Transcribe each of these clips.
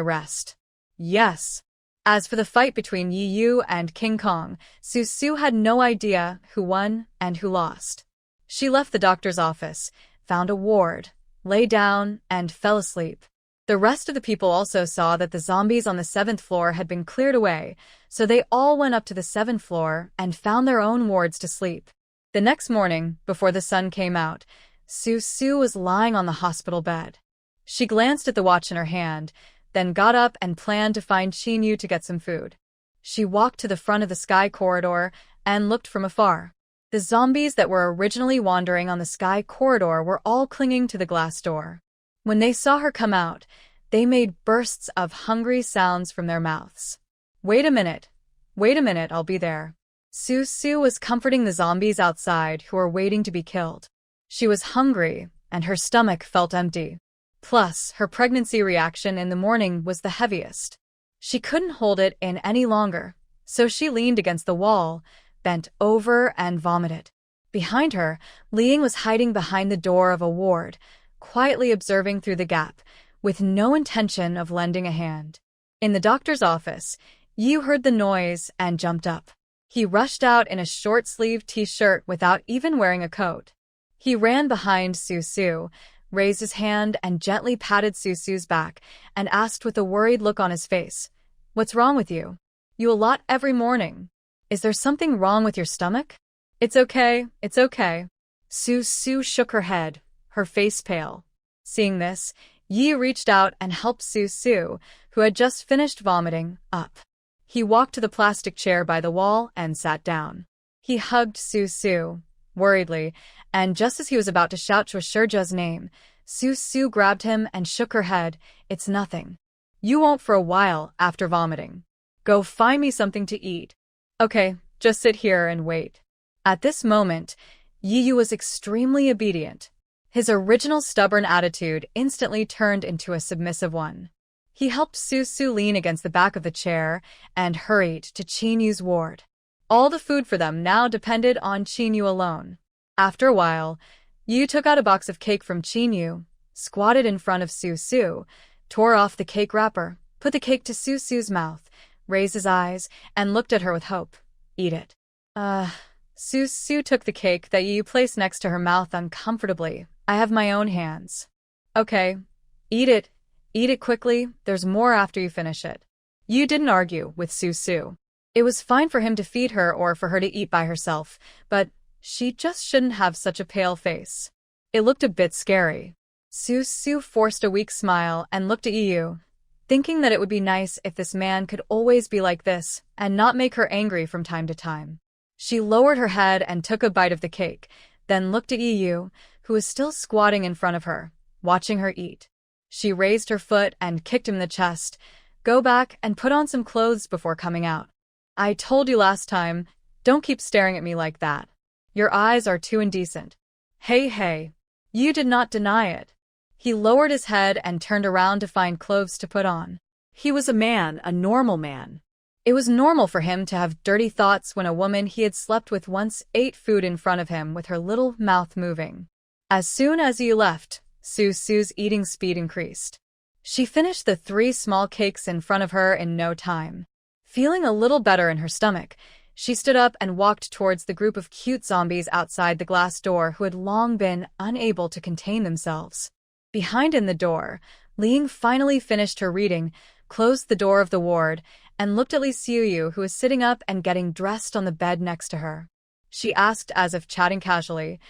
rest. Yes. As for the fight between Yi Yu and King Kong, Su Su had no idea who won and who lost. She left the doctor's office, found a ward, lay down, and fell asleep. The rest of the people also saw that the zombies on the 7th floor had been cleared away, so they all went up to the 7th floor and found their own wards to sleep. The next morning, before the sun came out, Su Su was lying on the hospital bed. She glanced at the watch in her hand, then got up and planned to find Qin Yu to get some food. She walked to the front of the sky corridor and looked from afar. The zombies that were originally wandering on the sky corridor were all clinging to the glass door. When they saw her come out, they made bursts of hungry sounds from their mouths. Wait a minute, I'll be there. Su Su was comforting the zombies outside who were waiting to be killed. She was hungry, and her stomach felt empty. Plus, her pregnancy reaction in the morning was the heaviest. She couldn't hold it in any longer, so she leaned against the wall, bent over, and vomited. Behind her, Liang was hiding behind the door of a ward, quietly observing through the gap, with no intention of lending a hand. In the doctor's office, Yu heard the noise and jumped up. He rushed out in a short-sleeved t-shirt without even wearing a coat. He ran behind Su Su, raised his hand and gently patted Su Su's back, and asked with a worried look on his face, "What's wrong with you? You a lot every morning. Is there something wrong with your stomach?" It's okay. Su Su shook her head, her face pale. Seeing this, Yi reached out and helped Su Su, who had just finished vomiting, up. He walked to the plastic chair by the wall and sat down. He hugged Su Su, worriedly, and just as he was about to shout Shushurja's name, Su Su grabbed him and shook her head. "It's nothing. You won't for a while after vomiting. Go find me something to eat." "Okay, just sit here and wait." At this moment, Yi Yu was extremely obedient. His original stubborn attitude instantly turned into a submissive one. He helped Su Su lean against the back of the chair and hurried to Qin Yu's ward. All the food for them now depended on Qin Yu alone. After a while, Yu took out a box of cake from Qin Yu, squatted in front of Su Su, tore off the cake wrapper, put the cake to Su Su's mouth, raised his eyes, and looked at her with hope. "Eat it." Su Su took the cake that Yu placed next to her mouth uncomfortably. "I have my own hands." "Okay, eat it. Eat it quickly, there's more after you finish it." Yu didn't argue with Su Su. It was fine for him to feed her or for her to eat by herself, but she just shouldn't have such a pale face. It looked a bit scary. Su Su forced a weak smile and looked at Yu, thinking that it would be nice if this man could always be like this and not make her angry from time to time. She lowered her head and took a bite of the cake, then looked at Yu, who was still squatting in front of her, watching her eat. She raised her foot and kicked him in the chest. "Go back and put on some clothes before coming out. I told you last time, don't keep staring at me like that. Your eyes are too indecent." Hey. Yu did not deny it. He lowered his head and turned around to find clothes to put on. He was a man, a normal man. It was normal for him to have dirty thoughts when a woman he had slept with once ate food in front of him with her little mouth moving. As soon as Yu left, Su Su's eating speed increased. She finished the 3 small cakes in front of her in no time. Feeling a little better in her stomach, she stood up and walked towards the group of cute zombies outside the glass door who had long been unable to contain themselves. Behind in the door, Liang finally finished her reading, closed the door of the ward, and looked at Li Xiuyu, who was sitting up and getting dressed on the bed next to her. She asked as if chatting casually,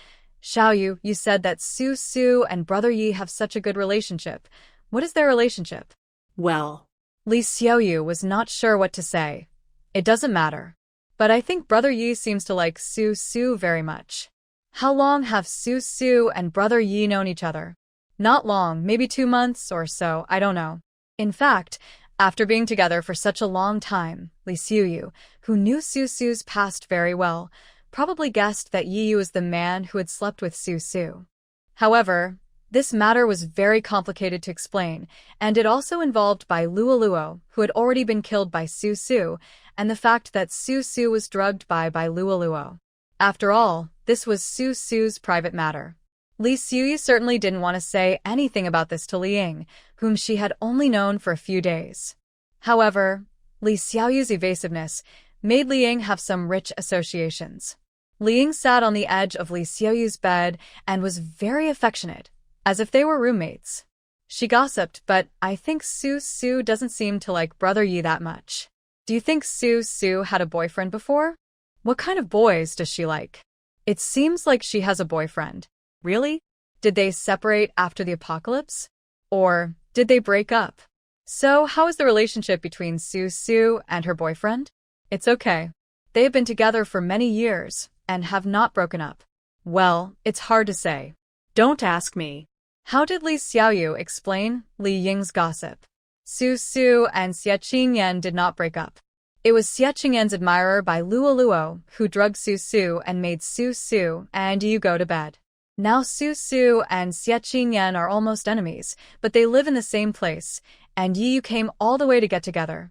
"Xiaoyu, you said that Su Su and Brother Yi have such a good relationship. What is their relationship?" "Well..." Li Xiuyu was not sure what to say. "It doesn't matter. But I think Brother Yi seems to like Su Su very much." "How long have Su Su and Brother Yi known each other?" "Not long, maybe 2 months or so, I don't know." In fact, after being together for such a long time, Li Xiuyu, who knew Su Su's past very well, probably guessed that Yi Yu was the man who had slept with Su Su. However, this matter was very complicated to explain, and it also involved Bai Luoluo, who had already been killed by Su Su, and the fact that Su Su was drugged by Bai Luoluo. After all, this was Su Su's private matter. Li Xiuyu certainly didn't want to say anything about this to Liang, whom she had only known for a few days. However, Li Xiaoyu's evasiveness made Li Ying have some rich associations. Li Ying sat on the edge of Li Xiaoyu's bed and was very affectionate, as if they were roommates. She gossiped, but I think Su Su doesn't seem to like Brother Yi that much. Do you think Su Su had a boyfriend before? What kind of boys does she like? It seems like she has a boyfriend. Really? Did they separate after the apocalypse? Or did they break up? So how is the relationship between Su Su and her boyfriend? It's okay. They have been together for many years and have not broken up. Well, it's hard to say. Don't ask me. How did Li Xiaoyu explain Li Ying's gossip? Su Su and Xie Qingyan did not break up. It was Xie Qingyan's admirer by Luo Luo who drugged Su Su and made Su Su and Yu go to bed. Now Su Su and Xie Qingyan are almost enemies, but they live in the same place, and Yu came all the way to get together.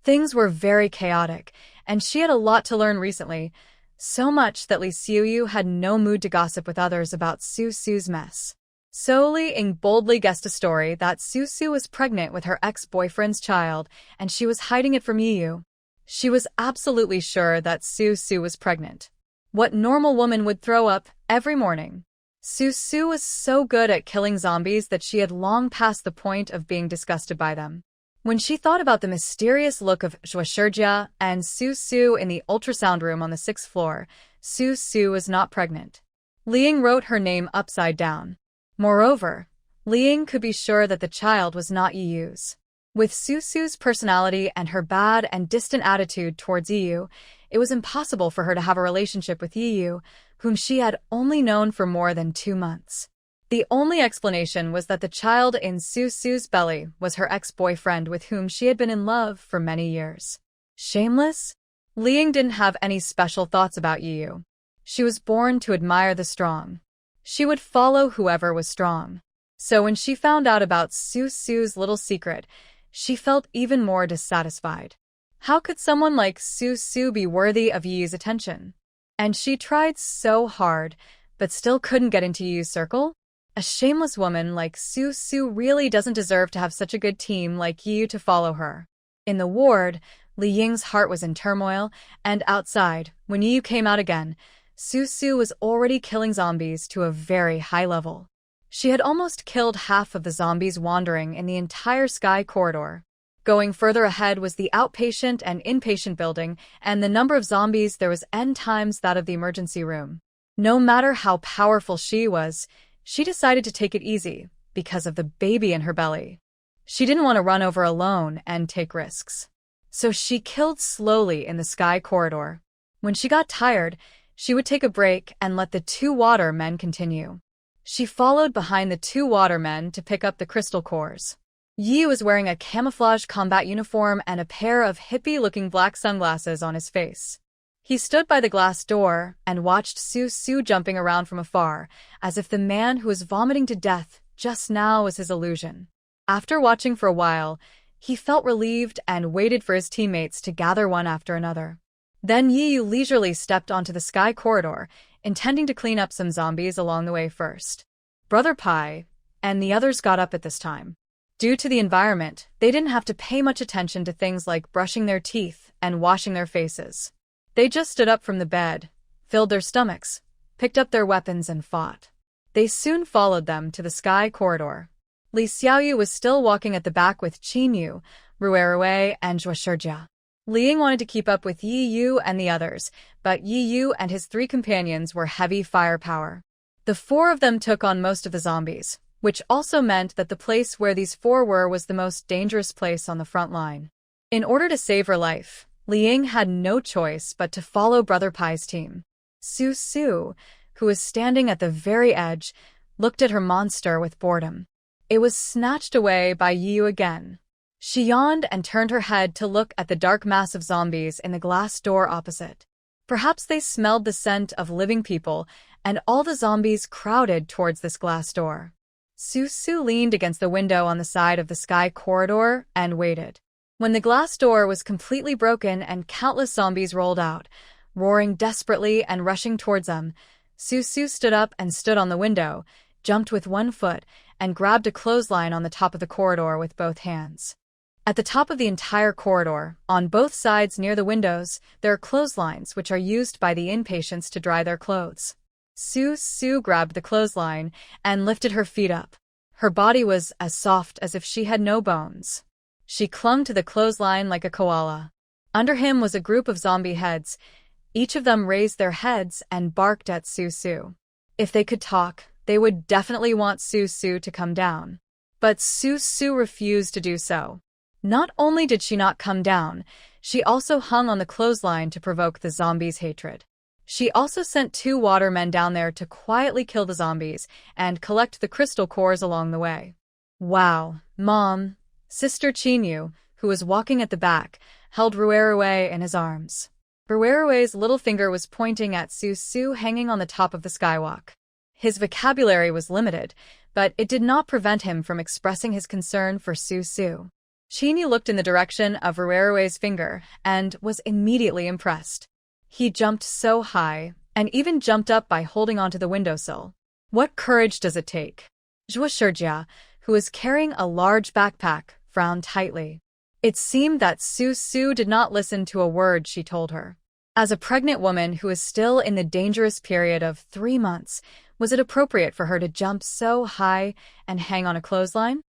Things were very chaotic, and she had a lot to learn recently, so much that Li Xiaoyu had no mood to gossip with others about Su Su's mess. So Li Ying boldly guessed a story that Su Su was pregnant with her ex-boyfriend's child, and she was hiding it from Yu. She was absolutely sure that Su Su was pregnant. What normal woman would throw up every morning? Su Su was so good at killing zombies that she had long passed the point of being disgusted by them. When she thought about the mysterious look of Zhuoshijia and Su Su in the ultrasound room on the 6th floor, Su Su was not pregnant. Li Ying wrote her name upside down. Moreover, Li Ying could be sure that the child was not Yiyu's. With Su Su's personality and her bad and distant attitude towards Yiyu, it was impossible for her to have a relationship with Yiyu, whom she had only known for more than 2 months. The only explanation was that the child in Su Su's belly was her ex-boyfriend with whom she had been in love for many years. Shameless? Li Ying didn't have any special thoughts about Yiyu. She was born to admire the strong. She would follow whoever was strong. So when she found out about Su Su's little secret, she felt even more dissatisfied. How could someone like Su Su be worthy of Yiyu's attention? And she tried so hard, but still couldn't get into Yiyu's circle? A shameless woman like Su Su really doesn't deserve to have such a good team like Yiyu to follow her. In the ward, Li Ying's heart was in turmoil, and outside, when Yiyu came out again, Su Su was already killing zombies to a very high level. She had almost killed half of the zombies wandering in the entire sky corridor. Going further ahead was the outpatient and inpatient building, and the number of zombies there was n times that of the emergency room. No matter how powerful she was, she decided to take it easy because of the baby in her belly. She didn't want to run over alone and take risks. So she killed slowly in the sky corridor. When she got tired, she would take a break and let the 2 water men continue. She followed behind the 2 water men to pick up the crystal cores. Yi was wearing a camouflage combat uniform and a pair of hippie-looking black sunglasses on his face. He stood by the glass door and watched Su Su jumping around from afar, as if the man who was vomiting to death just now was his illusion. After watching for a while, he felt relieved and waited for his teammates to gather one after another. Then Yiyu leisurely stepped onto the sky corridor, intending to clean up some zombies along the way first. Brother Pai and the others got up at this time. Due to the environment, they didn't have to pay much attention to things like brushing their teeth and washing their faces. They just stood up from the bed, filled their stomachs, picked up their weapons and fought. They soon followed them to the sky corridor. Li Xiaoyu was still walking at the back with Qin Yu, Ruerue, and Zhuoshijia. Li Ying wanted to keep up with Yi Yu and the others, but Yi Yu and his 3 companions were heavy firepower. The 4 of them took on most of the zombies, which also meant that the place where these 4 were was the most dangerous place on the front line. In order to save her life, Li Ying had no choice but to follow Brother Pai's team. Su Su, who was standing at the very edge, looked at her monster with boredom. It was snatched away by Yu again. She yawned and turned her head to look at the dark mass of zombies in the glass door opposite. Perhaps they smelled the scent of living people, and all the zombies crowded towards this glass door. Su Su leaned against the window on the side of the sky corridor and waited. When the glass door was completely broken and countless zombies rolled out, roaring desperately and rushing towards them, Su Su stood up and stood on the window, jumped with 1 foot, and grabbed a clothesline on the top of the corridor with both hands. At the top of the entire corridor, on both sides near the windows, there are clotheslines which are used by the inpatients to dry their clothes. Su grabbed the clothesline and lifted her feet up. Her body was as soft as if she had no bones. She clung to the clothesline like a koala. Under him was a group of zombie heads. Each of them raised their heads and barked at Su. If they could talk, they would definitely want Su to come down. But Su refused to do so. Not only did she not come down, she also hung on the clothesline to provoke the zombies' hatred. She also sent 2 watermen down there to quietly kill the zombies and collect the crystal cores along the way. Wow, Mom! Sister Chinyu, who was walking at the back, held Ruerue in his arms. Ruerue's little finger was pointing at Su hanging on the top of the skywalk. His vocabulary was limited, but it did not prevent him from expressing his concern for Su. Chinyu looked in the direction of Ruerue's finger and was immediately impressed. He jumped so high, and even jumped up by holding onto the windowsill. What courage does it take? Zhuoshijia, who was carrying a large backpack, frowned tightly. It seemed that Su did not listen to a word she told her. As a pregnant woman who is still in the dangerous period of 3 months, was it appropriate for her to jump so high and hang on a clothesline?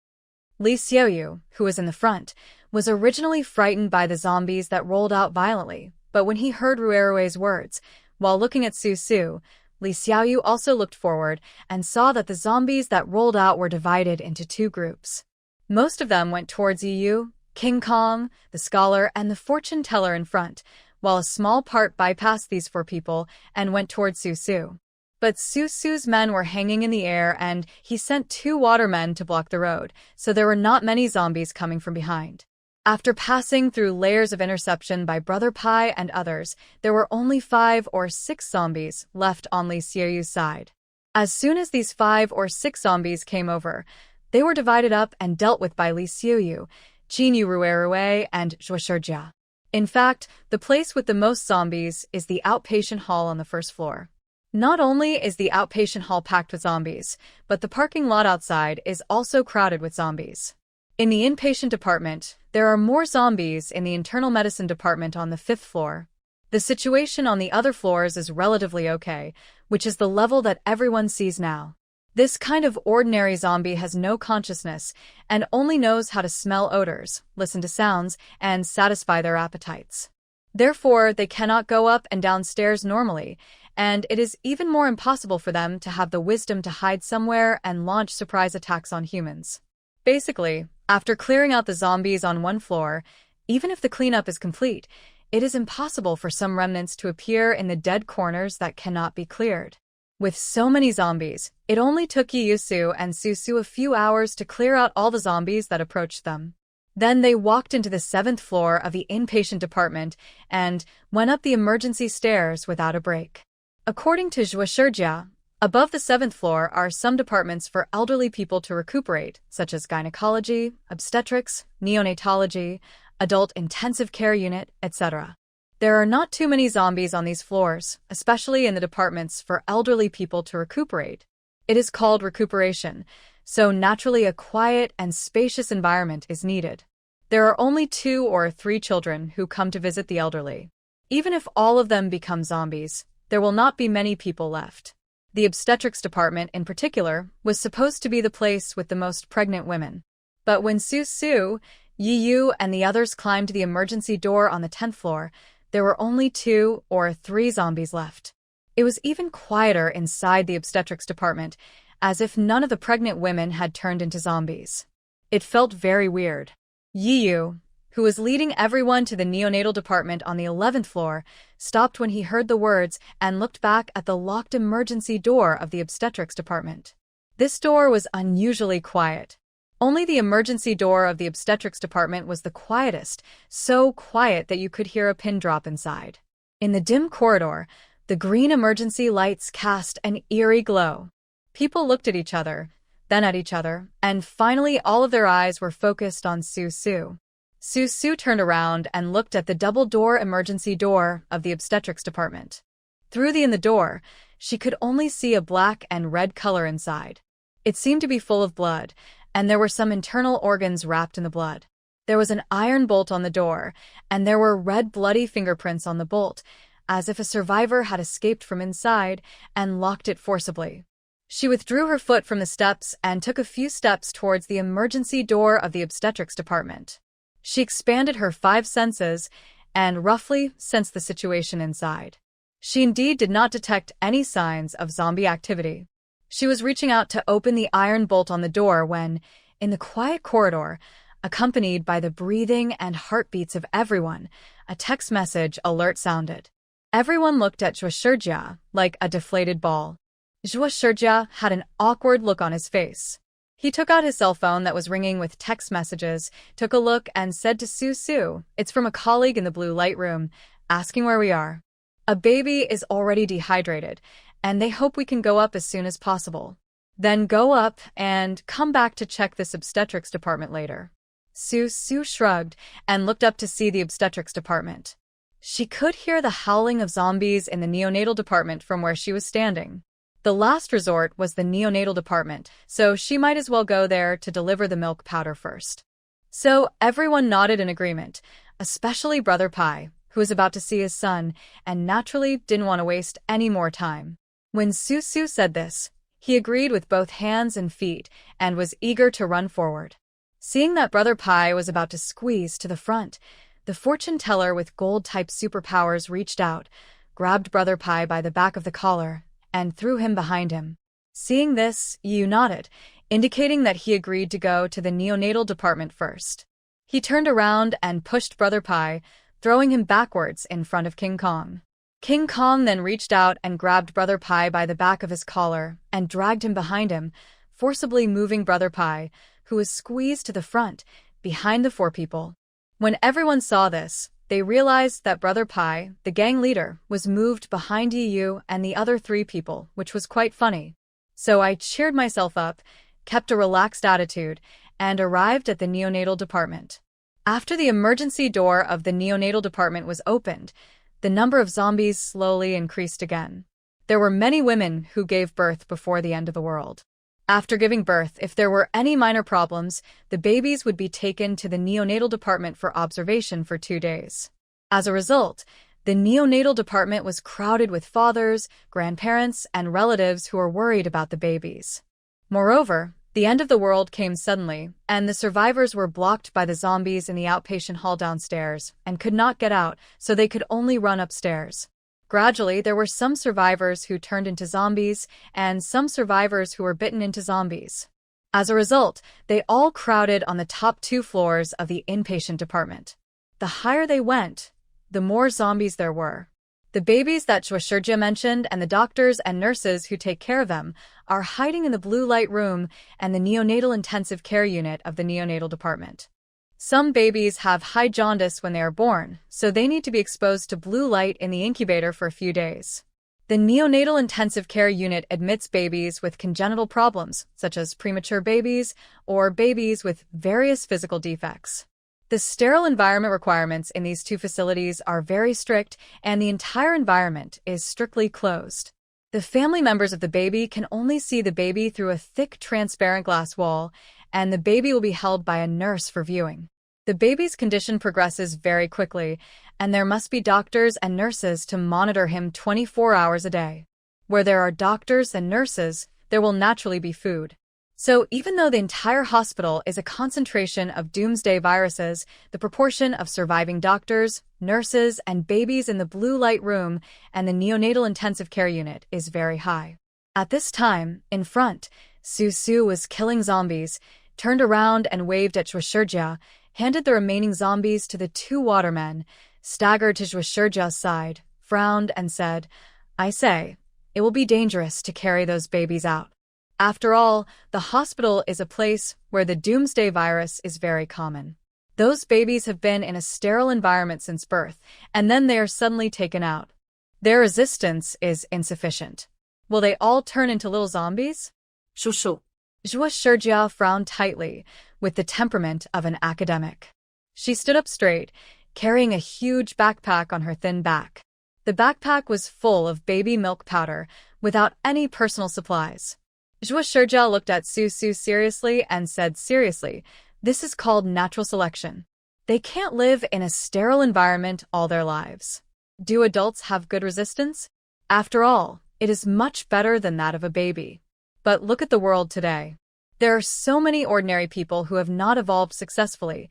Li Xiaoyu, who was in the front, was originally frightened by the zombies that rolled out violently, but when he heard Ruerue's words, while looking at Su, Li Xiaoyu also looked forward and saw that the zombies that rolled out were divided into 2 groups. Most of them went towards Yu, King Kong, the scholar, and the fortune teller in front, while a small part bypassed these 4 people and went towards Su. But Su's men were hanging in the air and he sent 2 watermen to block the road, so there were not many zombies coming from behind. After passing through layers of interception by Brother Pai and others, there were only 5 or 6 zombies left on Li Xiaoyu's side. As soon as these 5 or 6 zombies came over, they were divided up and dealt with by Li Xiaoyu, Chinyu Ruerue, and Zhuoshijia. In fact, the place with the most zombies is the outpatient hall on the 1st floor. Not only is the outpatient hall packed with zombies, but the parking lot outside is also crowded with zombies. In the inpatient department, there are more zombies in the internal medicine department on the 5th floor. The situation on the other floors is relatively okay, which is the level that everyone sees now. This kind of ordinary zombie has no consciousness and only knows how to smell odors, listen to sounds, and satisfy their appetites. Therefore, they cannot go up and down stairs normally, and it is even more impossible for them to have the wisdom to hide somewhere and launch surprise attacks on humans. Basically, after clearing out the zombies on 1 floor, even if the cleanup is complete, it is impossible for some remnants to appear in the dead corners that cannot be cleared. With so many zombies, it only took Ieyasu and Su a few hours to clear out all the zombies that approached them. Then they walked into the 7th floor of the inpatient department and went up the emergency stairs without a break. According to Zhuoshijia, above the 7th floor are some departments for elderly people to recuperate, such as gynecology, obstetrics, neonatology, adult intensive care unit, etc. There are not too many zombies on these floors, especially in the departments for elderly people to recuperate. It is called recuperation, so naturally a quiet and spacious environment is needed. There are only 2 or 3 children who come to visit the elderly. Even if all of them become zombies, there will not be many people left. The obstetrics department, in particular, was supposed to be the place with the most pregnant women. But when Su, Yu, and the others climbed the emergency door on the 10th floor, there were only 2 or 3 zombies left. It was even quieter inside the obstetrics department, as if none of the pregnant women had turned into zombies. It felt very weird. Yu, who was leading everyone to the neonatal department on the 11th floor, stopped when he heard the words and looked back at the locked emergency door of the obstetrics department. This door was unusually quiet. Only the emergency door of the obstetrics department was the quietest, so quiet that you could hear a pin drop inside. In the dim corridor, the green emergency lights cast an eerie glow. People looked at each other, then at each other, and finally all of their eyes were focused on Su. Su turned around and looked at the double-door emergency door of the obstetrics department. Through the door, she could only see a black and red color inside. It seemed to be full of blood, and there were some internal organs wrapped in the blood. There was an iron bolt on the door, and there were red bloody fingerprints on the bolt, as if a survivor had escaped from inside and locked it forcibly. She withdrew her foot from the steps and took a few steps towards the emergency door of the obstetrics department. She expanded her 5 senses and roughly sensed the situation inside. She indeed did not detect any signs of zombie activity. She was reaching out to open the iron bolt on the door when, in the quiet corridor, accompanied by the breathing and heartbeats of everyone, a text message alert sounded. Everyone looked at Zhuo like a deflated ball. Zhuo had an awkward look on his face. He took out his cell phone that was ringing with text messages, took a look, and said to Su, "It's from a colleague in the blue light room, asking where we are. A baby is already dehydrated, and they hope we can go up as soon as possible. Then go up and come back to check this obstetrics department later." Su shrugged and looked up to see the obstetrics department. She could hear the howling of zombies in the neonatal department from where she was standing. The last resort was the neonatal department, so she might as well go there to deliver the milk powder first. So everyone nodded in agreement, especially Brother Pai, who was about to see his son and naturally didn't want to waste any more time. When Su said this, he agreed with both hands and feet and was eager to run forward. Seeing that Brother Pai was about to squeeze to the front, the fortune teller with gold-type superpowers reached out, grabbed Brother Pai by the back of the collar, and threw him behind him. Seeing this, Yu nodded, indicating that he agreed to go to the neonatal department first. He turned around and pushed Brother Pai, throwing him backwards in front of King Kong. King Kong then reached out and grabbed Brother Pai by the back of his collar and dragged him behind him, forcibly moving Brother Pai, who was squeezed to the front, behind the 4 people. When everyone saw this, they realized that Brother Pai, the gang leader, was moved behind Yu and the other 3 people, which was quite funny. So I cheered myself up, kept a relaxed attitude, and arrived at the neonatal department. After the emergency door of the neonatal department was opened, the number of zombies slowly increased again. There were many women who gave birth before the end of the world. After giving birth, if there were any minor problems, the babies would be taken to the neonatal department for observation for 2 days. As a result, the neonatal department was crowded with fathers, grandparents, and relatives who were worried about the babies. Moreover, the end of the world came suddenly, and the survivors were blocked by the zombies in the outpatient hall downstairs and could not get out, so they could only run upstairs. Gradually, there were some survivors who turned into zombies and some survivors who were bitten into zombies. As a result, they all crowded on the top 2 floors of the inpatient department. The higher they went, the more zombies there were. The babies that Zhuo mentioned and the doctors and nurses who take care of them are hiding in the blue light room and the neonatal intensive care unit of the neonatal department. Some babies have high jaundice when they are born, so they need to be exposed to blue light in the incubator for a few days. The neonatal intensive care unit admits babies with congenital problems, such as premature babies or babies with various physical defects. The sterile environment requirements in these 2 facilities are very strict, and the entire environment is strictly closed. The family members of the baby can only see the baby through a thick transparent glass wall, and the baby will be held by a nurse for viewing. The baby's condition progresses very quickly, and there must be doctors and nurses to monitor him 24 hours a day. Where there are doctors and nurses, there will naturally be food. So even though the entire hospital is a concentration of doomsday viruses, the proportion of surviving doctors, nurses, and babies in the blue light room and the neonatal intensive care unit is very high. At this time, in front, Su was killing zombies, turned around and waved at Zhuo, handed the remaining zombies to the 2 watermen, staggered to Zhuo's side, frowned, and said, "I say, it will be dangerous to carry those babies out. After all, the hospital is a place where the doomsday virus is very common. Those babies have been in a sterile environment since birth, and then they are suddenly taken out. Their resistance is insufficient. Will they all turn into little zombies?" Zhuo. Zhuo frowned tightly, with the temperament of an academic. She stood up straight, carrying a huge backpack on her thin back. The backpack was full of baby milk powder, without any personal supplies. Zhuo Shijia looked at Su Su seriously and said seriously, this is called natural selection. They can't live in a sterile environment all their lives. Do adults have good resistance? After all, it is much better than that of a baby. But look at the world today. There are so many ordinary people who have not evolved successfully,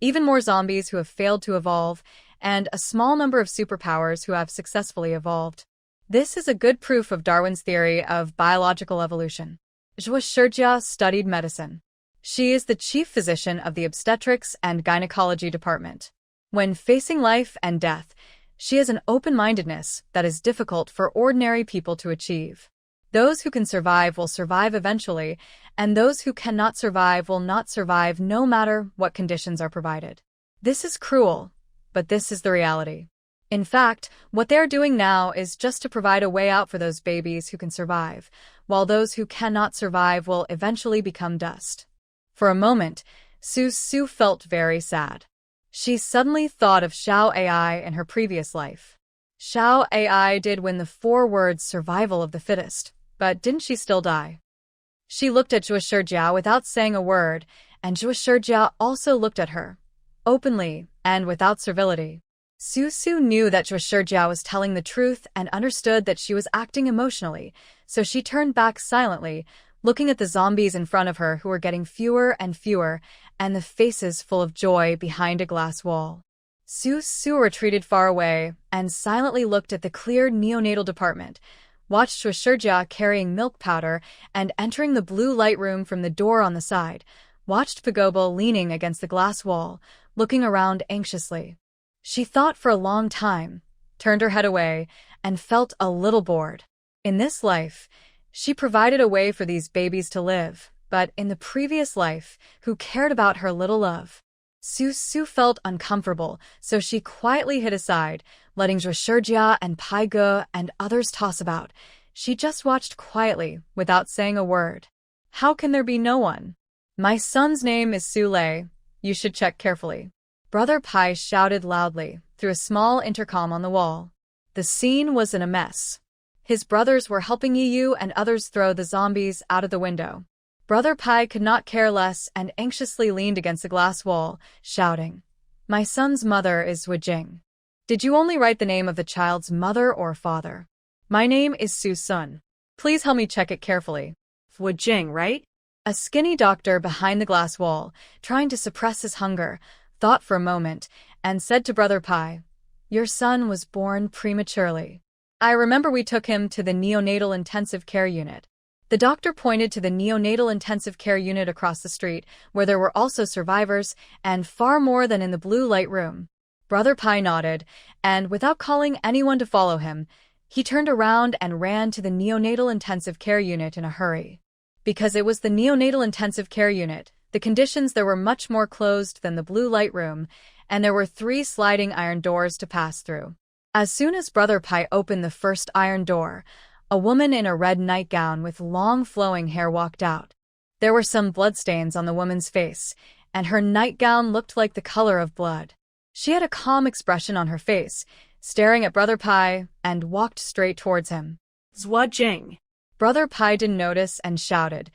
even more zombies who have failed to evolve, and a small number of superpowers who have successfully evolved. This is a good proof of Darwin's theory of biological evolution. Zhuo Shijia studied medicine. She is the chief physician of the obstetrics and gynecology department. When facing life and death, she has an open-mindedness that is difficult for ordinary people to achieve. Those who can survive will survive eventually, and those who cannot survive will not survive no matter what conditions are provided. This is cruel, but this is the reality. In fact, what they are doing now is just to provide a way out for those babies who can survive, while those who cannot survive will eventually become dust. For a moment, Su Su felt very sad. She suddenly thought of Xiao AI in her previous life. Xiao AI did win the 4 words survival of the fittest, but didn't she still die? She looked at Zhuo Shijia without saying a word, and Zhuo Shijia also looked at her, openly and without servility. Su Su knew that Zhuo Shijia was telling the truth and understood that she was acting emotionally, so she turned back silently, looking at the zombies in front of her who were getting fewer and fewer, and the faces full of joy behind a glass wall. Su Su retreated far away and silently looked at the cleared neonatal department, watched Zhuo Shijia carrying milk powder and entering the blue light room from the door on the side, watched Pagoba leaning against the glass wall, looking around anxiously. She thought for a long time, turned her head away, and felt a little bored. In this life, she provided a way for these babies to live, but in the previous life, who cared about her little love? Su Su felt uncomfortable, so she quietly hid aside, letting Zhuo Shijia and Pai Ge and others toss about. She just watched quietly, without saying a word. How can there be no one? My son's name is Su Lei. You should check carefully. Brother Pai shouted loudly, through a small intercom on the wall. The scene was in a mess. His brothers were helping Yu and others throw the zombies out of the window. Brother Pai could not care less and anxiously leaned against the glass wall, shouting, My son's mother is Wu Jing. Did you only write the name of the child's mother or father? My name is Su Sun. Please help me check it carefully. Wu Jing, right? A skinny doctor behind the glass wall, trying to suppress his hunger, thought for a moment, and said to Brother Pai, Your son was born prematurely. I remember we took him to the neonatal intensive care unit. The doctor pointed to the neonatal intensive care unit across the street, where there were also survivors, and far more than in the blue light room. Brother Pai nodded, and without calling anyone to follow him, he turned around and ran to the neonatal intensive care unit in a hurry. Because it was the neonatal intensive care unit, the conditions there were much more closed than the blue light room, and there were 3 sliding iron doors to pass through. As soon as Brother Pai opened the first iron door, a woman in a red nightgown with long flowing hair walked out. There were some bloodstains on the woman's face, and her nightgown looked like the color of blood. She had a calm expression on her face, staring at Brother Pai, and walked straight towards him. Zhuo Jing. Brother Pai didn't notice and shouted,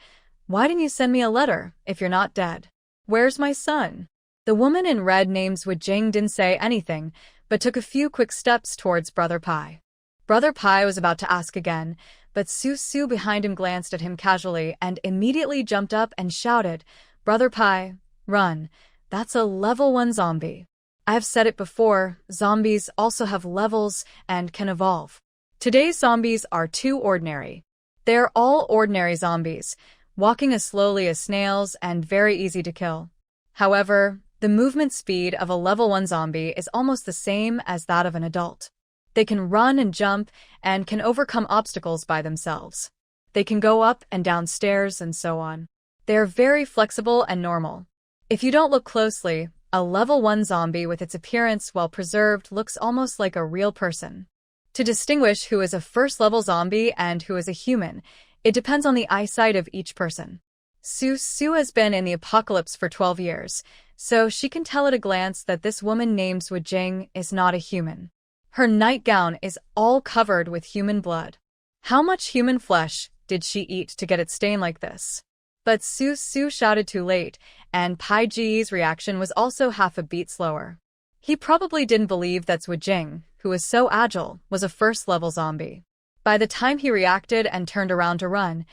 Why didn't you send me a letter, if you're not dead? Where's my son? The woman in red named Wu Jing didn't say anything, but took a few quick steps towards Brother Pai. Brother Pai was about to ask again, but Su Su behind him glanced at him casually and immediately jumped up and shouted, Brother Pai, run. That's a level 1 zombie. I've said it before, zombies also have levels and can evolve. Today's zombies are too ordinary. They are all ordinary zombies, walking as slowly as snails and very easy to kill. However, the movement speed of a level 1 zombie is almost the same as that of an adult. They can run and jump and can overcome obstacles by themselves. They can go up and down stairs and so on. They are very flexible and normal. If you don't look closely, a level 1 zombie with its appearance well preserved looks almost like a real person. To distinguish who is a first-level zombie and who is a human, it depends on the eyesight of each person. Su Su has been in the apocalypse for 12 years, so she can tell at a glance that this woman named Wu Jing is not a human. Her nightgown is all covered with human blood. How much human flesh did she eat to get it stained like this? But Su shouted too late, and Pai Ji's reaction was also half a beat slower. He probably didn't believe that Jing, who was so agile, was a first-level zombie. By the time he reacted and turned around to run,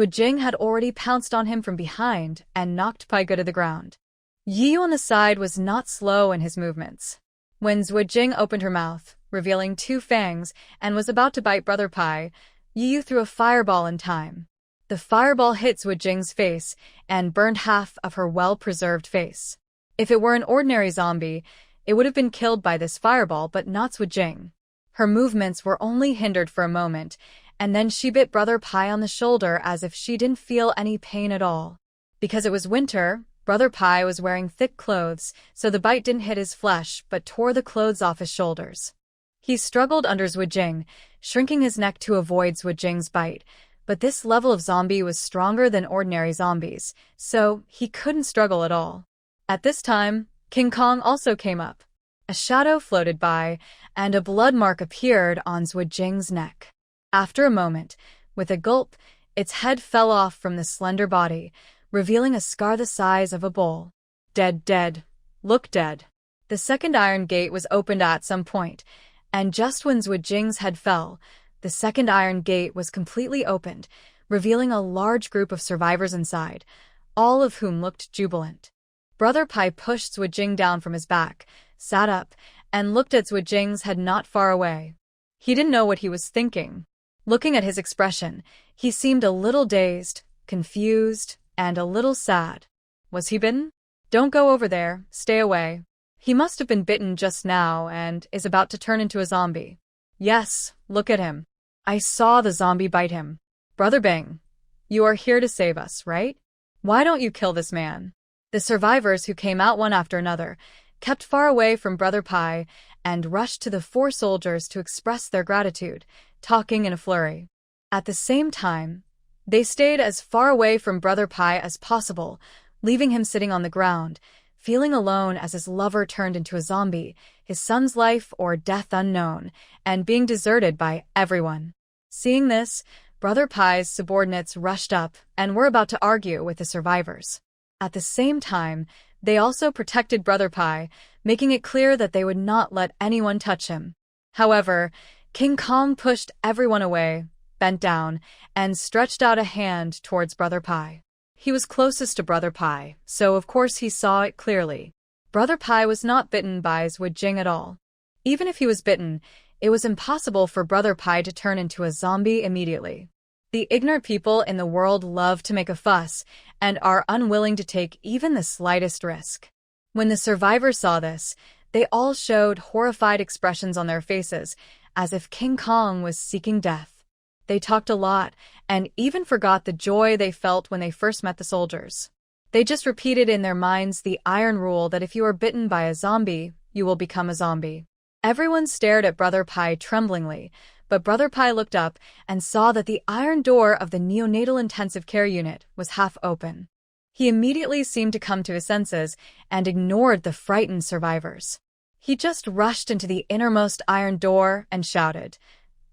Jing had already pounced on him from behind and knocked Pai Gu to the ground. Yu on the side was not slow in his movements. When Jing opened her mouth, revealing 2 fangs, and was about to bite Brother Pai, Yu threw a fireball in time. The fireball hit Jing's face and burned half of her well-preserved face. If it were an ordinary zombie, it would have been killed by this fireball, but not Jing. Her movements were only hindered for a moment, and then she bit Brother Pai on the shoulder as if she didn't feel any pain at all. Because it was winter, Brother Pai was wearing thick clothes, so the bite didn't hit his flesh but tore the clothes off his shoulders. He struggled under Jing, shrinking his neck to avoid Jing's bite, but this level of zombie was stronger than ordinary zombies, so he couldn't struggle at all. At this time, King Kong also came up. A shadow floated by, and a blood mark appeared on Jing's neck. After a moment, with a gulp, its head fell off from the slender body, revealing a scar the size of a bowl. Dead, dead. Look dead. The second iron gate was opened at some point, and just when Jing's head fell, the second iron gate was completely opened, revealing a large group of survivors inside, all of whom looked jubilant. Brother Pai pushed Jing down from his back, sat up, and looked at Jing's head not far away. He didn't know what he was thinking. Looking at his expression, he seemed a little dazed, confused, and a little sad. Was he bitten? Don't go over there, stay away. He must have been bitten just now and is about to turn into a zombie. Yes, look at him. I saw the zombie bite him. Brother Bing, you are here to save us, right? Why don't you kill this man? The survivors who came out one after another kept far away from Brother Pai and rushed to the 4 soldiers to express their gratitude, talking in a flurry. At the same time, they stayed as far away from Brother Pai as possible, leaving him sitting on the ground, feeling alone as his lover turned into a zombie, his son's life or death unknown, and being deserted by everyone. Seeing this, Brother Pai's subordinates rushed up and were about to argue with the survivors. At the same time, they also protected Brother Pai, making it clear that they would not let anyone touch him. However, King Kong pushed everyone away, bent down, and stretched out a hand towards Brother Pai. He was closest to Brother Pai, so of course he saw it clearly. Brother Pai was not bitten by Jing at all. Even if he was bitten, it was impossible for Brother Pai to turn into a zombie immediately. The ignorant people in the world love to make a fuss and are unwilling to take even the slightest risk. When the survivors saw this, they all showed horrified expressions on their faces, as if King Kong was seeking death. They talked a lot and even forgot the joy they felt when they first met the soldiers. They just repeated in their minds the iron rule that if you are bitten by a zombie, you will become a zombie. Everyone stared at Brother Pai tremblingly, but Brother Pai looked up and saw that the iron door of the neonatal intensive care unit was half open. He immediately seemed to come to his senses and ignored the frightened survivors. He just rushed into the innermost iron door and shouted,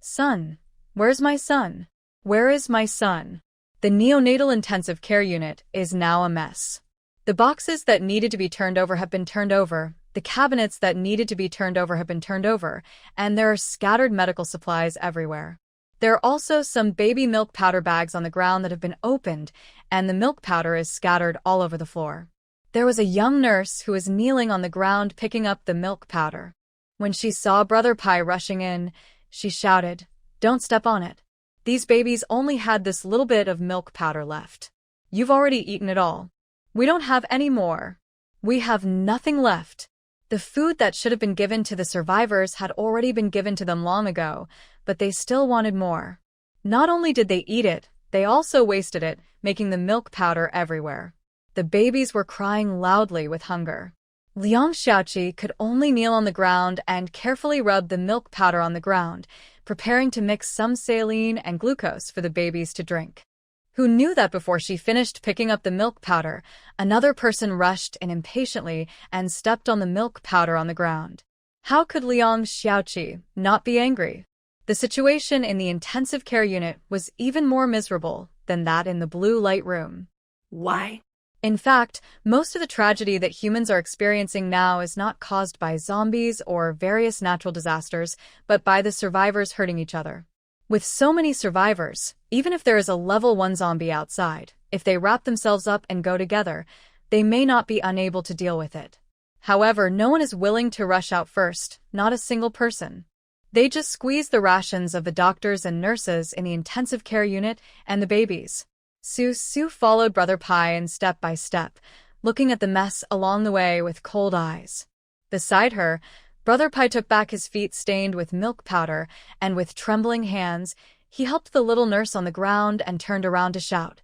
"Son, where's my son? Where is my son?" The neonatal intensive care unit is now a mess. The boxes that needed to be turned over have been turned over, the cabinets that needed to be turned over have been turned over, and there are scattered medical supplies everywhere. There are also some baby milk powder bags on the ground that have been opened, and the milk powder is scattered all over the floor. There was a young nurse who was kneeling on the ground picking up the milk powder. When she saw Brother Pai rushing in, she shouted, "Don't step on it. These babies only had this little bit of milk powder left. You've already eaten it all. We don't have any more. We have nothing left." The food that should have been given to the survivors had already been given to them long ago, but they still wanted more. Not only did they eat it, they also wasted it, making the milk powder everywhere. The babies were crying loudly with hunger. Liang Xiaoqi could only kneel on the ground and carefully rub the milk powder on the ground, preparing to mix some saline and glucose for the babies to drink. Who knew that before she finished picking up the milk powder, another person rushed in impatiently and stepped on the milk powder on the ground. How could Liang Xiaoqi not be angry? The situation in the intensive care unit was even more miserable than that in the blue light room. Why? In fact, most of the tragedy that humans are experiencing now is not caused by zombies or various natural disasters, but by the survivors hurting each other. With so many survivors, even if there is a level 1 zombie outside, if they wrap themselves up and go together, they may not be unable to deal with it. However, no one is willing to rush out first, not a single person. They just squeeze the rations of the doctors and nurses in the intensive care unit and the babies. Sue followed Brother Pai in step by step, looking at the mess along the way with cold eyes. Beside her, Brother Pai took back his feet stained with milk powder, and with trembling hands, he helped the little nurse on the ground and turned around to shout,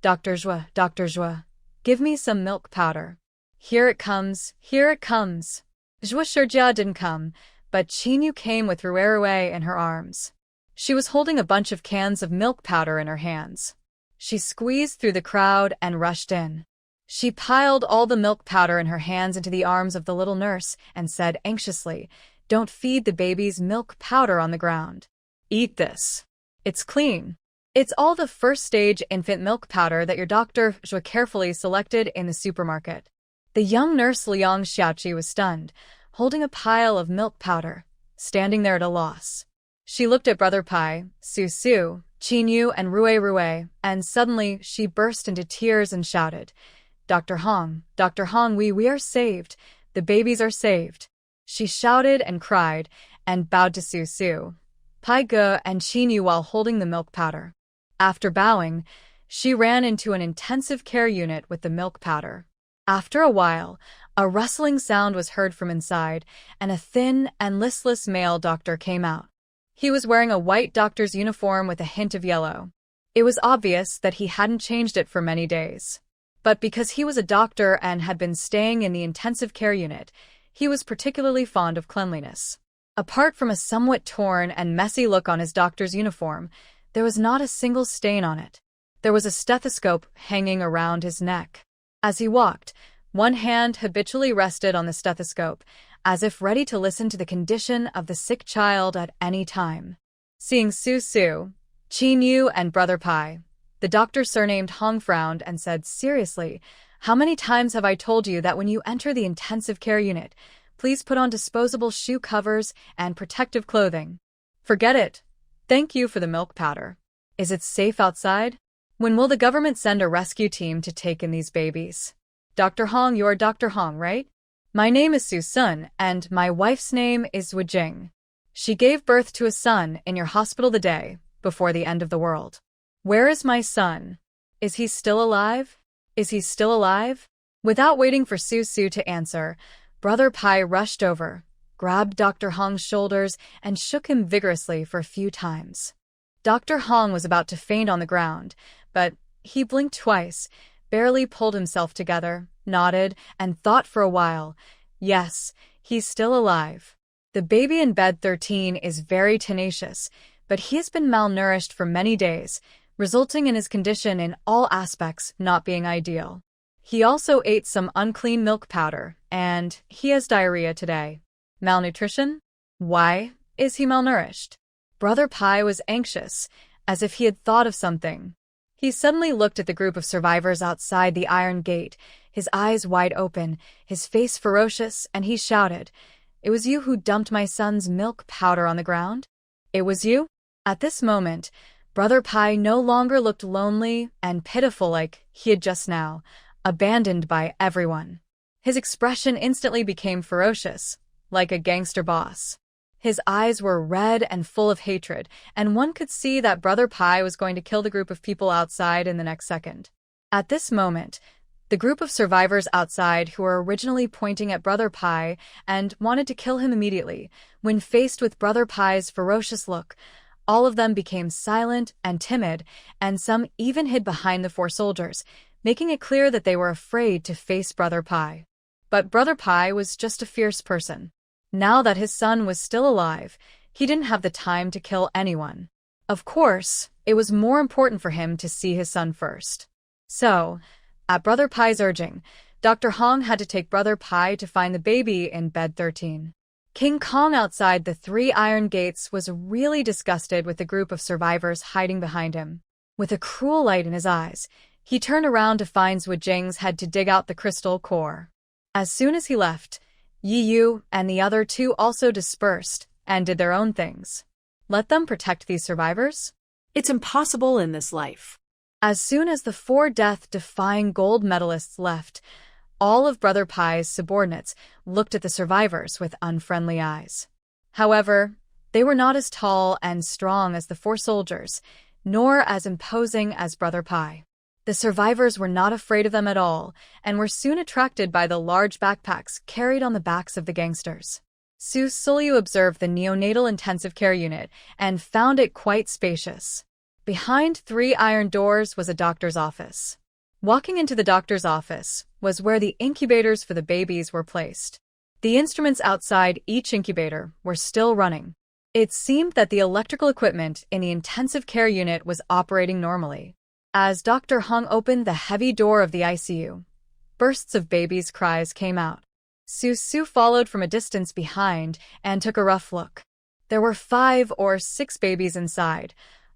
Dr. Zhua, give me some milk powder. Here it comes, here it comes. Zhua Shijia didn't come, but Qinyu came with Ruerue in her arms. She was holding a bunch of cans of milk powder in her hands. She squeezed through the crowd and rushed in. She piled all the milk powder in her hands into the arms of the little nurse and said anxiously, Don't feed the babies milk powder on the ground. Eat this. It's clean. It's all the first-stage infant milk powder that your Dr. Zhua carefully selected in the supermarket. The young nurse Liang Xiaoqi was stunned, holding a pile of milk powder, standing there at a loss. She looked at Brother Pai, Su, Qinyu, and Rue, and suddenly she burst into tears and shouted, Dr. Hong, we are saved. The babies are saved. She shouted and cried, and bowed to Su, Pai Ge, and Qinyu while holding the milk powder. After bowing, she ran into an intensive care unit with the milk powder. After a while, a rustling sound was heard from inside, and a thin and listless male doctor came out. He was wearing a white doctor's uniform with a hint of yellow. It was obvious that he hadn't changed it for many days. But because he was a doctor and had been staying in the intensive care unit, he was particularly fond of cleanliness. Apart from a somewhat torn and messy look on his doctor's uniform, there was not a single stain on it. There was a stethoscope hanging around his neck. As he walked, one hand habitually rested on the stethoscope, as if ready to listen to the condition of the sick child at any time. Seeing Su, Qinyu, and Brother Pai, the doctor surnamed Hong frowned and said, Seriously, how many times have I told you that when you enter the intensive care unit, please put on disposable shoe covers and protective clothing? Forget it. Thank you for the milk powder. Is it safe outside? When will the government send a rescue team to take in these babies? Dr. Hong, you're Dr. Hong, right? My name is Su Sun, and my wife's name is Wu Jing. She gave birth to a son in your hospital the day before the end of the world. Where is my son? Is he still alive? Is he still alive? Without waiting for Su to answer, Brother Pai rushed over, grabbed Dr. Hong's shoulders, and shook him vigorously for a few times. Dr. Hong was about to faint on the ground, but he blinked twice, barely pulled himself together, nodded, and thought for a while. Yes, he's still alive. The baby in bed 13 is very tenacious, but he has been malnourished for many days, resulting in his condition in all aspects not being ideal. He also ate some unclean milk powder, and he has diarrhea today. Malnutrition? Why is he malnourished? Brother Pai was anxious, as if he had thought of something. He suddenly looked at the group of survivors outside the iron gate, his eyes wide open, his face ferocious, and he shouted, It was you who dumped my son's milk powder on the ground? It was you? At this moment, Brother Pai no longer looked lonely and pitiful like he had just now, abandoned by everyone. His expression instantly became ferocious, like a gangster boss. His eyes were red and full of hatred, and one could see that Brother Pai was going to kill the group of people outside in the next second. At this moment, the group of survivors outside who were originally pointing at Brother Pai and wanted to kill him immediately, when faced with Brother Pai's ferocious look, all of them became silent and timid, and some even hid behind the 4 soldiers, making it clear that they were afraid to face Brother Pai. But Brother Pai was just a fierce person. Now that his son was still alive, he didn't have the time to kill anyone. Of course, it was more important for him to see his son first. So, at Brother Pai's urging, Dr. Hong had to take Brother Pai to find the baby in bed 13. King Kong outside the 3 iron gates was really disgusted with the group of survivors hiding behind him. With a cruel light in his eyes, he turned around to find Zhujiang's had to dig out the crystal core. As soon as he left, Yi Yu and the other 2 also dispersed and did their own things. Let them protect these survivors? It's impossible in this life. As soon as the 4 death-defying gold medalists left, all of Brother Pai's subordinates looked at the survivors with unfriendly eyes. However, they were not as tall and strong as the 4 soldiers, nor as imposing as Brother Pai. The survivors were not afraid of them at all, and were soon attracted by the large backpacks carried on the backs of the gangsters. Su Sulyu observed the neonatal intensive care unit and found it quite spacious. Behind 3 iron doors was a doctor's office. Walking into the doctor's office was where the incubators for the babies were placed. The instruments outside each incubator were still running. It seemed that the electrical equipment in the intensive care unit was operating normally. As Dr. Hung opened the heavy door of the ICU, bursts of babies' cries came out. Su followed from a distance behind and took a rough look. There were 5 or 6 babies inside,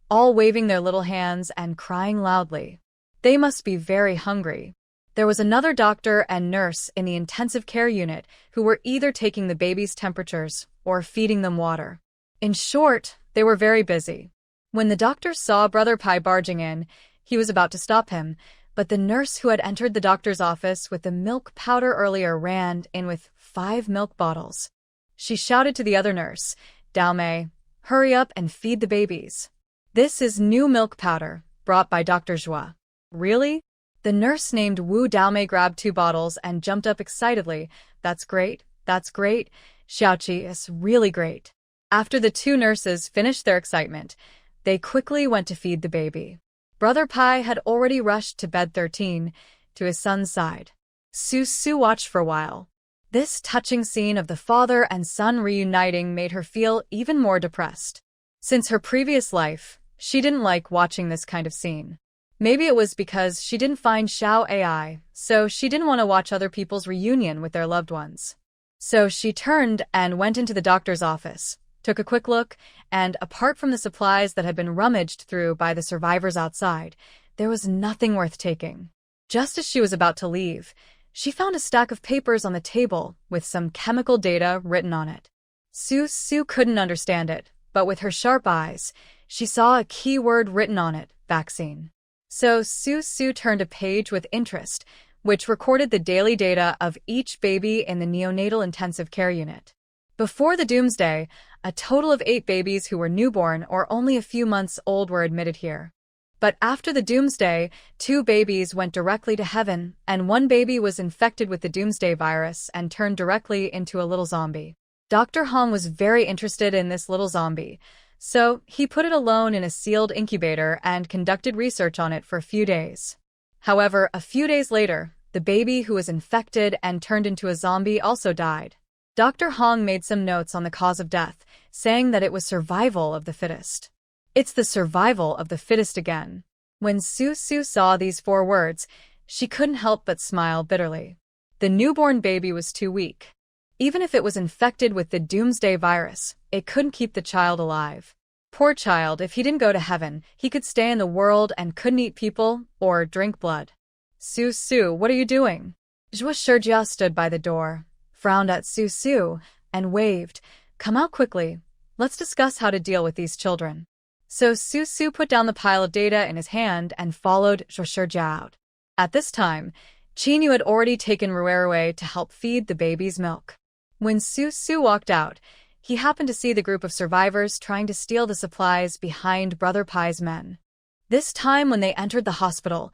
all waving their little hands and crying loudly. They must be very hungry. There was another doctor and nurse in the intensive care unit who were either taking the babies' temperatures or feeding them water. In short, they were very busy. When the doctor saw Brother Pai barging in, he was about to stop him, but the nurse who had entered the doctor's office with the milk powder earlier ran in with 5 milk bottles. She shouted to the other nurse, "Dao Mei, hurry up and feed the babies. This is new milk powder, brought by Dr. Zhua." "Really?" The nurse named Wu Daomei grabbed 2 bottles and jumped up excitedly. That's great. Xiaoqi is really great." After the 2 nurses finished their excitement, they quickly went to feed the baby. Brother Pai had already rushed to bed 13, to his son's side. Su watched for a while. This touching scene of the father and son reuniting made her feel even more depressed. Since her previous life, she didn't like watching this kind of scene. Maybe it was because she didn't find Xiao AI, so she didn't want to watch other people's reunion with their loved ones. So she turned and went into the doctor's office, took a quick look, and apart from the supplies that had been rummaged through by the survivors outside, there was nothing worth taking. Just as she was about to leave, she found a stack of papers on the table with some chemical data written on it. Su couldn't understand it, but with her sharp eyes, she saw a key word written on it, vaccine. So Su turned a page with interest, which recorded the daily data of each baby in the neonatal intensive care unit. Before the doomsday, a total of 8 babies who were newborn or only a few months old were admitted here. But after the doomsday, 2 babies went directly to heaven, and 1 baby was infected with the doomsday virus and turned directly into a little zombie. Dr. Hong was very interested in this little zombie, so he put it alone in a sealed incubator and conducted research on it for a few days. However, a few days later, the baby who was infected and turned into a zombie also died. Dr. Hong made some notes on the cause of death, saying that it was survival of the fittest. It's the survival of the fittest again. When Su saw these 4 words, she couldn't help but smile bitterly. The newborn baby was too weak. Even if it was infected with the doomsday virus, it couldn't keep the child alive. Poor child, if he didn't go to heaven, he could stay in the world and couldn't eat people or drink blood. Su, what are you doing? Zhuo Shijia stood by the door, frowned at Su, and waved. Come out quickly. Let's discuss how to deal with these children. So Su put down the pile of data in his hand and followed Zhuo Shijia out. At this time, Qinyu had already taken Ruerue to help feed the baby's milk. When Su walked out, he happened to see the group of survivors trying to steal the supplies behind Brother Pai's men. This time when they entered the hospital,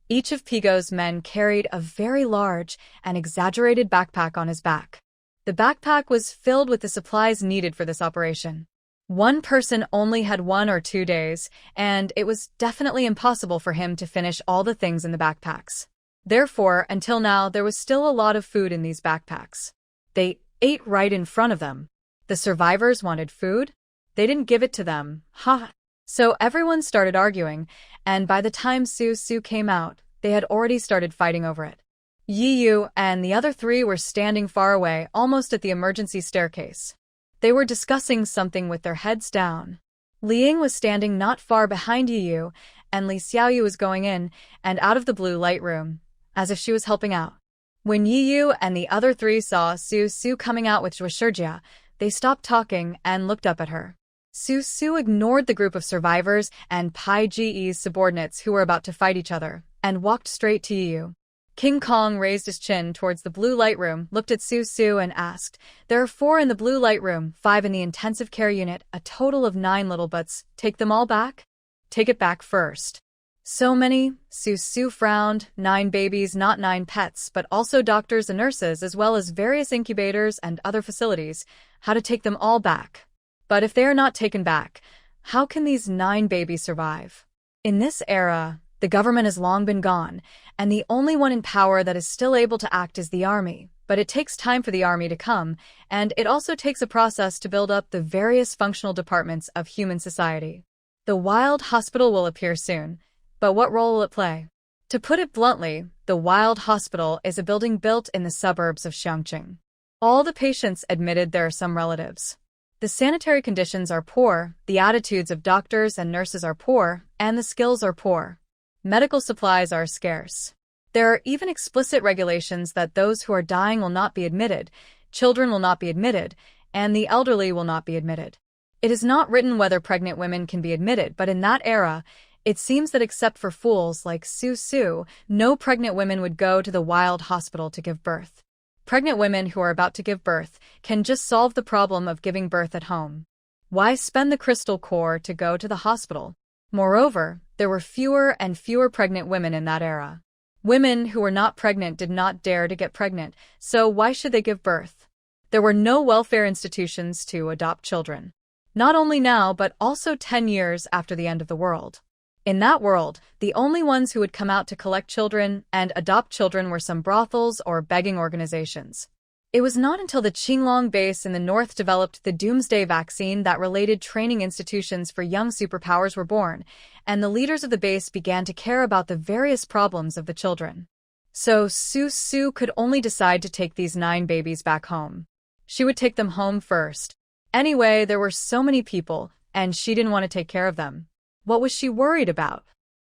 each of Pigo's men carried a very large and exaggerated backpack on his back. The backpack was filled with the supplies needed for this operation. One person only had 1 or 2 days, and it was definitely impossible for him to finish all the things in the backpacks. Therefore, until now, there was still a lot of food in these backpacks. They ate right in front of them. The survivors wanted food. They didn't give it to them. So everyone started arguing, and by the time Su came out, they had already started fighting over it. Yi Yu and the other three were standing far away, almost at the emergency staircase. They were discussing something with their heads down. Li Ying was standing not far behind Yi Yu, and Li Xiaoyu was going in and out of the blue light room, as if she was helping out. When Yi Yu and the other three saw Su Su coming out with Zhuo Shijia, they stopped talking and looked up at her. Su Su ignored the group of survivors and Pai Ge's subordinates who were about to fight each other, and walked straight to Yi Yu. King Kong raised his chin towards the blue light room, looked at Su Su and asked, "There are 4 in the blue light room, 5 in the intensive care unit, a total of 9 little butts. Take them all back?" "Take it back first." "So many?" Su Su frowned. 9 babies, not 9 pets, but also doctors and nurses, as well as various incubators and other facilities. How to take them all back? But if they are not taken back, how can these 9 babies survive? In this era, the government has long been gone, and the only one in power that is still able to act is the army. But it takes time for the army to come, and it also takes a process to build up the various functional departments of human society. The Wild Hospital will appear soon, but what role will it play? To put it bluntly, the Wild Hospital is a building built in the suburbs of Xiangqing. All the patients admitted there are some relatives. The sanitary conditions are poor, the attitudes of doctors and nurses are poor, and the skills are poor. Medical supplies are scarce. There are even explicit regulations that those who are dying will not be admitted, children will not be admitted, and the elderly will not be admitted. It is not written whether pregnant women can be admitted, but in that era, it seems that except for fools like Su Su, no pregnant women would go to the Wild Hospital to give birth. Pregnant women who are about to give birth can just solve the problem of giving birth at home. Why spend the crystal core to go to the hospital? Moreover, there were fewer and fewer pregnant women in that era. Women who were not pregnant did not dare to get pregnant, so why should they give birth? There were no welfare institutions to adopt children. Not only now, but also 10 years after the end of the world. In that world, the only ones who would come out to collect children and adopt children were some brothels or begging organizations. It was not until the Qinglong base in the north developed the doomsday vaccine that related training institutions for young superpowers were born, and the leaders of the base began to care about the various problems of the children. So Su Su could only decide to take these 9 babies back home. She would take them home first. Anyway, there were so many people, and she didn't want to take care of them. What was she worried about?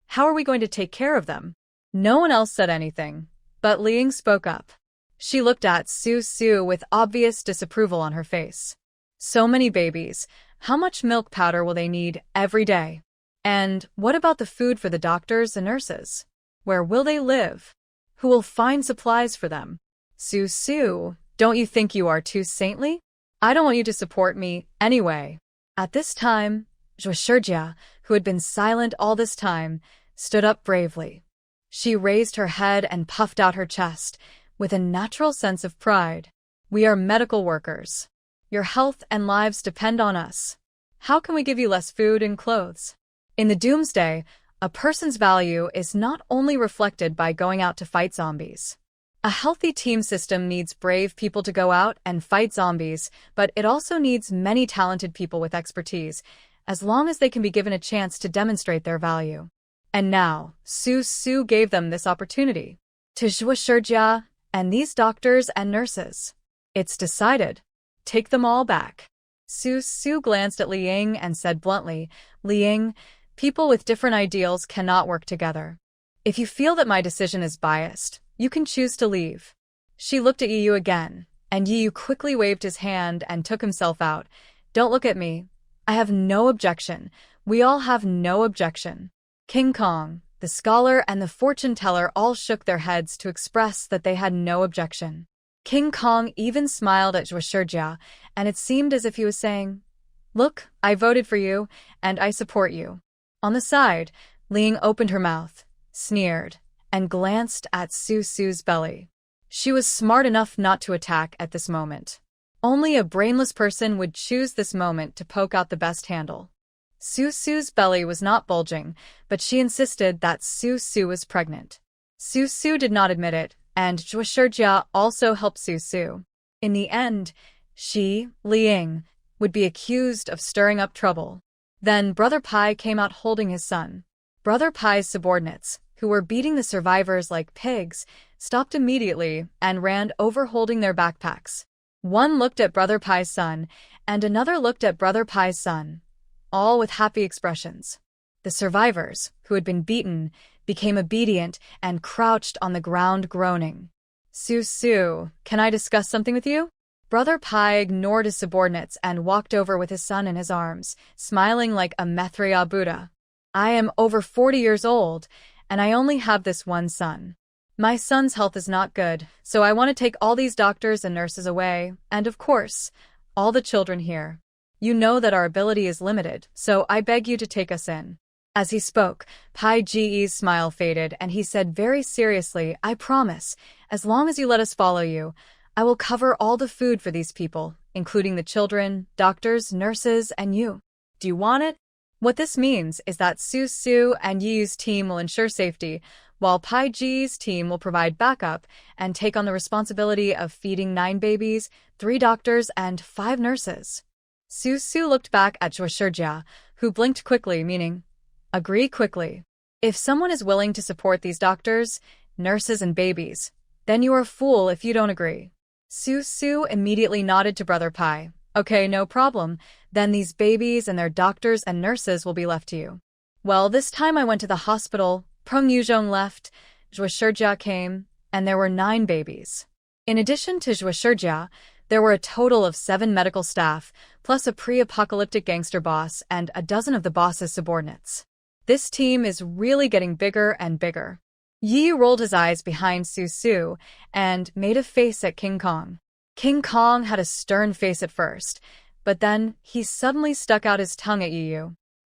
How are we going to take care of them? No one else said anything, but Li Ying spoke up. She looked at Su Su with obvious disapproval on her face. So many babies. How much milk powder will they need every day? And what about the food for the doctors and nurses? Where will they live? Who will find supplies for them? Su Su, don't you think you are too saintly? I don't want you to support me anyway. At this time, Zhuo Shijia, who had been silent all this time, stood up bravely. She raised her head and puffed out her chest, with a natural sense of pride. "We are medical workers. Your health and lives depend on us. How can we give you less food and clothes?" In the doomsday, a person's value is not only reflected by going out to fight zombies. A healthy team system needs brave people to go out and fight zombies, but it also needs many talented people with expertise, as long as they can be given a chance to demonstrate their value. And now, Su Su gave them this opportunity. To Zhuo Shijia and these doctors and nurses. It's decided. Take them all back. Su Su glanced at Li Ying and said bluntly, "Li Ying, people with different ideals cannot work together. If you feel that my decision is biased, you can choose to leave." She looked at Yi Yu again, and Yi Yu quickly waved his hand and took himself out. "Don't look at me. I have no objection. We all have no objection." King Kong, the scholar and the fortune teller all shook their heads to express that they had no objection. King Kong even smiled at Zhuo Shijia, and it seemed as if he was saying, "Look, I voted for you, and I support you." On the side, Li Ying opened her mouth, sneered, and glanced at Su Su's belly. She was smart enough not to attack at this moment. Only a brainless person would choose this moment to poke out the best handle. Su Su's belly was not bulging, but she insisted that Su Su was pregnant. Su Su did not admit it, and Zhuo Shijia also helped Su Su. In the end, she, Li Ying, would be accused of stirring up trouble. Then Brother Pai came out holding his son. Brother Pai's subordinates, who were beating the survivors like pigs, stopped immediately and ran over holding their backpacks. One looked at Brother Pai's son, and another looked at Brother Pai's son, all with happy expressions. The survivors, who had been beaten, became obedient and crouched on the ground groaning. Su, can I discuss something with you? Brother Pai ignored his subordinates and walked over with his son in his arms, smiling like a Maitreya Buddha. I am over 40 years old, and I only have this one son. My son's health is not good, so I want to take all these doctors and nurses away, and of course, all the children here. You know that our ability is limited, so I beg you to take us in. As he spoke, Pai Ge's smile faded, and he said very seriously, I promise, as long as you let us follow you, I will cover all the food for these people, including the children, doctors, nurses, and you. Do you want it? What this means is that Su and Yu's team will ensure safety, while Pai Ge's team will provide backup and take on the responsibility of feeding 9 babies, 3 doctors, and 5 nurses. Su looked back at Zhuoshijia, who blinked quickly, meaning, agree quickly. If someone is willing to support these doctors, nurses, and babies, then you are a fool if you don't agree. Su immediately nodded to Brother Pai. Okay, no problem. Then these babies and their doctors and nurses will be left to you. Well, this time I went to the hospital, Peng Yuzhong left, Zhuoshijia came, and there were 9 babies. In addition to Zhuoshijia, there were a total of 7 medical staff, plus a pre-apocalyptic gangster boss and a dozen of the boss's subordinates. This team is really getting bigger and bigger. Yi rolled his eyes behind Su and made a face at King Kong. King Kong had a stern face at first, but then he suddenly stuck out his tongue at Yi.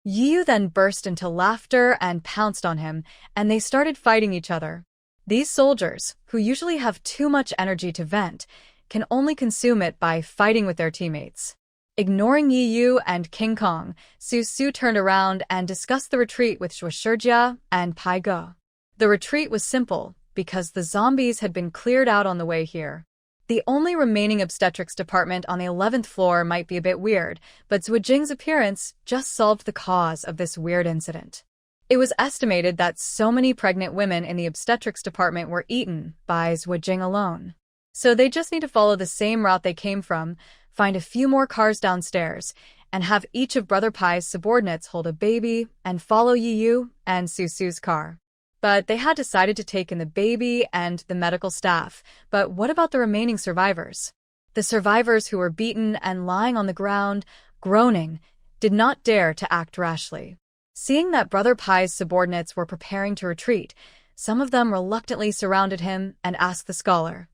Yi then burst into laughter and pounced on him, and they started fighting each other. These soldiers, who usually have too much energy to vent, can only consume it by fighting with their teammates. Ignoring Yi and King Kong, Su turned around and discussed the retreat with Zhuoshijia and Pai Ge. The retreat was simple, because the zombies had been cleared out on the way here. The only remaining obstetrics department on the 11th floor might be a bit weird, but Zhuojing's appearance just solved the cause of this weird incident. It was estimated that so many pregnant women in the obstetrics department were eaten by Zhuojing alone. So they just need to follow the same route they came from, find a few more cars downstairs, and have each of Brother Pai's subordinates hold a baby and follow Yi and Su's car. But they had decided to take in the baby and the medical staff. But what about the remaining survivors? The survivors who were beaten and lying on the ground, groaning, did not dare to act rashly. Seeing that Brother Pai's subordinates were preparing to retreat, some of them reluctantly surrounded him and asked the scholar,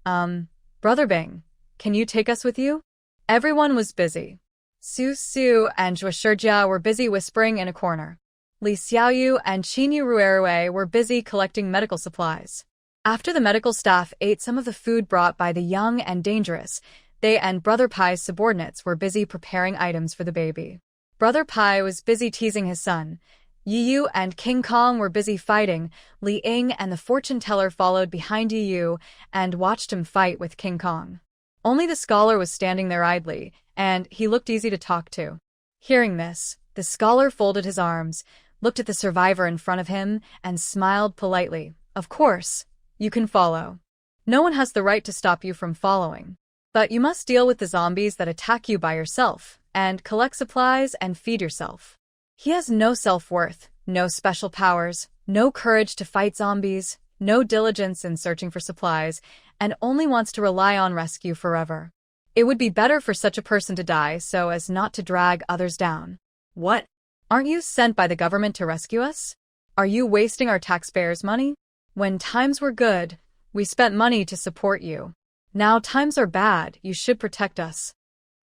Brother Bing, can you take us with you? Everyone was busy. Su and Zhuoshijia were busy whispering in a corner. Li Xiaoyu and Qinyu Ruerue were busy collecting medical supplies. After the medical staff ate some of the food brought by the young and dangerous, they and Brother Pai's subordinates were busy preparing items for the baby. Brother Pai was busy teasing his son. Yi and King Kong were busy fighting. Li Ying and the fortune teller followed behind Yi and watched him fight with King Kong. Only the scholar was standing there idly, and he looked easy to talk to. Hearing this, the scholar folded his arms, looked at the survivor in front of him, and smiled politely. Of course, you can follow. No one has the right to stop you from following. But you must deal with the zombies that attack you by yourself, and collect supplies and feed yourself. He has no self-worth, no special powers, no courage to fight zombies, no diligence in searching for supplies, and only wants to rely on rescue forever. It would be better for such a person to die so as not to drag others down. What? Aren't you sent by the government to rescue us? Are you wasting our taxpayers' money? When times were good, we spent money to support you. Now times are bad, you should protect us.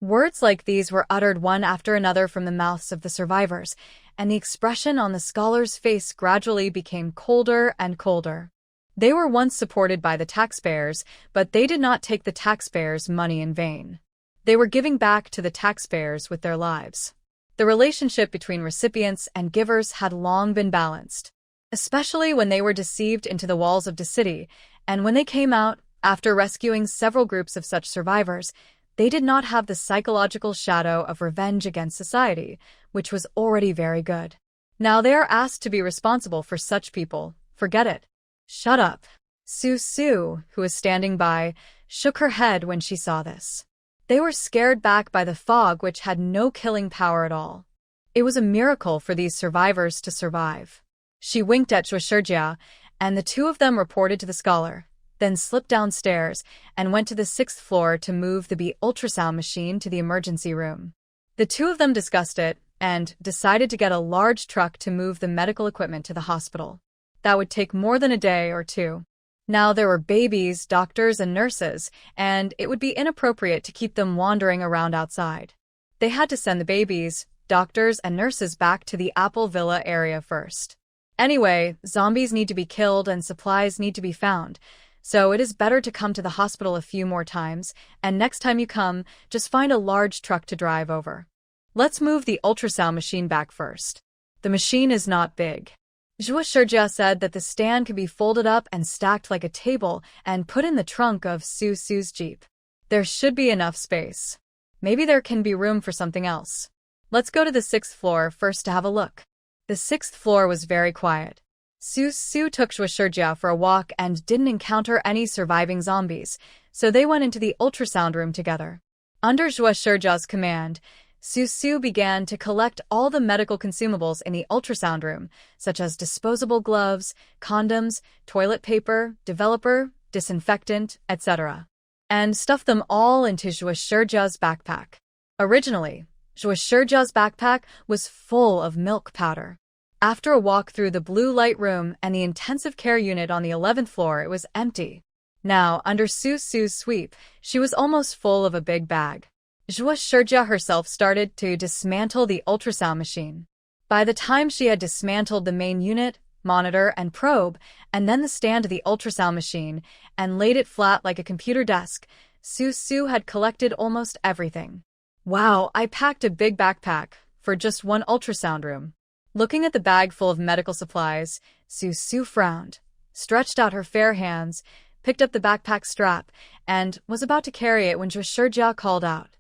Words like these were uttered one after another from the mouths of the survivors, and the expression on the scholar's face gradually became colder and colder. They were once supported by the taxpayers, but they did not take the taxpayers' money in vain. They were giving back to the taxpayers with their lives. The relationship between recipients and givers had long been balanced, especially when they were deceived into the walls of the city, and when they came out, after rescuing several groups of such survivors, they did not have the psychological shadow of revenge against society, which was already very good. Now they are asked to be responsible for such people, Forget it. Shut up. Su, who was standing by, shook her head when she saw this. They were scared back by the fog, which had no killing power at all. It was a miracle for these survivors to survive. She winked at Zhuoshijia, and the two of them reported to the scholar, then slipped downstairs and went to the 6th floor to move the B ultrasound machine to the emergency room. The two of them discussed it and decided to get a large truck to move the medical equipment to the hospital. That would take more than a day or two. Now there were babies, doctors, and nurses, and it would be inappropriate to keep them wandering around outside. They had to send the babies, doctors, and nurses back to the Apple Villa area first. Anyway, zombies need to be killed and supplies need to be found, so it is better to come to the hospital a few more times, and next time you come, just find a large truck to drive over. Let's move the ultrasound machine back first. The machine is not big. Zhuoshijia said that the stand could be folded up and stacked like a table and put in the trunk of Su's Jeep. There should be enough space. Maybe there can be room for something else. Let's go to the 6th floor first to have a look. The 6th floor was very quiet. Su took Zhuoshijia for a walk and didn't encounter any surviving zombies, so they went into the ultrasound room together. Under Zhuoshijia's command, Su began to collect all the medical consumables in the ultrasound room, such as disposable gloves, condoms, toilet paper, developer, disinfectant, etc., and stuffed them all into Zhuoshijia's backpack. Originally, Zhuoshijia's backpack was full of milk powder. After a walk through the blue light room and the intensive care unit on the 11th floor, it was empty. Now, under Su's sweep, she was almost full of a big bag. Zhuoshijia herself started to dismantle the ultrasound machine. By the time she had dismantled the main unit, monitor, and probe, and then the stand of the ultrasound machine, and laid it flat like a computer desk, Su had collected almost everything. Wow, I packed a big backpack for just one ultrasound room. Looking at the bag full of medical supplies, Su frowned, stretched out her fair hands, picked up the backpack strap, and was about to carry it when Zhuoshijia called out,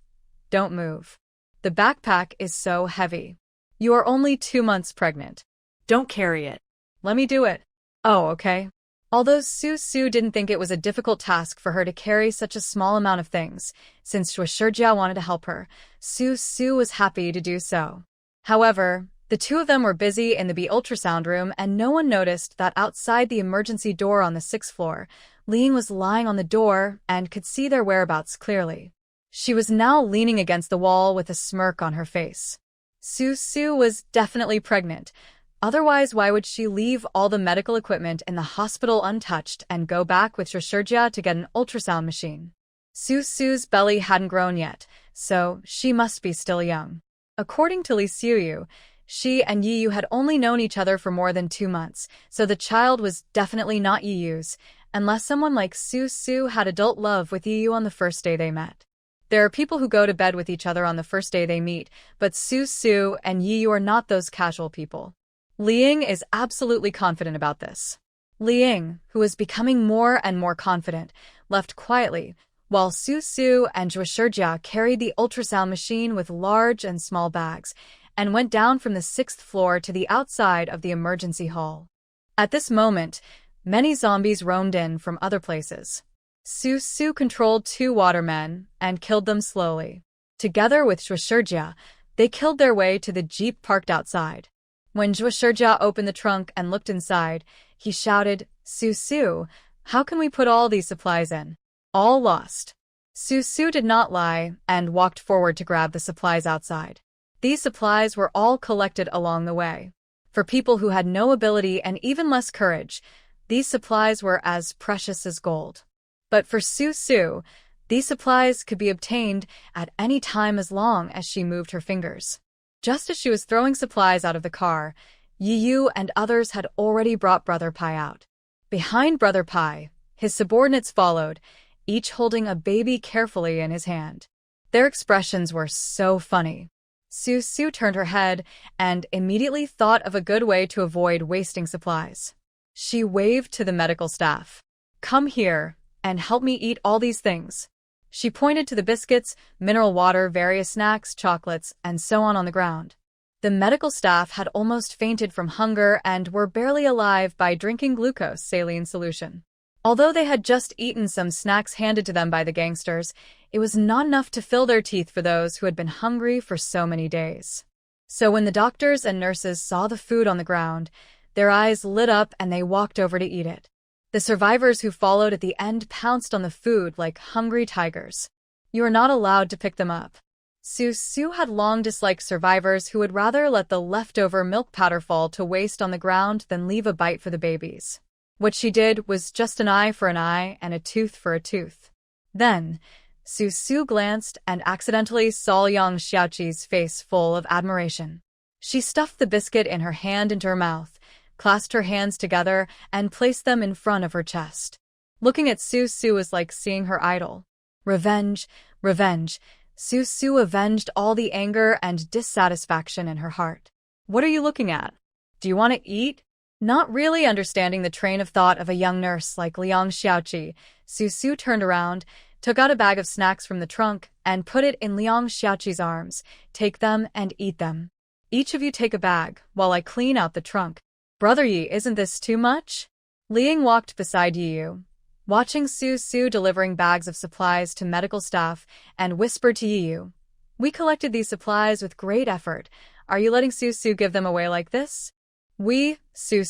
"Don't move. The backpack is so heavy. You are only 2 months pregnant. Don't carry it. Let me do it." "Oh, okay." Although Su didn't think it was a difficult task for her to carry such a small amount of things, since Zhuoshijia wanted to help her, Su was happy to do so. However, the two of them were busy in the B ultrasound room, and no one noticed that outside the emergency door on the 6th floor, Liang was lying on the door and could see their whereabouts clearly. She was now leaning against the wall with a smirk on her face. Su was definitely pregnant. Otherwise, why would she leave all the medical equipment in the hospital untouched and go back with Zhuoshijia to get an ultrasound machine? Su's belly hadn't grown yet, so she must be still young. According to Li Xiuyu, she and Yiyu had only known each other for more than 2 months, so the child was definitely not Yiyu's, unless someone like Su had adult love with Yiyu on the first day they met. There are people who go to bed with each other on the first day they meet, but Su and Yiyu are not those casual people. Liang is absolutely confident about this. Liang, who was becoming more and more confident, left quietly, while Su and Zhuoshijia carried the ultrasound machine with large and small bags, and went down from the 6th floor to the outside of the emergency hall. At this moment, many zombies roamed in from other places. Su controlled 2 watermen and killed them slowly. Together with Zhuoshijia, they killed their way to the jeep parked outside. When Zhuoshijia opened the trunk and looked inside, he shouted, "Su, how can we put all these supplies in? All lost." Su did not lie and walked forward to grab the supplies outside. These supplies were all collected along the way. For people who had no ability and even less courage, these supplies were as precious as gold. But for Su, these supplies could be obtained at any time as long as she moved her fingers. Just as she was throwing supplies out of the car, Yiyu and others had already brought Brother Pai out. Behind Brother Pai, his subordinates followed, each holding a baby carefully in his hand. Their expressions were so funny. Su turned her head and immediately thought of a good way to avoid wasting supplies. She waved to the medical staff. "Come here and help me eat all these things." She pointed to the biscuits, mineral water, various snacks, chocolates, and so on the ground. The medical staff had almost fainted from hunger and were barely alive by drinking glucose saline solution. Although they had just eaten some snacks handed to them by the gangsters, it was not enough to fill their teeth for those who had been hungry for so many days. So when the doctors and nurses saw the food on the ground, their eyes lit up and they walked over to eat it. The survivors who followed at the end pounced on the food like hungry tigers. You are not allowed to pick them up. Su had long disliked survivors who would rather let the leftover milk powder fall to waste on the ground than leave a bite for the babies. What she did was just an eye for an eye and a tooth for a tooth. Then, Su glanced and accidentally saw Liang Xiaoqi's face full of admiration. She stuffed the biscuit in her hand into her mouth, clasped her hands together, and placed them in front of her chest. Looking at Su was like seeing her idol. Revenge, revenge. Su avenged all the anger and dissatisfaction in her heart. What are you looking at? Do you want to eat? Not really understanding the train of thought of a young nurse like Liang Xiaoqi, Su turned around, took out a bag of snacks from the trunk, and put it in Liang Xiaoqi's arms. Take them and eat them. Each of you take a bag, while I clean out the trunk. Brother Yi, isn't this too much? Liang walked beside Yiyu, watching Su delivering bags of supplies to medical staff, and whispered to Yiyu, "We collected these supplies with great effort. Are you letting Su give them away like this?" "We, Su,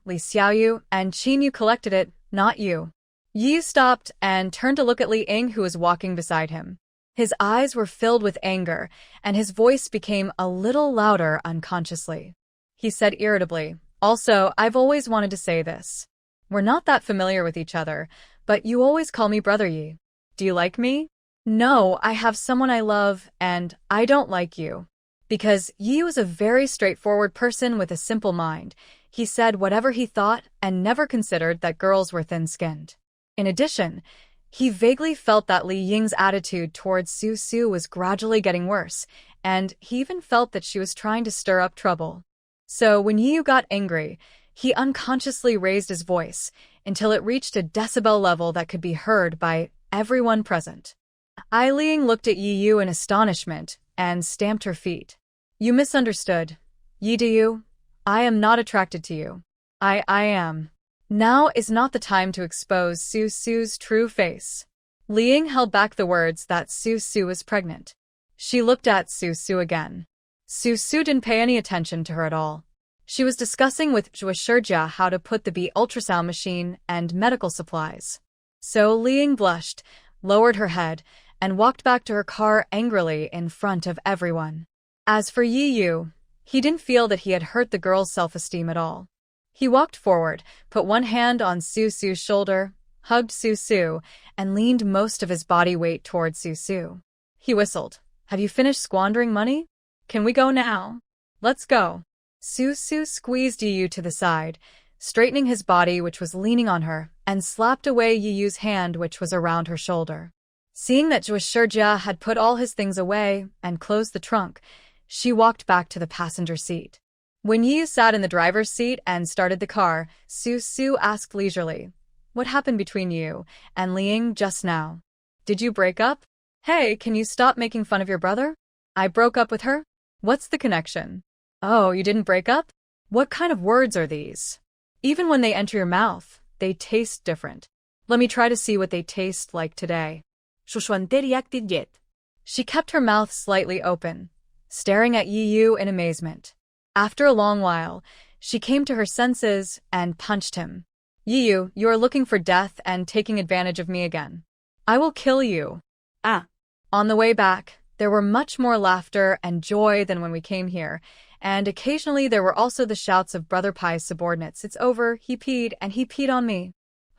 Li Xiaoyu, and Qin Yu collected it, not you." Yiyu stopped and turned to look at Li Ying, who was walking beside him. His eyes were filled with anger, and his voice became a little louder unconsciously. He said irritably, "Also, I've always wanted to say this. We're not that familiar with each other, but you always call me Brother Yi. Do you like me?" "No, I have someone I love, and I don't like you." Because Yi was a very straightforward person with a simple mind, he said whatever he thought and never considered that girls were thin-skinned. In addition, he vaguely felt that Li Ying's attitude towards Su was gradually getting worse, and he even felt that she was trying to stir up trouble. So when Yi got angry, he unconsciously raised his voice until it reached a decibel level that could be heard by everyone present. Ai Ling looked at Yi in astonishment and stamped her feet. "You misunderstood. Yi, do you? I am not attracted to you. I am. Now is not the time to expose Su's true face." Li Ying held back the words that Su was pregnant. She looked at Su again. Su didn't pay any attention to her at all. She was discussing with Zhuo Shijia how to put the B ultrasound machine and medical supplies. So Li Ying blushed, lowered her head, and walked back to her car angrily in front of everyone. As for Yiyu, he didn't feel that he had hurt the girl's self-esteem at all. He walked forward, put one hand on Su's shoulder, hugged Su, and leaned most of his body weight towards Su. He whistled, "Have you finished squandering money? Can we go now? Let's go." Su squeezed Yiyu to the side, straightening his body which was leaning on her, and slapped away Yiyu's hand which was around her shoulder. Seeing that Zhuo Shijia had put all his things away and closed the trunk, she walked back to the passenger seat. When Yiyu sat in the driver's seat and started the car, Su asked leisurely, "What happened between you and Li Ying just now? Did you break up? Hey, can you stop making fun of your brother? I broke up with her? What's the connection? Oh, you didn't break up? What kind of words are these? Even when they enter your mouth, they taste different. Let me try to see what they taste like today." She kept her mouth slightly open, staring at Yiyu in amazement. After a long while, she came to her senses and punched him. "Yiyu, you are looking for death and taking advantage of me again. I will kill you." Ah. On the way back, there were much more laughter and joy than when we came here, and occasionally there were also the shouts of Brother Pai's subordinates. "It's over, he peed, and he peed on me.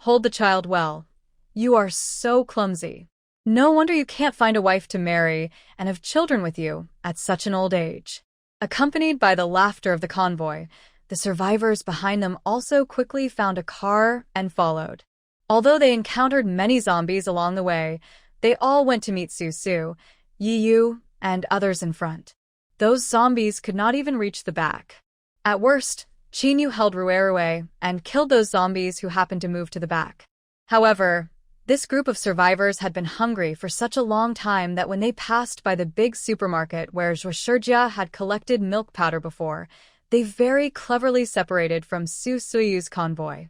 Hold the child well. You are so clumsy. No wonder you can't find a wife to marry and have children with you at such an old age." Accompanied by the laughter of the convoy, the survivors behind them also quickly found a car and followed. Although they encountered many zombies along the way, they all went to meet Su, Yiyu, and others in front. Those zombies could not even reach the back. At worst, Qin Yu held Rue and killed those zombies who happened to move to the back. However, This group of survivors had been hungry for such a long time that when they passed by the big supermarket where Zhushurjia had collected milk powder before, they very cleverly separated from Su Suyu's convoy.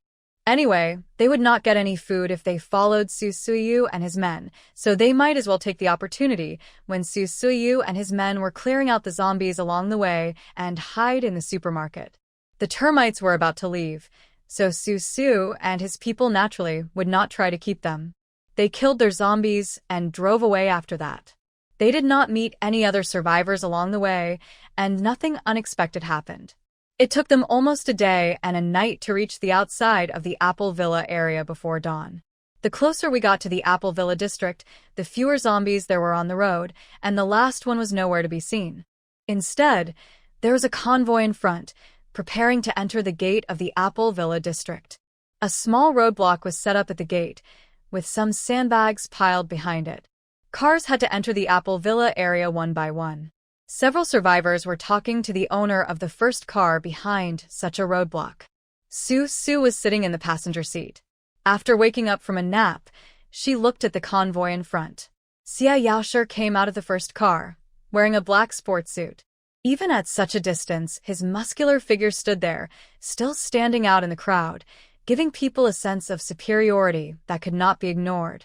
Anyway, they would not get any food if they followed Su Suyu and his men, so they might as well take the opportunity when Su Suyu and his men were clearing out the zombies along the way and hide in the supermarket. The termites were about to leave, so Su Su and his people naturally would not try to keep them. They killed their zombies and drove away after that. They did not meet any other survivors along the way, and nothing unexpected happened. It took them almost a day and a night to reach the outside of the Apple Villa area before dawn. The closer we got to the Apple Villa district, the fewer zombies there were on the road, and the last one was nowhere to be seen. Instead, there was a convoy in front, preparing to enter the gate of the Apple Villa district. A small roadblock was set up at the gate, with some sandbags piled behind it. Cars had to enter the Apple Villa area one by one. Several survivors were talking to the owner of the first car behind such a roadblock. Su Su was sitting in the passenger seat. After waking up from a nap, she looked at the convoy in front. Xia Yaoshi came out of the first car, wearing a black sports suit. Even at such a distance, his muscular figure stood there, still standing out in the crowd, giving people a sense of superiority that could not be ignored.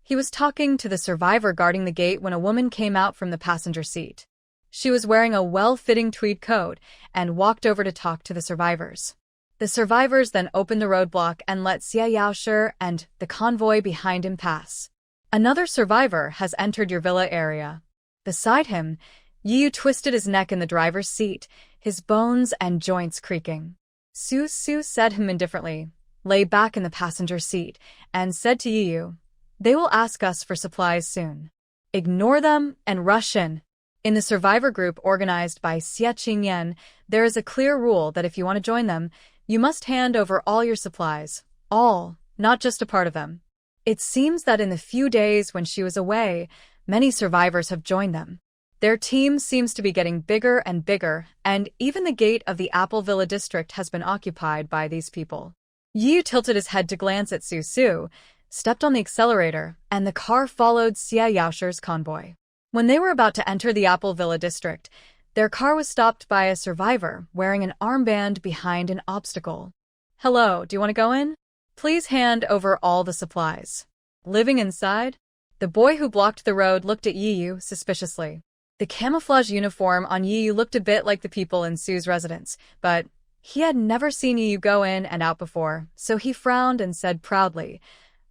He was talking to the survivor guarding the gate when a woman came out from the passenger seat. She was wearing a well-fitting tweed coat and walked over to talk to the survivors. The survivors then opened the roadblock and let Xia Yaoshi and the convoy behind him pass. Another survivor has entered your villa area. Beside him, Yu twisted his neck in the driver's seat, his bones and joints creaking. Su Su said him indifferently, lay back in the passenger seat, and said to Yu, "They will ask us for supplies soon. Ignore them and rush in." In the survivor group organized by Xia Qingyan, there is a clear rule that if you want to join them, you must hand over all your supplies. All, not just a part of them. It seems that in the few days when she was away, many survivors have joined them. Their team seems to be getting bigger and bigger, and even the gate of the Apple Villa district has been occupied by these people. Yu tilted his head to glance at Su Su, stepped on the accelerator, and the car followed Xia Yaoshi's convoy. When they were about to enter the Apple Villa district, their car was stopped by a survivor wearing an armband behind an obstacle. "Hello, do you want to go in? Please hand over all the supplies." Living inside? The boy who blocked the road looked at Yu suspiciously. The camouflage uniform on Yu looked a bit like the people in Su's residence, but he had never seen Yu go in and out before, so he frowned and said proudly,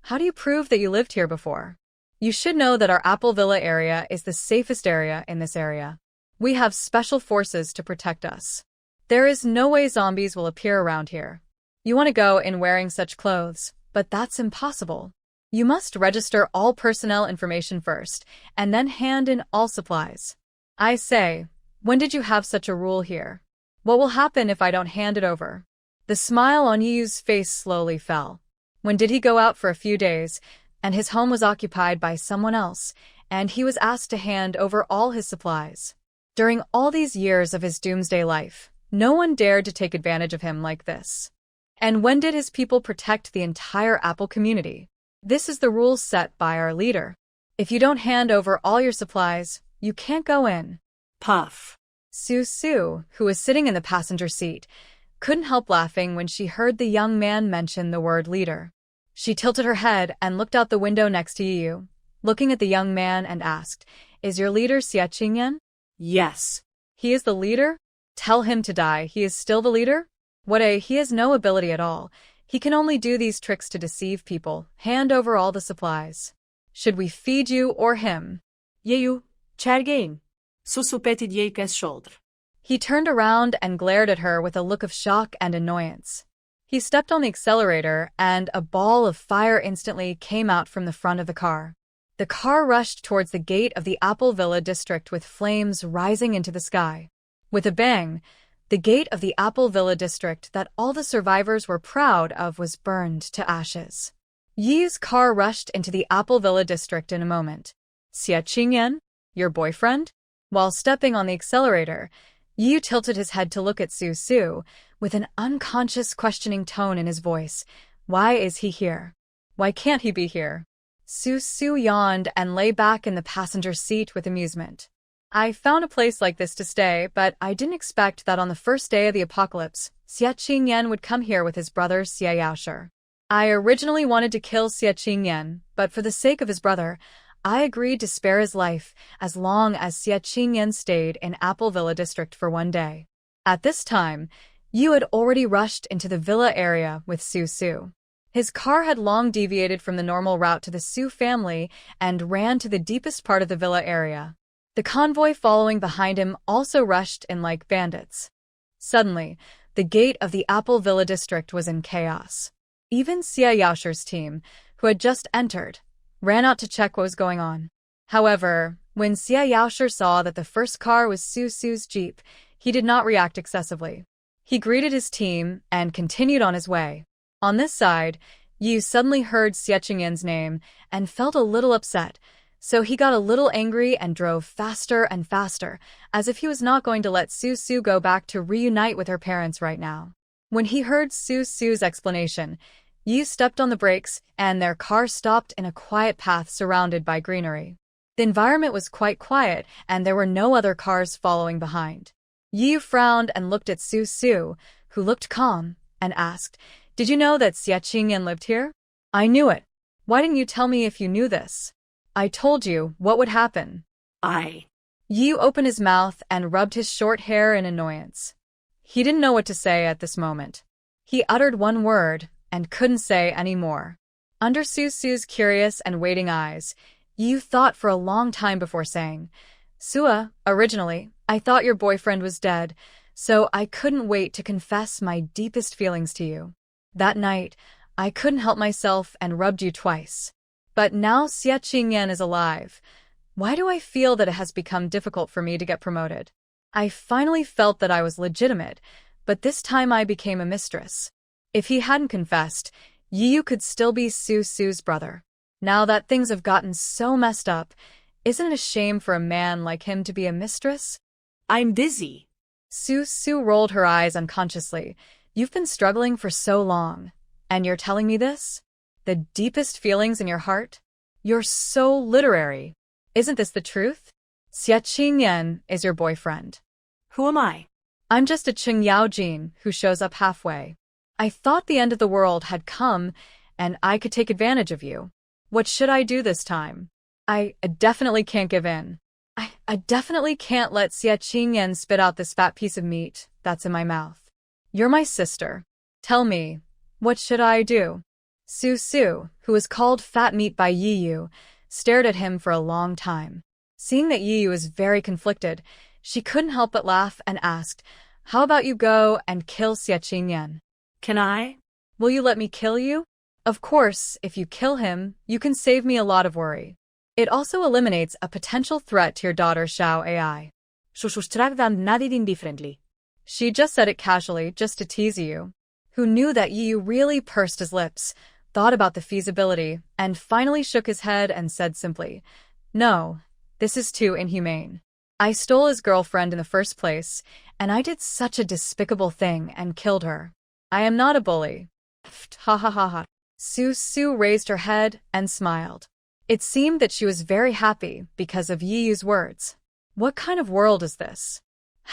"How do you prove that you lived here before? You should know that our Apple Villa area is the safest area in this area. We have special forces to protect us. There is no way zombies will appear around here. You want to go in wearing such clothes, but that's impossible. You must register all personnel information first, and then hand in all supplies. I say, when did you have such a rule here? What will happen if I don't hand it over?" The smile on Yu's face slowly fell. When did he go out for a few days, and his home was occupied by someone else, and he was asked to hand over all his supplies? During all these years of his doomsday life, no one dared to take advantage of him like this. And when did his people protect the entire Apple community? This is the rules set by our leader. If you don't hand over all your supplies, you can't go in. Puff. Su Su, who was sitting in the passenger seat, couldn't help laughing when she heard the young man mention the word leader. She tilted her head and looked out the window next to Yu, looking at the young man and asked, "Is your leader Xia Qingyan?" Yes. "He is the leader? Tell him to die. He is still the leader? He has no ability at all. He can only do these tricks to deceive people. Hand over all the supplies. Should we feed you or him?" Yeyu, Chargain. Susupetid Yeika's shoulder. He turned around and glared at her with a look of shock and annoyance. He stepped on the accelerator, and a ball of fire instantly came out from the front of the car. The car rushed towards the gate of the Apple Villa district with flames rising into the sky. With a bang, the gate of the Apple Villa district that all the survivors were proud of was burned to ashes. Yi's car rushed into the Apple Villa district in a moment. "Xia Qingyan, your boyfriend?" While stepping on the accelerator, Yi tilted his head to look at Su Su, with an unconscious questioning tone in his voice. "Why is he here? Why can't he be here?" Su yawned and lay back in the passenger seat with amusement. I found a place like this to stay, but I didn't expect that on the first day of the apocalypse, Xie Qingyan would come here with his brother Xie Yaoshi. I originally wanted to kill Xie Qingyan, but for the sake of his brother, I agreed to spare his life as long as Xie Qingyan stayed in Apple Villa district for one day. At this time, Yu had already rushed into the villa area with Su. His car had long deviated from the normal route to the Su family and ran to the deepest part of the villa area. The convoy following behind him also rushed in like bandits. Suddenly, the gate of the Apple Villa district was in chaos. Even Xie Yaoshi's team, who had just entered, ran out to check what was going on. However, when Xie Yaoshi saw that the first car was Su's Jeep, he did not react excessively. He greeted his team and continued on his way. On this side, Yu suddenly heard Xie Qingyan's name and felt a little upset, so he got a little angry and drove faster and faster, as if he was not going to let Su go back to reunite with her parents right now. When he heard Su's explanation, Yu stepped on the brakes and their car stopped in a quiet path surrounded by greenery. The environment was quite quiet and there were no other cars following behind. Yu frowned and looked at Su, who looked calm, and asked, "Did you know that Xie Qingyan lived here?" "I knew it. Why didn't you tell me if you knew this?" "I told you what would happen." Yu opened his mouth and rubbed his short hair in annoyance. He didn't know what to say at this moment. He uttered one word and couldn't say any more. Under Su's curious and waiting eyes, Yu thought for a long time before saying, "Sua, originally, I thought your boyfriend was dead, so I couldn't wait to confess my deepest feelings to you. That night, I couldn't help myself and rubbed you twice. But now Xie Qingyan is alive. Why do I feel that it has become difficult for me to get promoted? I finally felt that I was legitimate, but this time I became a mistress." If he hadn't confessed, Yu could still be Su's brother. Now that things have gotten so messed up, isn't it a shame for a man like him to be a mistress? "I'm busy." Su rolled her eyes unconsciously. "You've been struggling for so long, and you're telling me this? The deepest feelings in your heart? You're so literary. Isn't this the truth? Xie Qingyan is your boyfriend." "Who am I?" "I'm just a Qingyaojin who shows up halfway. I thought the end of the world had come, and I could take advantage of you. What should I do this time? I definitely can't give in. I definitely can't let Xie Qingyan spit out this fat piece of meat that's in my mouth. You're my sister. Tell me, what should I do?" Su, who was called fat meat by Yu, stared at him for a long time. Seeing that Yu was very conflicted, she couldn't help but laugh and asked, "How about you go and kill Xie Qingyan?" "Can I?" "Will you let me kill you?" "Of course, if you kill him, you can save me a lot of worry. It also eliminates a potential threat to your daughter Xiao Ai. Differently. She just said it casually, just to tease Yu, who knew that Yu really pursed his lips, thought about the feasibility, and finally shook his head and said simply, "No, this is too inhumane. I stole his girlfriend in the first place, and I did such a despicable thing and killed her. I am not a bully." Ha ha ha ha. Su raised her head and smiled. It seemed that she was very happy because of Yu's words. What kind of world is this?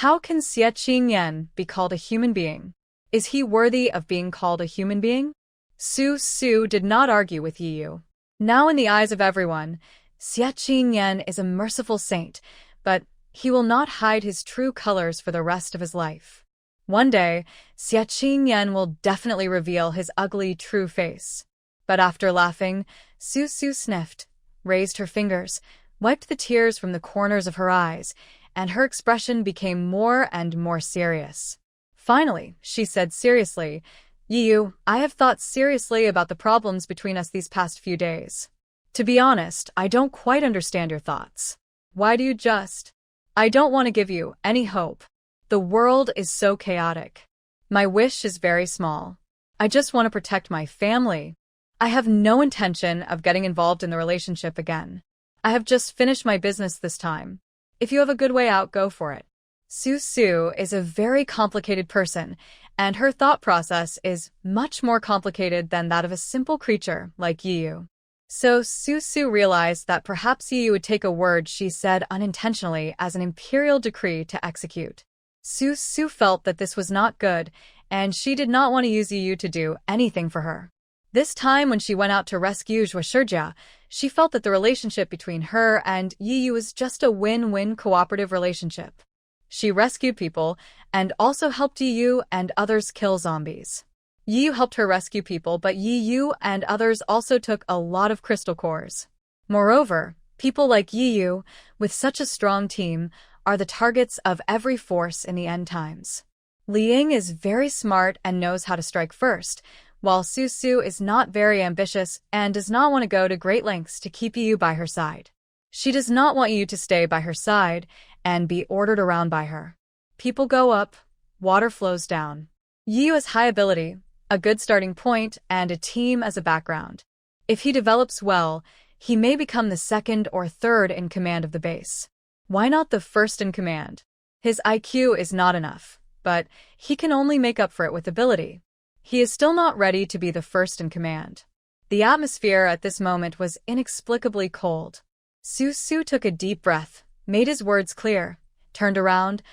How can Xie Qingyan be called a human being? Is he worthy of being called a human being? Su did not argue with Yu. Now in the eyes of everyone, Xie Qingyan is a merciful saint, but he will not hide his true colors for the rest of his life. One day, Xie Qingyan will definitely reveal his ugly true face. But after laughing, Su sniffed, raised her fingers, wiped the tears from the corners of her eyes, and her expression became more and more serious. Finally, she said seriously, "Yu, I have thought seriously about the problems between us these past few days. To be honest, I don't quite understand your thoughts. Why do you just? I don't want to give you any hope. The world is so chaotic. My wish is very small. I just want to protect my family. I have no intention of getting involved in the relationship again. I have just finished my business this time. If you have a good way out, go for it." Su is a very complicated person, and her thought process is much more complicated than that of a simple creature like Yu. So Su realized that perhaps Yu would take a word she said unintentionally as an imperial decree to execute. Su felt that this was not good, and she did not want to use Yu to do anything for her. This time when she went out to rescue Zhueshijia, she felt that the relationship between her and Yu was just a win-win cooperative relationship. She rescued people and also helped Yu and others kill zombies. Yu helped her rescue people, but Yu and others also took a lot of crystal cores. Moreover, people like Yu, with such a strong team, are the targets of every force in the end times. Liang is very smart and knows how to strike first, while Su is not very ambitious and does not want to go to great lengths to keep Yu by her side. She does not want Yu to stay by her side and be ordered around by her. People go up, water flows down. Yu has high ability, a good starting point, and a team as a background. If he develops well, he may become the second or third in command of the base. Why not the first in command? His IQ is not enough, but he can only make up for it with ability. He is still not ready to be the first in command. The atmosphere at this moment was inexplicably cold. Su took a deep breath, made his words clear, turned around,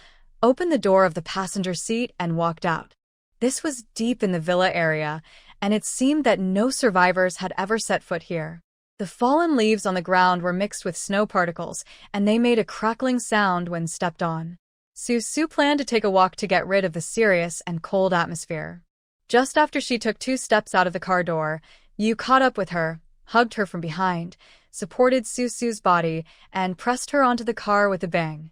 opened the door of the passenger seat and walked out. This was deep in the villa area, and it seemed that no survivors had ever set foot here. The fallen leaves on the ground were mixed with snow particles, and they made a crackling sound when stepped on. Su planned to take a walk to get rid of the serious and cold atmosphere. Just after she took 2 steps out of the car door, Yu caught up with her, hugged her from behind, supported Su's body, and pressed her onto the car with a bang.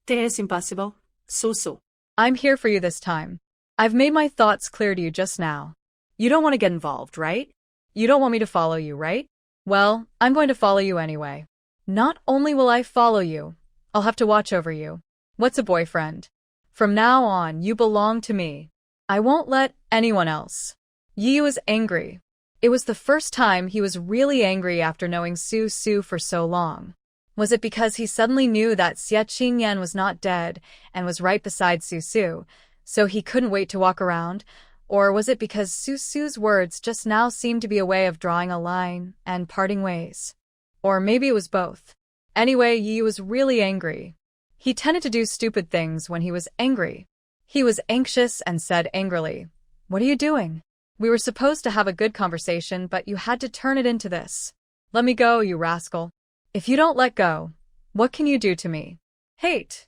This is impossible, Su. I'm here for you this time. I've made my thoughts clear to you just now. You don't want to get involved, right? You don't want me to follow you, right? Well, I'm going to follow you anyway. Not only will I follow you, I'll have to watch over you. What's a boyfriend? From now on, you belong to me. I won't let anyone else. Yu was angry. It was the first time he was really angry after knowing Su for so long. Was it because he suddenly knew that Xie Qingyan was not dead and was right beside Su, so he couldn't wait to walk around? Or was it because Su's words just now seemed to be a way of drawing a line and parting ways? Or maybe it was both. Anyway, Yu was really angry. He tended to do stupid things when he was angry. He was anxious and said angrily, "What are you doing? We were supposed to have a good conversation, but you had to turn it into this. Let me go, you rascal. If you don't let go, what can you do to me? Hate.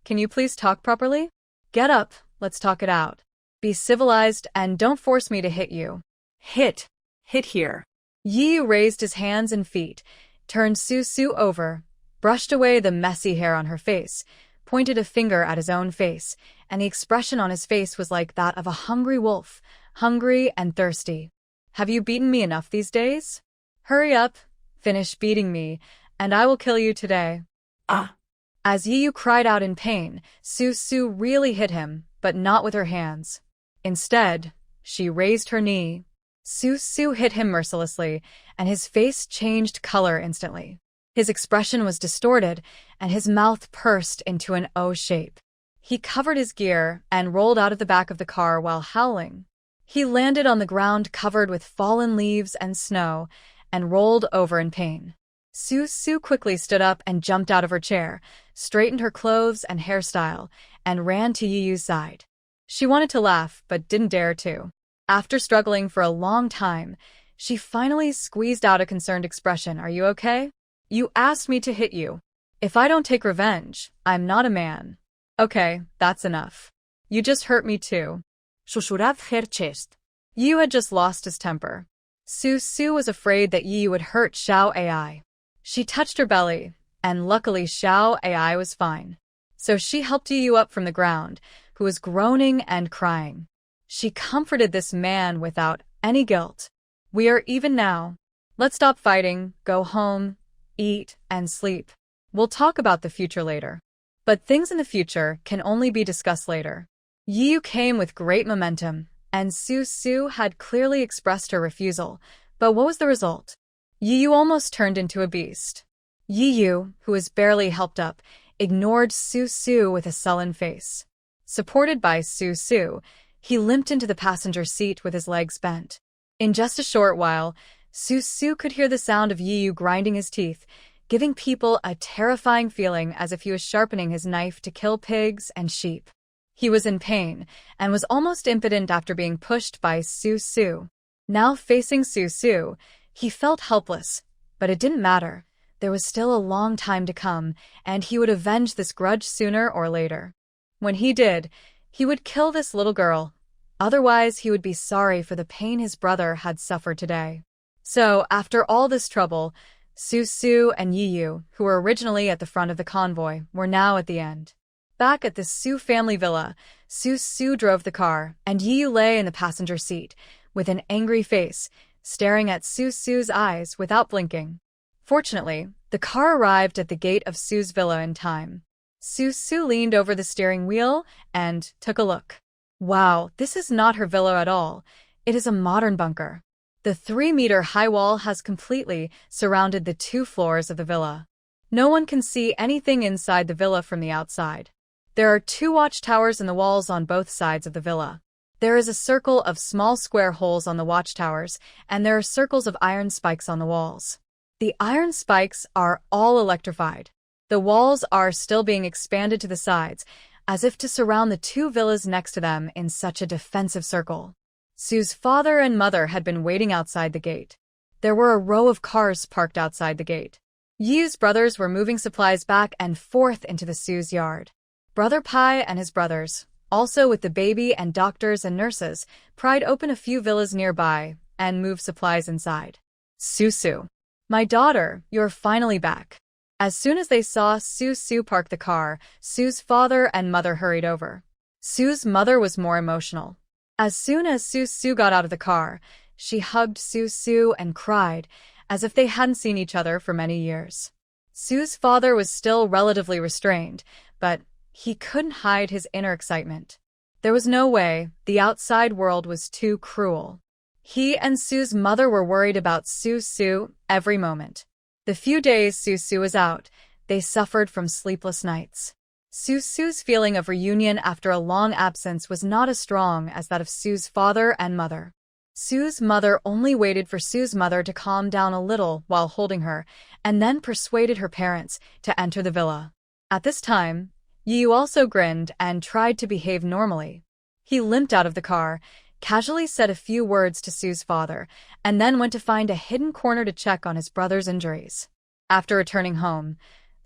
Can you please talk properly? Get up, let's talk it out. Be civilized and don't force me to hit you." Hit here. Yu raised his hands and feet, turned Su over, brushed away the messy hair on her face, pointed a finger at his own face, and the expression on his face was like that of a hungry wolf, hungry and thirsty. "Have you beaten me enough these days? Hurry up, finish beating me, and I will kill you today." Ah! As Yu cried out in pain, Su really hit him, but not with her hands. Instead, she raised her knee. Su hit him mercilessly, and his face changed color instantly. His expression was distorted, and his mouth pursed into an O shape. He covered his gear and rolled out of the back of the car while howling. He landed on the ground covered with fallen leaves and snow, and rolled over in pain. Su quickly stood up and jumped out of her chair, straightened her clothes and hairstyle, and ran to Yu's side. She wanted to laugh, but didn't dare to. After struggling for a long time, she finally squeezed out a concerned expression. "Are you okay? You asked me to hit you. If I don't take revenge, I'm not a man. Okay, that's enough. You just hurt me too." Susurrad her chest. Yu had just lost his temper. Su was afraid that Yu would hurt Xiao Ai. She touched her belly, and luckily Xiao Ai was fine. So she helped Yu up from the ground, who was groaning and crying. She comforted this man without any guilt. "We are even now. Let's stop fighting, go home, eat, and sleep. We'll talk about the future later." But things in the future can only be discussed later. Yu came with great momentum, and Su had clearly expressed her refusal, but what was the result? Yu almost turned into a beast. Yu, who was barely helped up, ignored Su with a sullen face. Supported by Su, he limped into the passenger seat with his legs bent. In just a short while, Su could hear the sound of Yu grinding his teeth, giving people a terrifying feeling as if he was sharpening his knife to kill pigs and sheep. He was in pain, and was almost impotent after being pushed by Su. Now facing Su, he felt helpless, but it didn't matter. There was still a long time to come, and he would avenge this grudge sooner or later. When he did, he would kill this little girl. Otherwise, he would be sorry for the pain his brother had suffered today. So, after all this trouble, Su and Yu, who were originally at the front of the convoy, were now at the end. Back at the Su family villa, Su drove the car, and Yu lay in the passenger seat, with an angry face, staring at Su's eyes without blinking. Fortunately, the car arrived at the gate of Su's villa in time. Su leaned over the steering wheel and took a look. Wow, this is not her villa at all. It is a modern bunker. The 3-meter-high wall has completely surrounded the 2 floors of the villa. No one can see anything inside the villa from the outside. There are 2 watchtowers in the walls on both sides of the villa. There is a circle of small square holes on the watchtowers, and there are circles of iron spikes on the walls. The iron spikes are all electrified. The walls are still being expanded to the sides, as if to surround the 2 villas next to them in such a defensive circle. Su's father and mother had been waiting outside the gate. There were a row of cars parked outside the gate. Yu's brothers were moving supplies back and forth into the Su's yard. Brother Pai and his brothers, also with the baby and doctors and nurses, pried open a few villas nearby and moved supplies inside. Su. My daughter, you're finally back. As soon as they saw Su park the car, Su's father and mother hurried over. Su's mother was more emotional. As soon as Su got out of the car, she hugged Su and cried, as if they hadn't seen each other for many years. Su's father was still relatively restrained, but he couldn't hide his inner excitement. There was no way, the outside world was too cruel. He and Su's mother were worried about Su every moment. The few days Su was out, they suffered from sleepless nights. Su's feeling of reunion after a long absence was not as strong as that of Su's father and mother. Su's mother only waited for Su's mother to calm down a little while holding her, and then persuaded her parents to enter the villa. At this time, Yu also grinned and tried to behave normally. He limped out of the car, casually said a few words to Su's father, and then went to find a hidden corner to check on his brother's injuries. After returning home,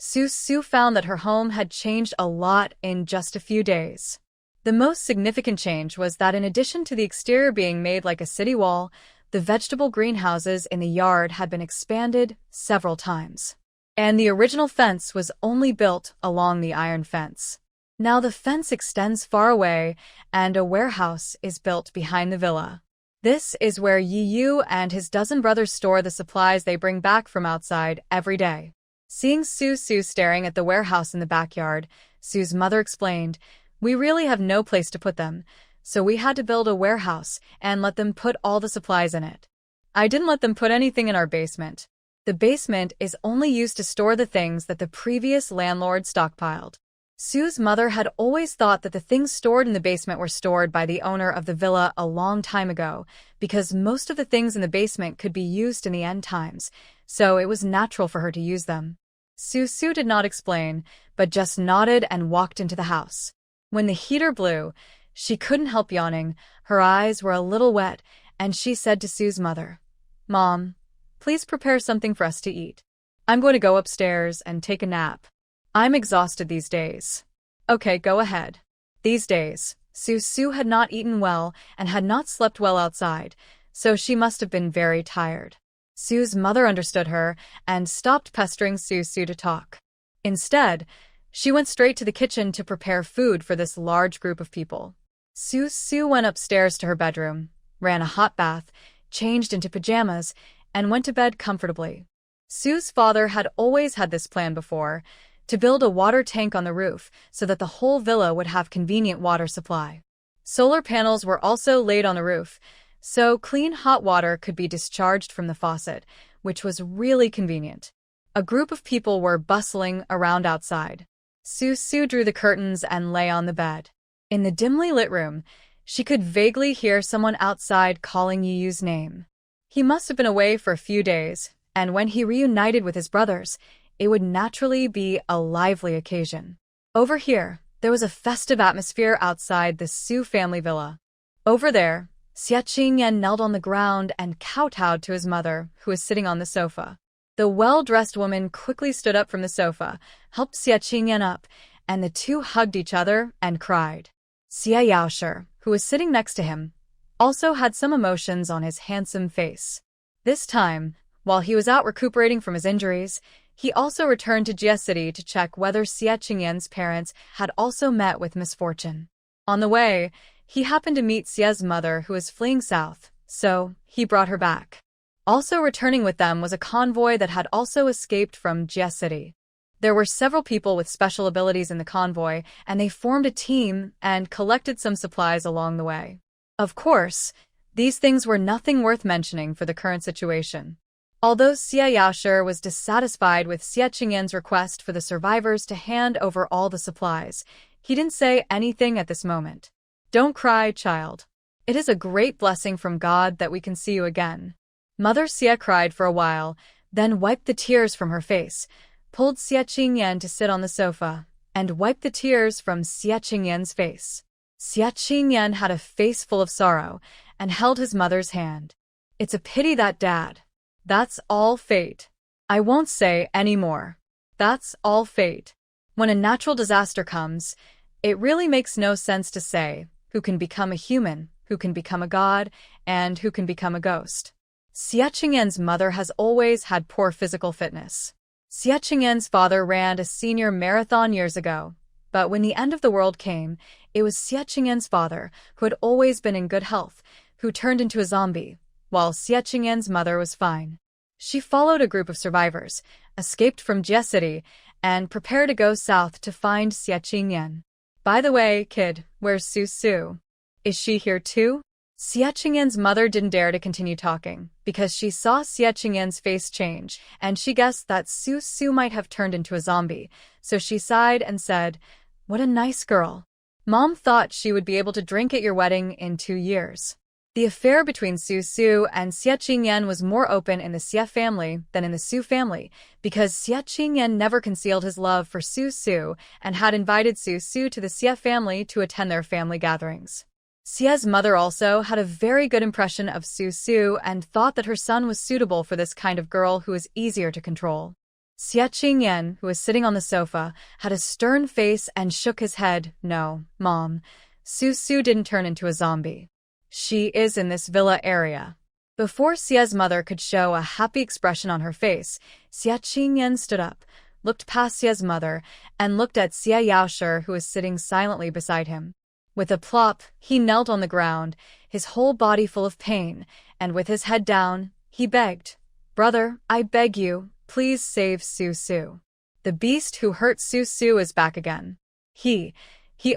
Su found that her home had changed a lot in just a few days. The most significant change was that in addition to the exterior being made like a city wall, the vegetable greenhouses in the yard had been expanded several times. And the original fence was only built along the iron fence. Now the fence extends far away, and a warehouse is built behind the villa. This is where Yu and his dozen brothers store the supplies they bring back from outside every day. Seeing Su staring at the warehouse in the backyard, Su's mother explained, "We really have no place to put them, so we had to build a warehouse and let them put all the supplies in it. I didn't let them put anything in our basement. The basement is only used to store the things that the previous landlord stockpiled." Su's mother had always thought that the things stored in the basement were stored by the owner of the villa a long time ago, because most of the things in the basement could be used in the end times, so it was natural for her to use them. Su did not explain, but just nodded and walked into the house. When the heater blew, she couldn't help yawning, her eyes were a little wet, and she said to Su's mother, "Mom, please prepare something for us to eat. I'm going to go upstairs and take a nap. I'm exhausted these days." "Okay, go ahead." These days, Su had not eaten well and had not slept well outside, so she must have been very tired. Su's mother understood her and stopped pestering Su to talk. Instead, she went straight to the kitchen to prepare food for this large group of people. Su went upstairs to her bedroom, ran a hot bath, changed into pajamas, and went to bed comfortably. Su's father had always had this plan before, to build a water tank on the roof so that the whole villa would have convenient water supply. Solar panels were also laid on the roof, so clean hot water could be discharged from the faucet, which was really convenient. A group of people were bustling around outside. Su drew the curtains and lay on the bed. In the dimly lit room, she could vaguely hear someone outside calling Yu's name. He must have been away for a few days, and when he reunited with his brothers, it would naturally be a lively occasion. Over here, there was a festive atmosphere outside the Su family villa. Over there, Xie Qingyan knelt on the ground and kowtowed to his mother, who was sitting on the sofa. The well-dressed woman quickly stood up from the sofa, helped Xie Qingyan up, and the two hugged each other and cried. Xie Yaoshi, who was sitting next to him, also had some emotions on his handsome face. This time, while he was out recuperating from his injuries, he also returned to Jie City to check whether Xie Qingyan's parents had also met with misfortune. On the way, he happened to meet Xie's mother, who was fleeing south, so he brought her back. Also returning with them was a convoy that had also escaped from Jie City. There were several people with special abilities in the convoy, and they formed a team and collected some supplies along the way. Of course, these things were nothing worth mentioning for the current situation. Although Xie Yaoshi was dissatisfied with Xie Qingyan's request for the survivors to hand over all the supplies, he didn't say anything at this moment. Don't cry, child. It is a great blessing from God that we can see you again. Mother Xie cried for a while, then wiped the tears from her face, pulled Xie Qingyan to sit on the sofa, and wiped the tears from Xie Qingyan's face. Xie Qingyan had a face full of sorrow and held his mother's hand. It's a pity that Dad. That's all fate. I won't say any more. That's all fate. When a natural disaster comes, it really makes no sense to say who can become a human, who can become a god, and who can become a ghost. Xie Qingyan's mother has always had poor physical fitness. Xie Qingyan's father ran a senior marathon years ago, but when the end of the world came, it was Xie Qingyan's father, who had always been in good health, who turned into a zombie, while Xie Qingyan's mother was fine. She followed a group of survivors, escaped from Jie City, and prepared to go south to find Xie Qingyan. By the way, kid, where's Su? Is she here too? Xie Qingyan's mother didn't dare to continue talking, because she saw Xie Qingyan's face change, and she guessed that Su might have turned into a zombie, so she sighed and said, "What a nice girl. Mom thought she would be able to drink at your wedding in 2 years." The affair between Su and Xie Qingyan was more open in the Xie family than in the Su family, because Xie Qingyan never concealed his love for Su and had invited Su to the Xie family to attend their family gatherings. Xie's mother also had a very good impression of Su and thought that her son was suitable for this kind of girl who was easier to control. Xie Qingyan, who was sitting on the sofa, had a stern face and shook his head. "No, Mom, Su didn't turn into a zombie. She is in this villa area." Before Xie's mother could show a happy expression on her face, Xie Qingyan stood up, looked past Xie's mother, and looked at Xie Yaoshi, who was sitting silently beside him. With a plop, he knelt on the ground, his whole body full of pain, and with his head down, he begged, "Brother, I beg you, please save Su. The beast who hurt Su is back again." He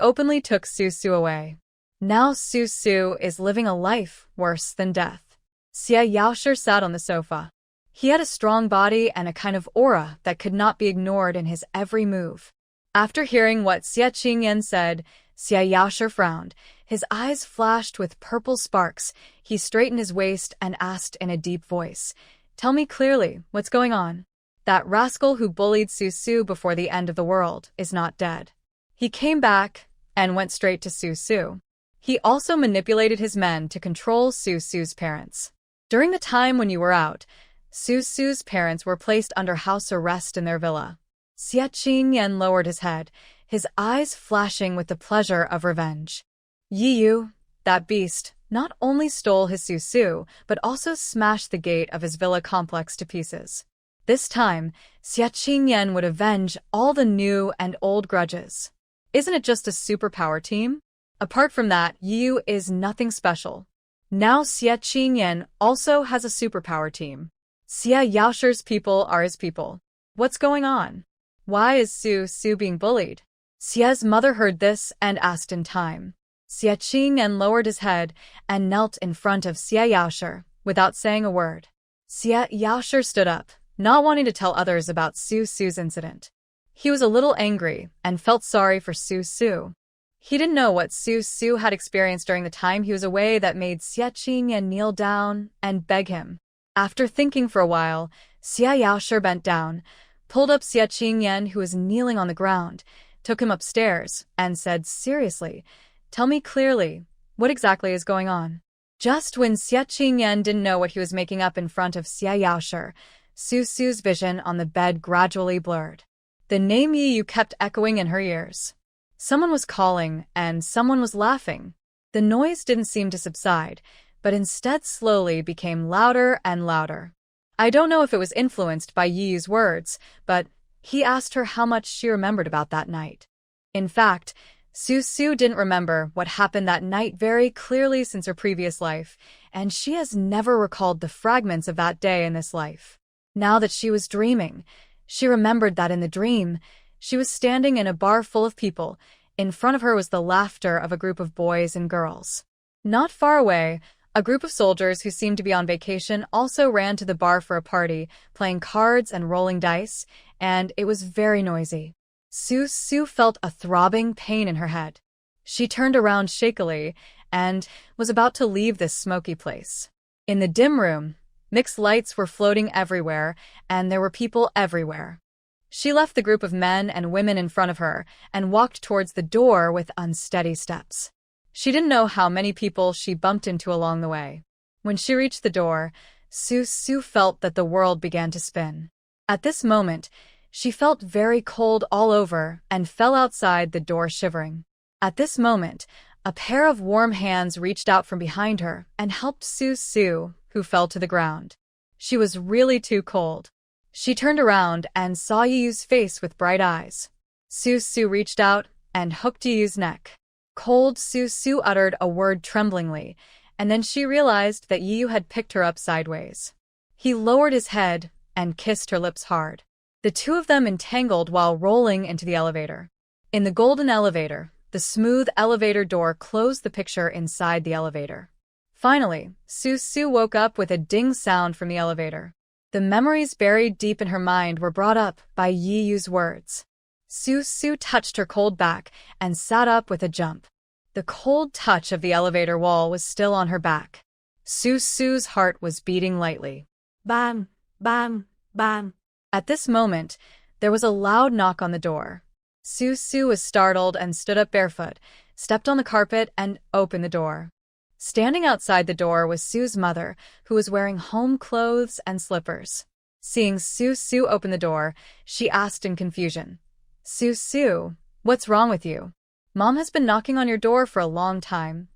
openly took Su away. Now Su is living a life worse than death. Xie Yaoshi sat on the sofa. He had a strong body and a kind of aura that could not be ignored in his every move. After hearing what Xie Qingyan said, Xie Yaoshi frowned. His eyes flashed with purple sparks. He straightened his waist and asked in a deep voice, "Tell me clearly, what's going on? That rascal who bullied Su before the end of the world is not dead." He came back and went straight to Su. He also manipulated his men to control Su's parents. During the time when you were out, Su's parents were placed under house arrest in their villa. Xie Qingyan lowered his head, his eyes flashing with the pleasure of revenge. Yiyu, that beast, not only stole his Su, but also smashed the gate of his villa complex to pieces. This time, Xie Qingyan would avenge all the new and old grudges. Isn't it just a superpower team? Apart from that, Yiyu is nothing special. Now Xie Qingyan also has a superpower team. Xie Yaoshi's people are his people. What's going on? Why is Su being bullied? Xie's mother heard this and asked in time. Xie Qingyan lowered his head and knelt in front of Xie Yaoshi without saying a word. Xie Yaoshi stood up, not wanting to tell others about Su's incident. He was a little angry and felt sorry for Su. He didn't know what Su had experienced during the time he was away that made Xie Qingyan kneel down and beg him, After thinking for a while, Xia Yaoshi bent down, pulled up Xia Qingyan, who was kneeling on the ground, took him upstairs, and said seriously, "Tell me clearly, what exactly is going on?" Just when Xia Qingyan didn't know what he was making up in front of Xia Yaoshi, Su's vision on the bed gradually blurred. The name Yu kept echoing in her ears. Someone was calling, and someone was laughing. The noise didn't seem to subside, but instead slowly became louder and louder. I don't know if it was influenced by Yu's words, but he asked her how much she remembered about that night. In fact, Su didn't remember what happened that night very clearly since her previous life, and she has never recalled the fragments of that day in this life. Now that she was dreaming, she remembered that in the dream, she was standing in a bar full of people. In front of her was the laughter of a group of boys and girls. Not far away, a group of soldiers who seemed to be on vacation also ran to the bar for a party, playing cards and rolling dice, and it was very noisy. Su felt a throbbing pain in her head. She turned around shakily and was about to leave this smoky place. In the dim room, mixed lights were floating everywhere, and there were people everywhere. She left the group of men and women in front of her and walked towards the door with unsteady steps. She didn't know how many people she bumped into along the way. When she reached the door, Su felt that the world began to spin. At this moment, she felt very cold all over and fell outside the door shivering. At this moment, a pair of warm hands reached out from behind her and helped Su, who fell to the ground. She was really too cold. She turned around and saw Yu's face with bright eyes. Su reached out and hooked Yu's neck. Cold Su uttered a word tremblingly, and then she realized that Yu had picked her up sideways. He lowered his head and kissed her lips hard. The two of them entangled while rolling into the elevator. In the golden elevator, the smooth elevator door closed the picture inside the elevator. Finally, Su woke up with a ding sound from the elevator. The memories buried deep in her mind were brought up by Yu's words. Su touched her cold back and sat up with a jump. The cold touch of the elevator wall was still on her back. Su's heart was beating lightly. Bam, bam, bam. At this moment, there was a loud knock on the door. Su was startled and stood up barefoot, stepped on the carpet, and opened the door. Standing outside the door was Su's mother, who was wearing home clothes and slippers. Seeing Su open the door, she asked in confusion, Su, what's wrong with you? Mom has been knocking on your door for a long time.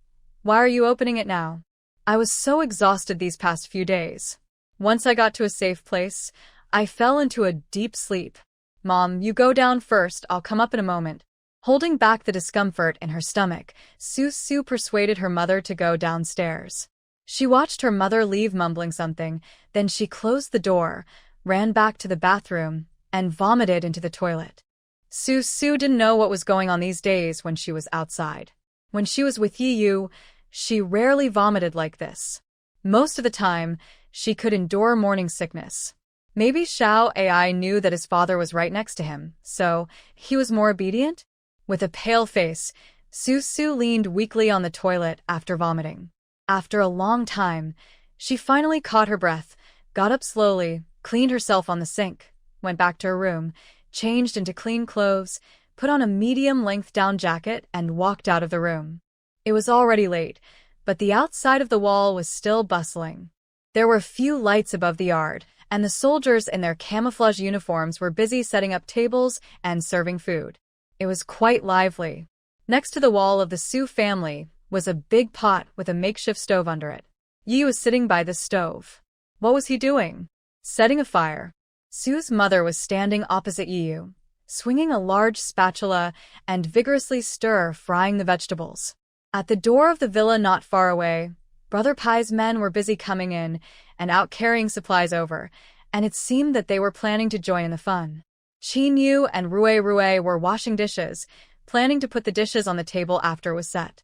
Why are you opening it now? I was so exhausted these past few days. Once I got to a safe place, I fell into a deep sleep. Mom, you go down first, I'll come up in a moment. Holding back the discomfort in her stomach, Su persuaded her mother to go downstairs. She watched her mother leave mumbling something, then she closed the door, ran back to the bathroom, and vomited into the toilet. Su didn't know what was going on these days when she was outside. When she was with Yu, she rarely vomited like this. Most of the time, she could endure morning sickness. Maybe Xiao Ai knew that his father was right next to him, so he was more obedient? With a pale face, Su leaned weakly on the toilet after vomiting. After a long time, she finally caught her breath, got up slowly, cleaned herself on the sink, went back to her room, changed into clean clothes, put on a medium-length down jacket, and walked out of the room. It was already late, but the outside of the wall was still bustling. There were few lights above the yard, and the soldiers in their camouflage uniforms were busy setting up tables and serving food. It was quite lively. Next to the wall of the Su family was a big pot with a makeshift stove under it. Yi was sitting by the stove. What was he doing? Setting a fire. Su's mother was standing opposite Yi, swinging a large spatula and vigorously frying the vegetables. At the door of the villa not far away, Brother Pai's men were busy coming in and out carrying supplies over, and it seemed that they were planning to join in the fun. Qin Yu and Rui were washing dishes, planning to put the dishes on the table after it was set.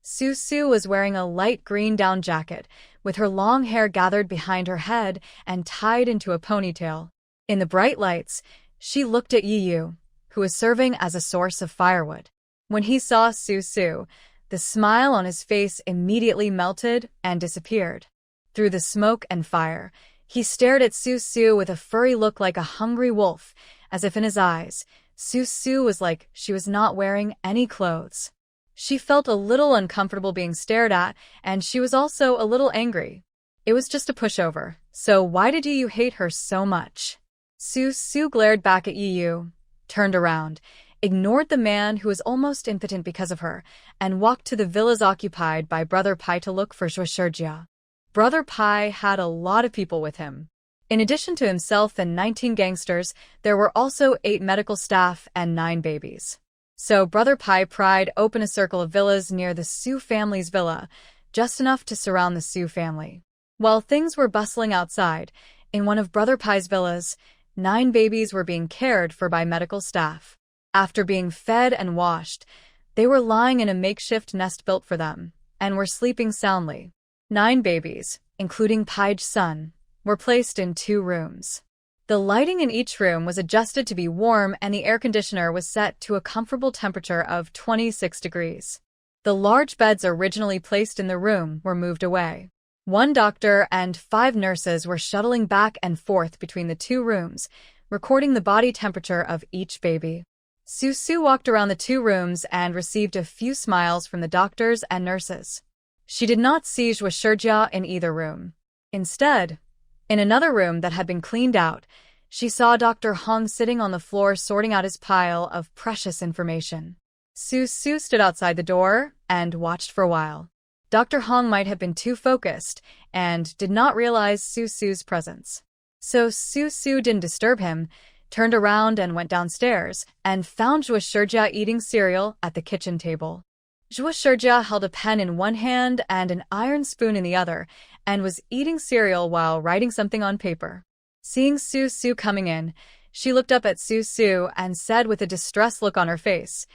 Su was wearing a light green down jacket, with her long hair gathered behind her head and tied into a ponytail. In the bright lights, she looked at Yu, who was serving as a source of firewood. When he saw Su, the smile on his face immediately melted and disappeared. Through the smoke and fire, He stared at Su with a furry look like a hungry wolf, as if in his eyes, Su was like she was not wearing any clothes. She felt a little uncomfortable being stared at, and she was also a little angry. It was just a pushover, so why did you hate her so much? Su glared back at Yu, turned around, ignored the man who was almost impotent because of her, and walked to the villas occupied by Brother Pai to look for Zhuoshijia. Brother Pai had a lot of people with him. In addition to himself and 19 gangsters, there were also 8 medical staff and 9 babies. So Brother Pai pried open a circle of villas near the Su family's villa, just enough to surround the Su family. While things were bustling outside, in one of Brother Pai's villas, 9 babies were being cared for by medical staff. After being fed and washed, they were lying in a makeshift nest built for them, and were sleeping soundly. 9 babies, including Pai's son, were placed in 2 rooms. The lighting in each room was adjusted to be warm and the air conditioner was set to a comfortable temperature of 26 degrees. The large beds originally placed in the room were moved away. 1 doctor and 5 nurses were shuttling back and forth between the 2 rooms, recording the body temperature of each baby. Su walked around the 2 rooms and received a few smiles from the doctors and nurses. She did not see Zhuoshijia in either room. Instead, in another room that had been cleaned out, she saw Dr. Hong sitting on the floor sorting out his pile of precious information. Su stood outside the door and watched for a while. Dr. Hong might have been too focused and did not realize Su's presence. So Su didn't disturb him, turned around and went downstairs, and found Zhuoshijia eating cereal at the kitchen table. Zhuoshijia held a pen in one hand and an iron spoon in the other, and was eating cereal while writing something on paper. Seeing Su coming in, she looked up at Su and said with a distressed look on her face,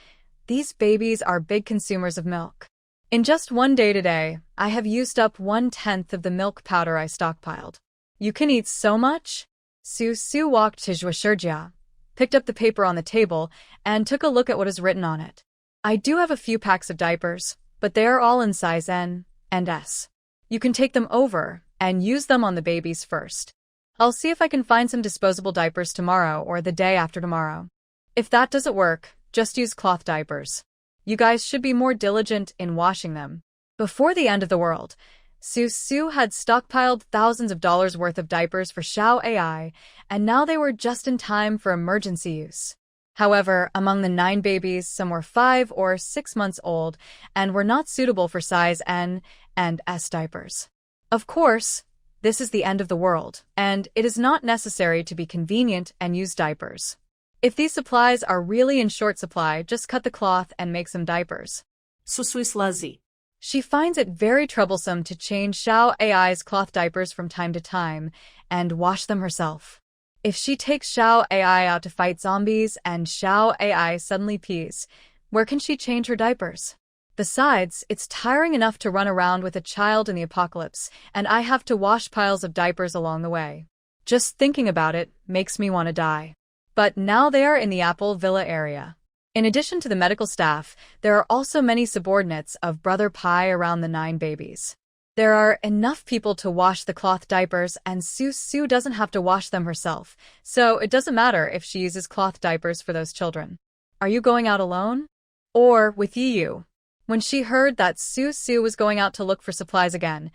"These babies are big consumers of milk. In just one day today, I have used up 1/10 of the milk powder I stockpiled. You can eat so much?" Su walked to Zhuoshijia, picked up the paper on the table, and took a look at what is written on it. "I do have a few packs of diapers, but they are all in size N and S. You can take them over and use them on the babies first. I'll see if I can find some disposable diapers tomorrow or the day after tomorrow. If that doesn't work, just use cloth diapers. You guys should be more diligent in washing them." Before the end of the world, Su had stockpiled thousands of dollars worth of diapers for Xiao AI, and now they were just in time for emergency use. However, among the 9 babies, some were 5 or 6 months old and were not suitable for size N and S diapers. Of course, this is the end of the world, and it is not necessary to be convenient and use diapers. If these supplies are really in short supply, just cut the cloth and make some diapers. Su is lazy. She finds it very troublesome to change Xiao AI's cloth diapers from time to time and wash them herself. If she takes Xiao AI out to fight zombies and Xiao AI suddenly pees, where can she change her diapers? Besides, it's tiring enough to run around with a child in the apocalypse, and I have to wash piles of diapers along the way. Just thinking about it makes me want to die. But now they are in the Apple Villa area. In addition to the medical staff, there are also many subordinates of Brother Pai around the 9 babies. There are enough people to wash the cloth diapers, and Su doesn't have to wash them herself, so it doesn't matter if she uses cloth diapers for those children. Are you going out alone? Or with Yu? When she heard that Su was going out to look for supplies again,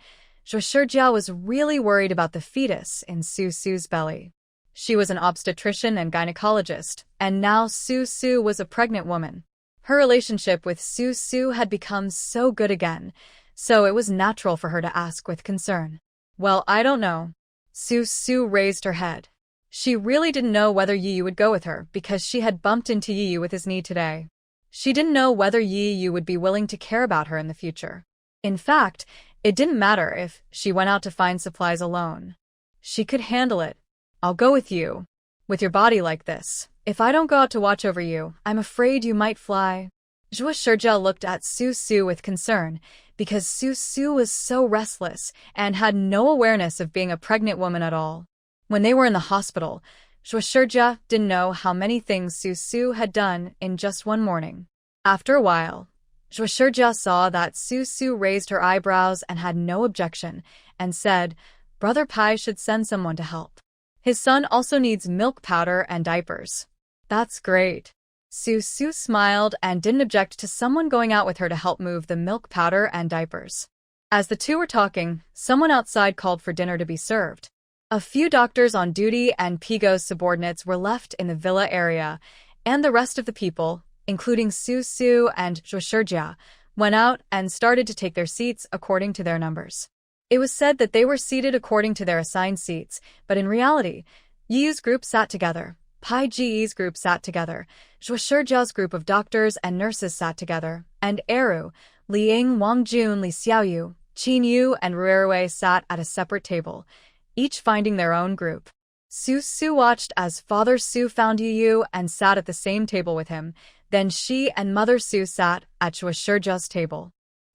Zhuoshijia was really worried about the fetus in Su's belly. She was an obstetrician and gynecologist, and now Su was a pregnant woman. Her relationship with Su had become so good again, so it was natural for her to ask with concern. "Well, I don't know." Su raised her head. She really didn't know whether Yu would go with her because she had bumped into Yu with his knee today. She didn't know whether Yu would be willing to care about her in the future. In fact, it didn't matter if she went out to find supplies alone. She could handle it. "I'll go with you. With your body like this, if I don't go out to watch over you, I'm afraid you might fly." Zhuoshijia looked at Su with concern because Su was so restless and had no awareness of being a pregnant woman at all. When they were in the hospital, Zhuoshijia didn't know how many things Su had done in just one morning. After a while, Zhuoshijia saw that Su raised her eyebrows and had no objection, and said, Brother Pai should send someone to help. His son also needs milk powder and diapers. That's great. Su smiled and didn't object to someone going out with her to help move the milk powder and diapers. As the two were talking, someone outside called for dinner to be served. A few doctors on duty and Pigo's subordinates were left in the villa area, and the rest of the people, including Su and Zhuoshijia, went out and started to take their seats according to their numbers. It was said that they were seated according to their assigned seats, but in reality, Yiyu's group sat together, Pai Ji's group sat together, Zhuoshijia's group of doctors and nurses sat together, and Eru, Li Ying, Wang Jun, Li Xiaoyu, Qin Yu, and Ruerui sat at a separate table, each finding their own group. Su watched as Father Su found Yiyu and sat at the same table with him. Then she and Mother Su sat at Zhuoshijia's table.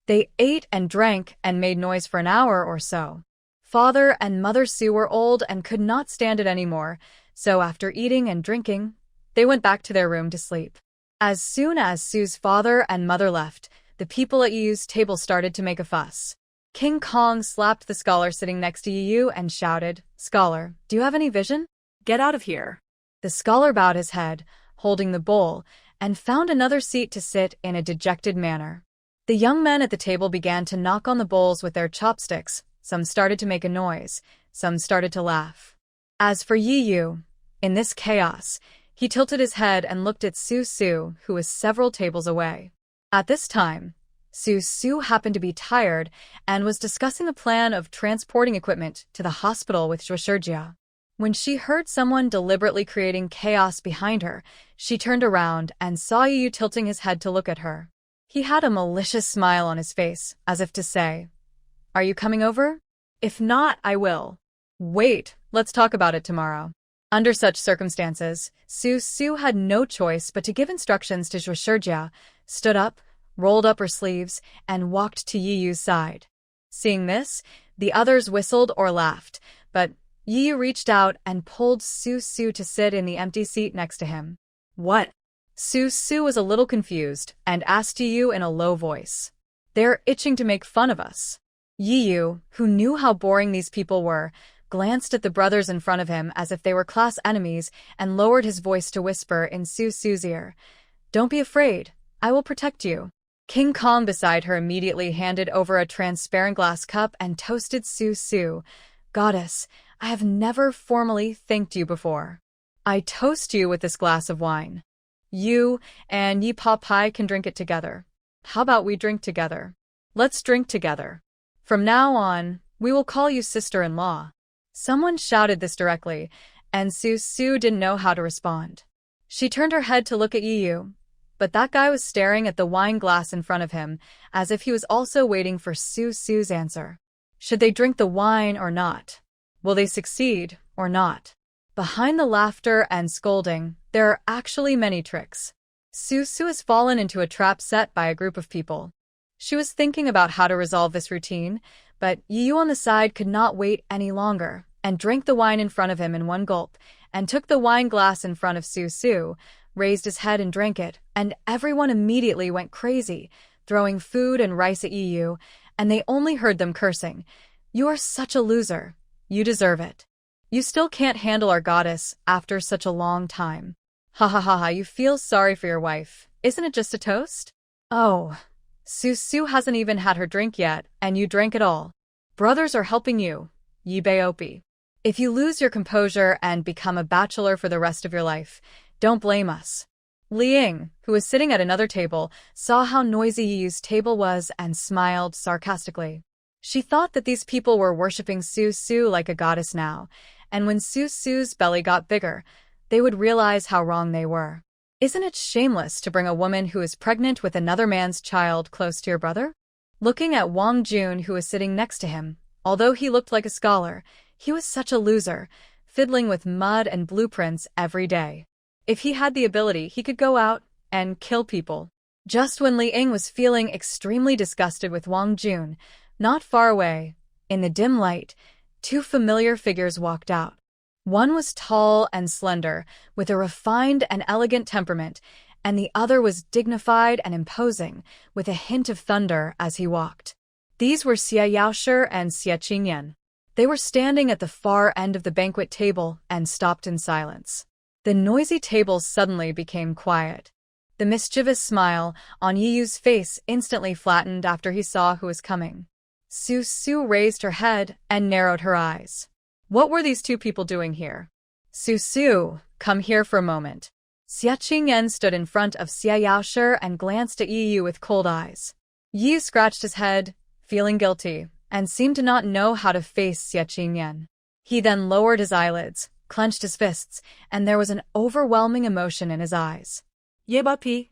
They ate and drank and made noise for an hour or so. Father and Mother Su were old and could not stand it anymore, so after eating and drinking, they went back to their room to sleep. As soon as Su's father and mother left, the people at Yiyu's table started to make a fuss. King Kong slapped the scholar sitting next to Yiyu and shouted, "Scholar, do you have any vision? Get out of here." The scholar bowed his head, holding the bowl, and found another seat to sit in a dejected manner. The young men at the table began to knock on the bowls with their chopsticks. Some started to make a noise, some started to laugh. As for Yiyu, in this chaos, he tilted his head and looked at Su, who was several tables away. At this time, Su happened to be tired and was discussing the plan of transporting equipment to the hospital with Zhuoshijia. When she heard someone deliberately creating chaos behind her, she turned around and saw Yiyu tilting his head to look at her. He had a malicious smile on his face, as if to say, "Are you coming over? If not, I will. Wait, let's talk about it tomorrow." Under such circumstances, Su had no choice but to give instructions to Zhuoshijia, stood up, rolled up her sleeves, and walked to Yiyu's side. Seeing this, the others whistled or laughed, but Yiyu reached out and pulled Su to sit in the empty seat next to him. "What?" Su was a little confused and asked Yiyu in a low voice. "They're itching to make fun of us." Yiyu, who knew how boring these people were, glanced at the brothers in front of him as if they were class enemies and lowered his voice to whisper in Su's ear, "Don't be afraid, I will protect you." King Kong beside her immediately handed over a transparent glass cup and toasted Su. "Goddess, I have never formally thanked you before. I toast you with this glass of wine. You and Yi Pa Pai can drink it together. How about we drink together? Let's drink together. From now on, we will call you sister-in-law." Someone shouted this directly, and Su didn't know how to respond. She turned her head to look at Yiyu, but that guy was staring at the wine glass in front of him, as if he was also waiting for Su's answer. Should they drink the wine or not? Will they succeed or not? Behind the laughter and scolding, there are actually many tricks. Su has fallen into a trap set by a group of people. She was thinking about how to resolve this routine, but Yiyu on the side could not wait any longer, and drank the wine in front of him in one gulp, and took the wine glass in front of Su, raised his head and drank it, and everyone immediately went crazy, throwing food and rice at Yiyu, and they only heard them cursing. "You are such a loser. You deserve it. You still can't handle our goddess after such a long time. Ha ha ha ha, you feel sorry for your wife. Isn't it just a toast? Oh, Su hasn't even had her drink yet, and you drank it all. Brothers are helping you, Yi Baopi. If you lose your composure and become a bachelor for the rest of your life, don't blame us." Li Ying, who was sitting at another table, saw how noisy Yiyu's table was and smiled sarcastically. She thought that these people were worshipping Su like a goddess now, and when Su's belly got bigger, they would realize how wrong they were. Isn't it shameless to bring a woman who is pregnant with another man's child close to your brother? Looking at Wang Jun, who was sitting next to him, although he looked like a scholar, he was such a loser, fiddling with mud and blueprints every day. If he had the ability, he could go out and kill people. Just when Li Ying was feeling extremely disgusted with Wang Jun, not far away, in the dim light, two familiar figures walked out. One was tall and slender, with a refined and elegant temperament, and the other was dignified and imposing, with a hint of thunder as he walked. These were Xia Yaoshi and Xia Qingyan. They were standing at the far end of the banquet table and stopped in silence. The noisy tables suddenly became quiet. The mischievous smile on Yiyu's face instantly flattened after he saw who was coming. Su raised her head and narrowed her eyes. What were these two people doing here? Su, come here for a moment. Xia Qingyan stood in front of Xia Yaoshi and glanced at Yiyu with cold eyes. Yiyu scratched his head, feeling guilty, and seemed to not know how to face Xia Qingyan. He then lowered his eyelids, clenched his fists, and there was an overwhelming emotion in his eyes. Yebapi.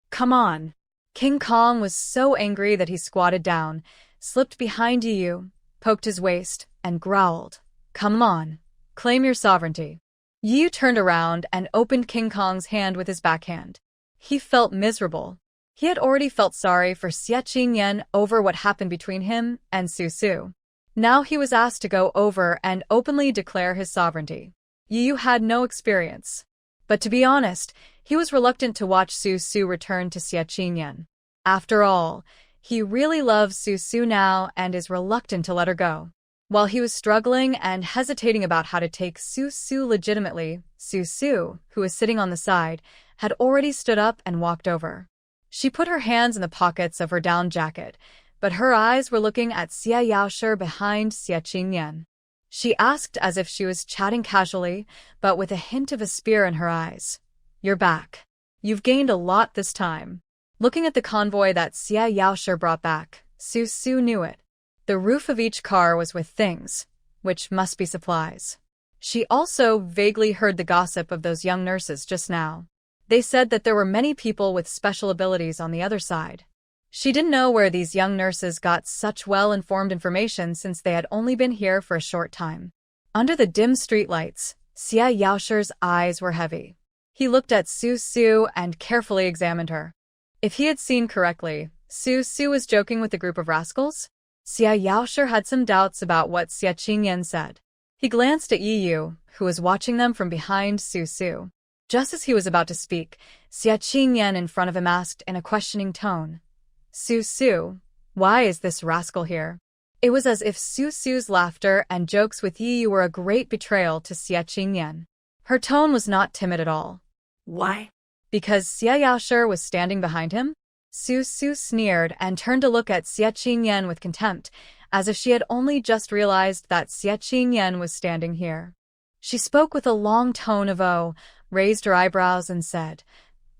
Come on. King Kong was so angry that he squatted down, slipped behind Yiyu, poked his waist, and growled. Come on. Claim your sovereignty. Yiyu turned around and opened King Kong's hand with his backhand. He felt miserable. He had already felt sorry for Xia Qingyan over what happened between him and Su. Now he was asked to go over and openly declare his sovereignty. Yiyu had no experience. But to be honest, he was reluctant to watch Su return to Xia Qingyan. After all, he really loves Su now and is reluctant to let her go. While he was struggling and hesitating about how to take Su legitimately, Su, who was sitting on the side, had already stood up and walked over. She put her hands in the pockets of her down jacket, but her eyes were looking at Xia Yaoshi behind Xia Qingyan. She asked as if she was chatting casually, but with a hint of a spear in her eyes. You're back. You've gained a lot this time. Looking at the convoy that Xia Yaoshi brought back, Su knew it. The roof of each car was with things, which must be supplies. She also vaguely heard the gossip of those young nurses just now. They said that there were many people with special abilities on the other side. She didn't know where these young nurses got such well-informed information since they had only been here for a short time. Under the dim streetlights, Xia Yaoshi's eyes were heavy. He looked at Su and carefully examined her. If he had seen correctly, Su was joking with the group of rascals? Xia Yaoshi had some doubts about what Xia Qingyan said. He glanced at Yiyu, who was watching them from behind Su. Just as he was about to speak, Xia Qingyan in front of him asked in a questioning tone, Su, why is this rascal here? It was as if Su's laughter and jokes with Yiyu were a great betrayal to Xia Qingyan. Her tone was not timid at all. Why? Because Xia Yaoshi was standing behind him? Su sneered and turned to look at Xia Qingyan with contempt, as if she had only just realized that Xia Qingyan was standing here. She spoke with a long tone of raised her eyebrows and said,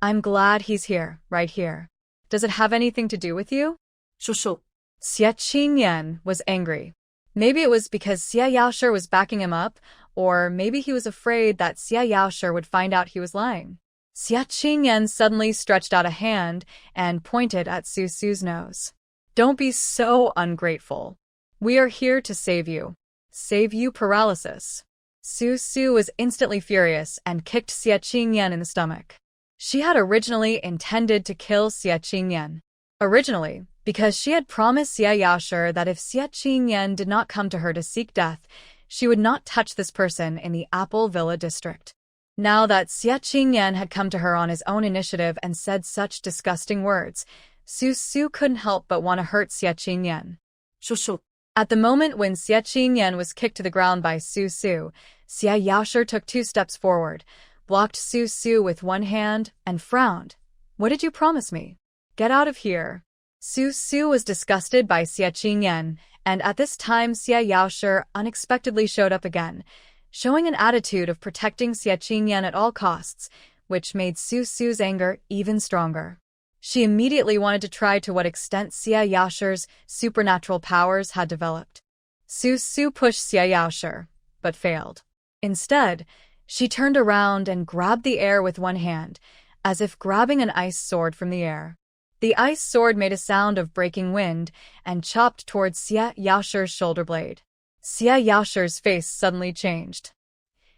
I'm glad he's here, right here. Does it have anything to do with you? Shushu. Xia Qingyan was angry. Maybe it was because Xia Yaoshi was backing him up, or maybe he was afraid that Xia Yaoshi would find out he was lying. Xia Qingyan suddenly stretched out a hand and pointed at Su's nose. Don't be so ungrateful. We are here to save you. Save you paralysis. Su was instantly furious and kicked Xia Qingyan in the stomach. She had originally intended to kill Xia Qingyan. Originally, because she had promised Xia Yaoshi that if Xia Qingyan did not come to her to seek death, she would not touch this person in the Apple Villa district. Now that Xia Qingyan had come to her on his own initiative and said such disgusting words, Su couldn't help but want to hurt Xia Qingyan. Shushu. At the moment when Xia Qingyan was kicked to the ground by Su, Xia Yaoshi took 2 steps forward, blocked Su with one hand, and frowned. What did you promise me? Get out of here. Su was disgusted by Xia Qingyan, and at this time Xia Yaoshi unexpectedly showed up again, showing an attitude of protecting Xia Qingyan at all costs, which made Su's anger even stronger. She immediately wanted to try to what extent Xia Yaoshi's supernatural powers had developed. Su pushed Xia Yaoshi, but failed. Instead, she turned around and grabbed the air with one hand, as if grabbing an ice sword from the air. The ice sword made a sound of breaking wind and chopped towards Xia Yaoshi's shoulder blade. Xia Yaoshi's face suddenly changed.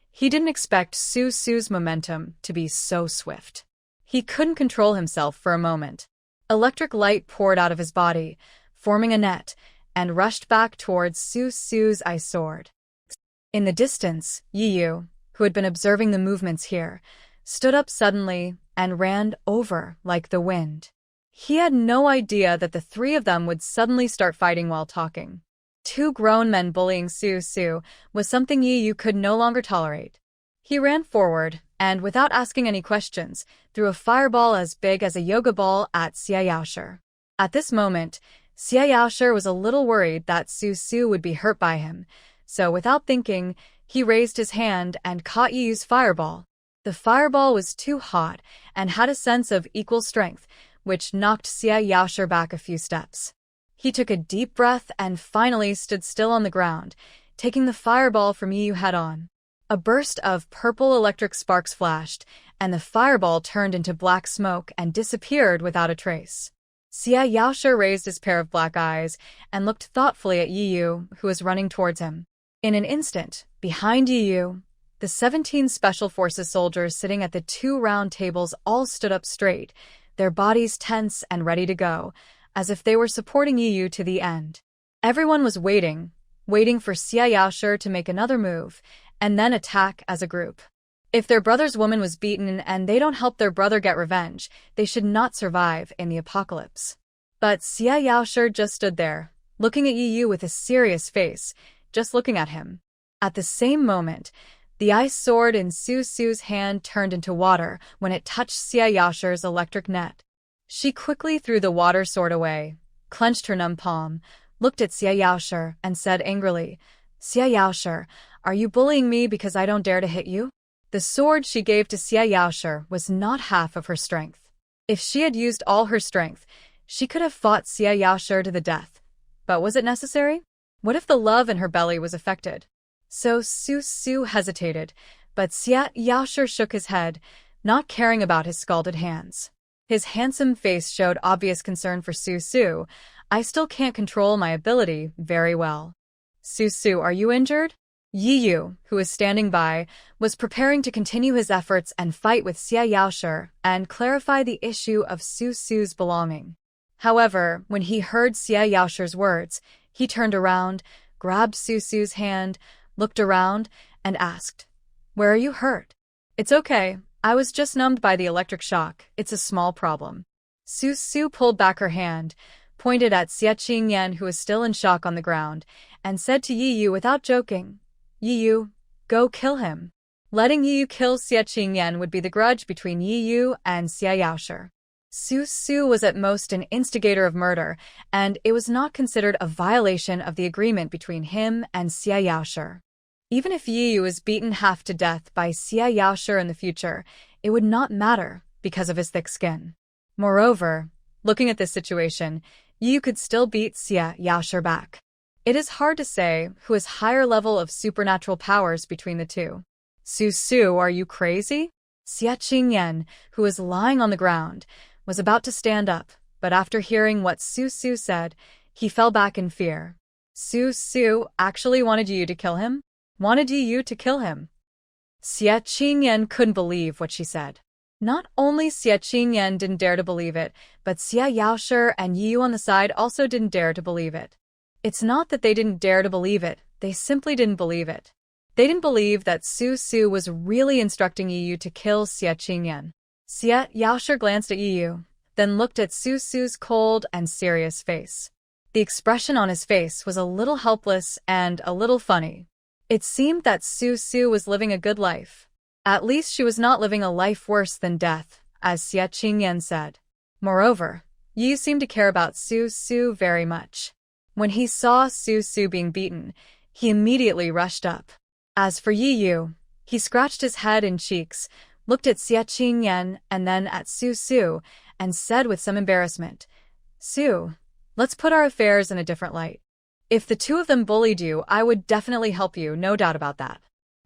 He didn't expect Su's momentum to be so swift. He couldn't control himself for a moment. Electric light poured out of his body, forming a net, and rushed back towards Su's ice sword. In the distance, Yiyu, who had been observing the movements here, stood up suddenly and ran over like the wind. He had no idea that the 3 of them would suddenly start fighting while talking. Two grown men bullying Su Su was something Yi Yu could no longer tolerate. He ran forward, and without asking any questions, threw a fireball as big as a yoga ball at Xia Yaoshi. At this moment, Xia Yaoshi was a little worried that Su Su would be hurt by him, so without thinking, he raised his hand and caught Yi Yu's fireball. The fireball was too hot and had a sense of equal strength, which knocked Xia Yaoshi back a few steps. He took a deep breath and finally stood still on the ground, taking the fireball from Yi Yu head-on. A burst of purple electric sparks flashed, and the fireball turned into black smoke and disappeared without a trace. Xia Yaoshi raised his pair of black eyes and looked thoughtfully at Yi Yu, who was running towards him. In an instant, behind Yi Yu, the 17 Special Forces soldiers sitting at the two round tables all stood up straight, their bodies tense and ready to go, as if they were supporting Yi Yu to the end. Everyone was waiting for Xia Yaoshi to make another move, and then attack as a group. If their brother's woman was beaten and they don't help their brother get revenge, they should not survive in the apocalypse. But Xia Yaoshi just stood there, looking at Yi Yu with a serious face, just looking at him. At the same moment, the ice sword in Su Su's hand turned into water when it touched Xia Yaoshi's electric net. She quickly threw the water sword away, clenched her numb palm, looked at Xia Yaoshi, and said angrily, "Xia Yaoshi, are you bullying me because I don't dare to hit you?" The sword she gave to Xia Yaoshi was not half of her strength. If she had used all her strength, she could have fought Xia Yaoshi to the death. But was it necessary? What if the love in her belly was affected? So Su Su hesitated, but Xia Yaoshi shook his head, not caring about his scalded hands. His handsome face showed obvious concern for Su Su. "I still can't control my ability very well." "Su Su, are you injured?" Yi Yu, who was standing by, was preparing to continue his efforts and fight with Xia Yaoshi and clarify the issue of Su Su's belonging. However, when he heard Xia Yaoshi's words, he turned around, grabbed Su Su's hand, looked around, and asked, "Where are you hurt?" "It's okay. I was just numbed by the electric shock. It's a small problem." Su Su pulled back her hand, pointed at Xia Qingyan, who was still in shock on the ground, and said to Yi Yu without joking, "Yi Yu, go kill him." Letting Yi Yu kill Xia Qingyan would be the grudge between Yi Yu and Xia Yaoshi. Su Su was at most an instigator of murder, and it was not considered a violation of the agreement between him and Xia Yaoshi. Even if Yi Yu was beaten half to death by Xia Yaoshi in the future, it would not matter because of his thick skin. Moreover, looking at this situation, Yi Yu could still beat Xia Yaoshi back. It is hard to say who has higher level of supernatural powers between the two. "Su Su, are you crazy?" Xia Qingyan, who was lying on the ground, was about to stand up, but after hearing what Su Su said, he fell back in fear. "Su Su actually wanted you to kill him? Wanted you to kill him?" Xia Qingyan couldn't believe what she said. Not only Xia Qingyan didn't dare to believe it, but Xia Yaoshi and Yi Yu on the side also didn't dare to believe it. It's not that they didn't dare to believe it, they simply didn't believe it. They didn't believe that Su Su was really instructing Yi Yu to kill Xia Qingyan. Xia Yaoshi glanced at Yi Yu, then looked at Su Su's cold and serious face. The expression on his face was a little helpless and a little funny. It seemed that Su Su was living a good life. At least she was not living a life worse than death, as Xia Qingyan said. Moreover, Yi Yu seemed to care about Su Su very much. When he saw Su Su being beaten, he immediately rushed up. As for Yi Yu, he scratched his head and cheeks, looked at Xia Qingyan and then at Su Su, and said with some embarrassment, "Su, let's put our affairs in a different light. If the two of them bullied you, I would definitely help you, no doubt about that.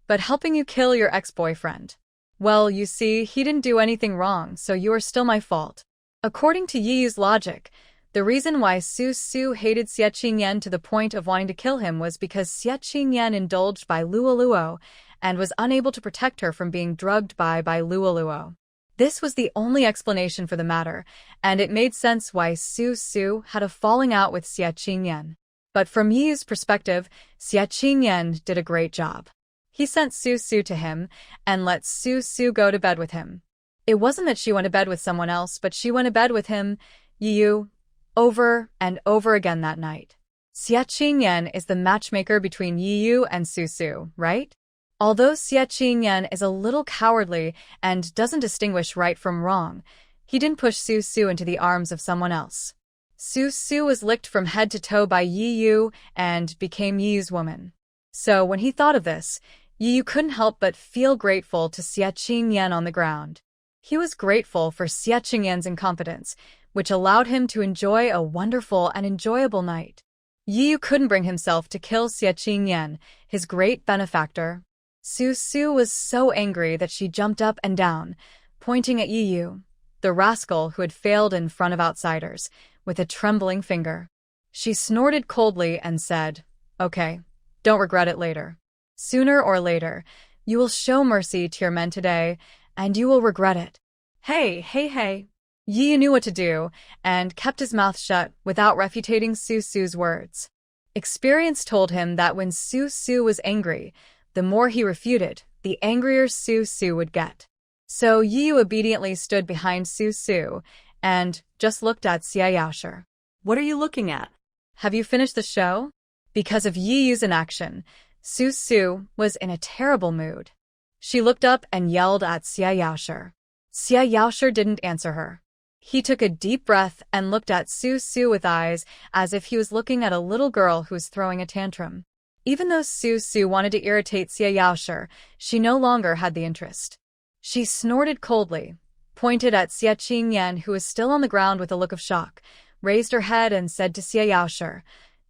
But helping you kill your ex-boyfriend, well, you see, he didn't do anything wrong, so you are still my fault." According to Yi Yu's logic, the reason why Su Su hated Xia Qingyan to the point of wanting to kill him was because Xia Qingyan indulged by Luoluo and was unable to protect her from being drugged by Luoluo. This was the only explanation for the matter, and it made sense why Su Su had a falling out with Xia Qingyan. But from Yi Yu's perspective, Xia Qingyan did a great job. He sent Su Su to him and let Su Su go to bed with him. It wasn't that she went to bed with someone else, but she went to bed with him, Yi Yu, over and over again that night. Xie Qingyan is the matchmaker between Yiyu and Susu, right? Although Xie Qingyan is a little cowardly and doesn't distinguish right from wrong, he didn't push Susu into the arms of someone else. Susu was licked from head to toe by Yiyu and became Yiyu's woman. So when he thought of this, Yiyu couldn't help but feel grateful to Xie Qingyan on the ground. He was grateful for Xie Qingyan's incompetence, which allowed him to enjoy a wonderful and enjoyable night. Yiyu couldn't bring himself to kill Xie Qingyan, his great benefactor. Susu was so angry that she jumped up and down, pointing at Yiyu, the rascal who had failed in front of outsiders, with a trembling finger. She snorted coldly and said, "Okay, don't regret it later. Sooner or later, you will show mercy to your men today, and you will regret it." Hey. Yiyu knew what to do, and kept his mouth shut without refuting Susu's words. Experience told him that when Susu was angry, the more he refuted, the angrier Susu would get. So Yiyu obediently stood behind Susu and just looked at Xie Yaoshi. What are you looking at? Have you finished the show? Because of Yiyu's inaction, Susu was in a terrible mood. She looked up and yelled at Xie Yaoshi. Xie Yaoshi didn't answer her. He took a deep breath and looked at Susu with eyes as if he was looking at a little girl who was throwing a tantrum. Even though Susu wanted to irritate Xie Yaoshi, she no longer had the interest. She snorted coldly, pointed at Xie Qingyan, who was still on the ground with a look of shock, raised her head and said to Xie Yaoshi,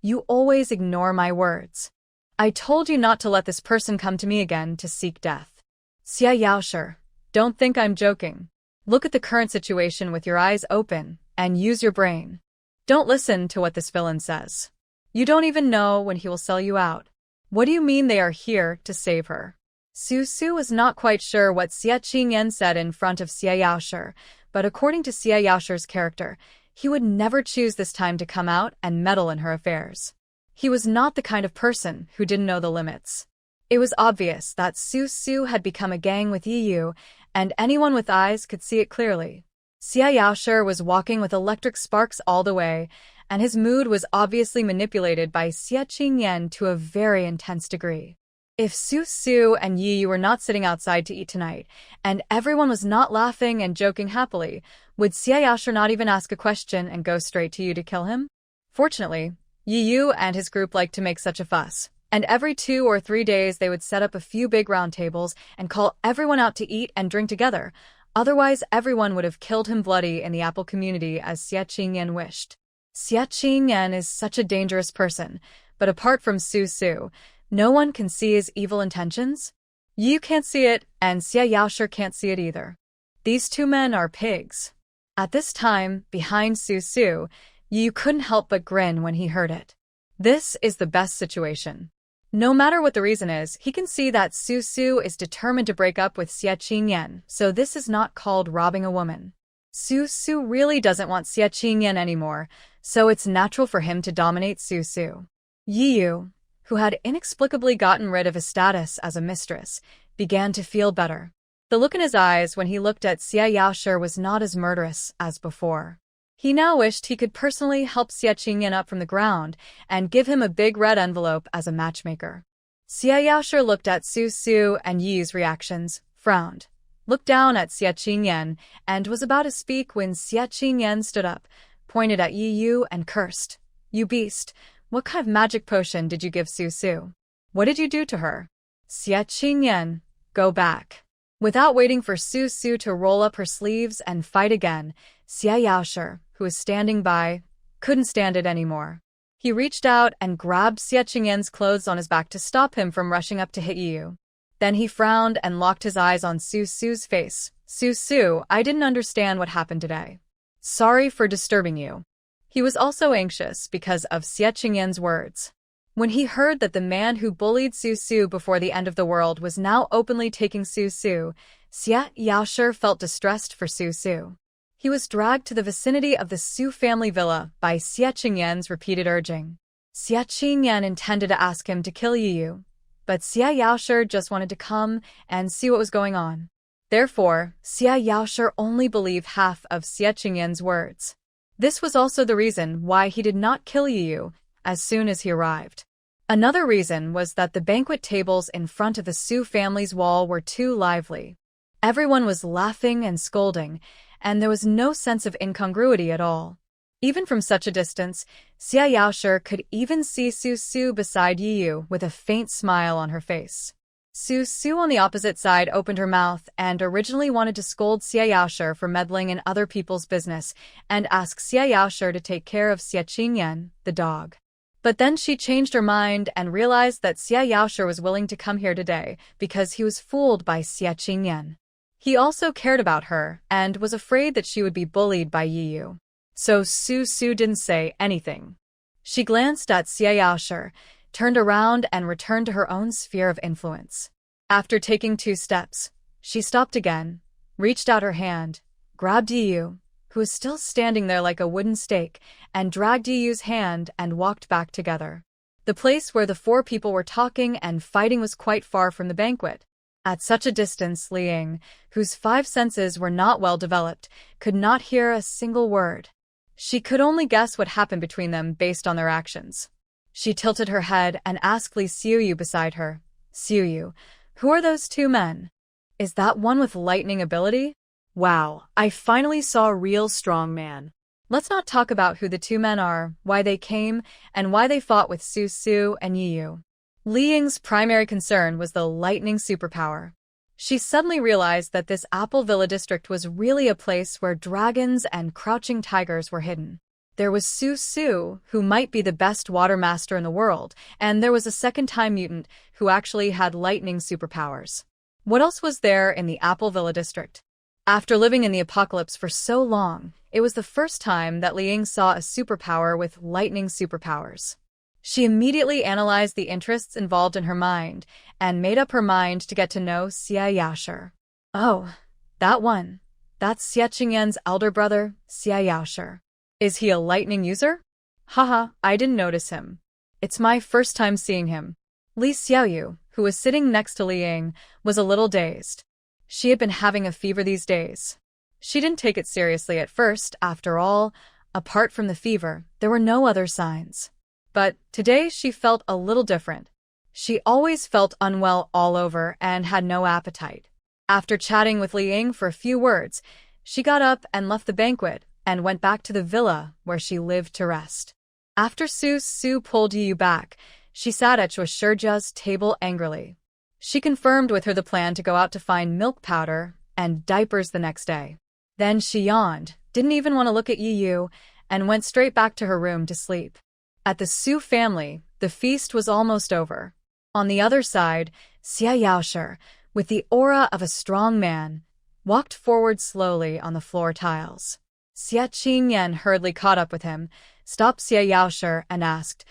"You always ignore my words. I told you not to let this person come to me again to seek death." Xie Yaoshi, don't think I'm joking. Look at the current situation with your eyes open and use your brain. Don't listen to what this villain says. You don't even know when he will sell you out. What do you mean they are here to save her? Susu was not quite sure what Xie Qingyan said in front of Xie Yaoshi, but according to Xie Yaoshi's character, he would never choose this time to come out and meddle in her affairs. He was not the kind of person who didn't know the limits. It was obvious that Susu had become a gang with Yiyu, and anyone with eyes could see it clearly. Xie Yaoshi was walking with electric sparks all the way, and his mood was obviously manipulated by Xie Qingyan to a very intense degree. If Susu and Yiyu were not sitting outside to eat tonight, and everyone was not laughing and joking happily, would Xie Yaoshi not even ask a question and go straight to you to kill him? Fortunately, Yiyu and his group liked to make such a fuss, and every 2 or 3 days they would set up a few big round tables and call everyone out to eat and drink together. Otherwise, everyone would have killed him bloody in the Apple community as Xie Qingyan wished. Xie Qingyan is such a dangerous person, but apart from Susu, no one can see his evil intentions. You can't see it, and Xie Yaoshi can't see it either. These two men are pigs. At this time, behind Susu, you couldn't help but grin when he heard it. This is the best situation. No matter what the reason is, he can see that Susu is determined to break up with Xie Qingyan, so this is not called robbing a woman. Susu really doesn't want Xie Qingyan anymore, so it's natural for him to dominate Susu. Yiyu, who had inexplicably gotten rid of his status as a mistress, began to feel better. The look in his eyes when he looked at Xie Yaoshi was not as murderous as before. He now wished he could personally help Xie Qingyan up from the ground and give him a big red envelope as a matchmaker. Xie Yaoshi looked at Susu and Yi's reactions, frowned, looked down at Xie Qingyan, and was about to speak when Xie Qingyan stood up, pointed at Yiyu and cursed. "You beast, what kind of magic potion did you give Susu? What did you do to her? Xie Qingyan, go back." Without waiting for Susu to roll up her sleeves and fight again, Xie Yaoshi, who was standing by, couldn't stand it anymore. He reached out and grabbed Xie Qingyan's clothes on his back to stop him from rushing up to hit Yiyu. Then he frowned and locked his eyes on Susu's face. "Susu, I didn't understand what happened today. Sorry for disturbing you." He was also anxious because of Xie Qingyan's words. When he heard that the man who bullied Susu before the end of the world was now openly taking Susu, Xie Yaoshi felt distressed for Susu. He was dragged to the vicinity of the Su family villa by Xie Qingyan's repeated urging. Xie Qingyan intended to ask him to kill Yiyu, but Xie Yaoshi just wanted to come and see what was going on. Therefore, Xie Yaoshi only believed half of Xie Qingyan's words. This was also the reason why he did not kill Yiyu, as soon as he arrived. Another reason was that the banquet tables in front of the Su family's wall were too lively. Everyone was laughing and scolding, and there was no sense of incongruity at all. Even from such a distance, Xia Yaoshi could even see Su Su beside Yi Yu with a faint smile on her face. Su Su on the opposite side opened her mouth and originally wanted to scold Xia Yaoshi for meddling in other people's business and ask Xia Yaoshi to take care of Xia Qingyan, the dog. But then she changed her mind and realized that Xia Yaoshi was willing to come here today because he was fooled by Xia Qingyan. He also cared about her and was afraid that she would be bullied by Yi Yu. So Su Su didn't say anything. She glanced at Xia Yaoshi, turned around and returned to her own sphere of influence. After taking 2 steps, she stopped again, reached out her hand, grabbed Yi Yu, who was still standing there like a wooden stake, and dragged Yi Yu's hand and walked back together. The place where the 4 people were talking and fighting was quite far from the banquet. At such a distance, Li Ying, whose 5 senses were not well developed, could not hear a single word. She could only guess what happened between them based on their actions. She tilted her head and asked Li Xiuyu beside her, "Xiuyu, who are those 2 men? Is that one with lightning ability?" Wow, I finally saw a real strong man. Let's not talk about who the 2 men are, why they came, and why they fought with Su Su and Yi Yu. Li Ying's primary concern was the lightning superpower. She suddenly realized that this Apple Villa district was really a place where dragons and crouching tigers were hidden. There was Su Su, who might be the best water master in the world, and there was a second-time mutant who actually had lightning superpowers. What else was there in the Apple Villa district? After living in the apocalypse for so long, it was the first time that Li Ying saw a superpower with lightning superpowers. She immediately analyzed the interests involved in her mind and made up her mind to get to know Xia Yaoshi. Oh, that one. That's Xia Qingyan's elder brother, Xia Yaoshi. Is he a lightning user? Haha, I didn't notice him. It's my first time seeing him. Li Xiaoyu, who was sitting next to Li Ying, was a little dazed. She had been having a fever these days. She didn't take it seriously at first. After all, apart from the fever, there were no other signs. But today she felt a little different. She always felt unwell all over and had no appetite. After chatting with Li Ying for a few words, she got up and left the banquet and went back to the villa where she lived to rest. After Su Su pulled Yi Yu back, she sat at Chua Shurja's table angrily. She confirmed with her the plan to go out to find milk powder and diapers the next day. Then she yawned, didn't even want to look at Yi Yu, and went straight back to her room to sleep. At the Su family, the feast was almost over. On the other side, Xia Yaoshi, with the aura of a strong man, walked forward slowly on the floor tiles. Xia Qingyan hurriedly caught up with him, stopped Xia Yaoshi and asked,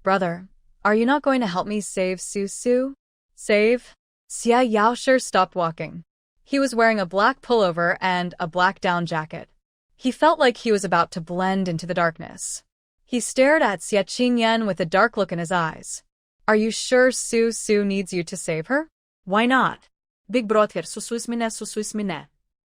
"Brother, are you not going to help me save Su Su?" Save? Xia Yaoshi stopped walking. He was wearing a black pullover and a black down jacket. He felt like he was about to blend into the darkness. He stared at Xia Qingyan with a dark look in his eyes. "Are you sure Su Su needs you to save her?" Why not? Big brother, susuis mine.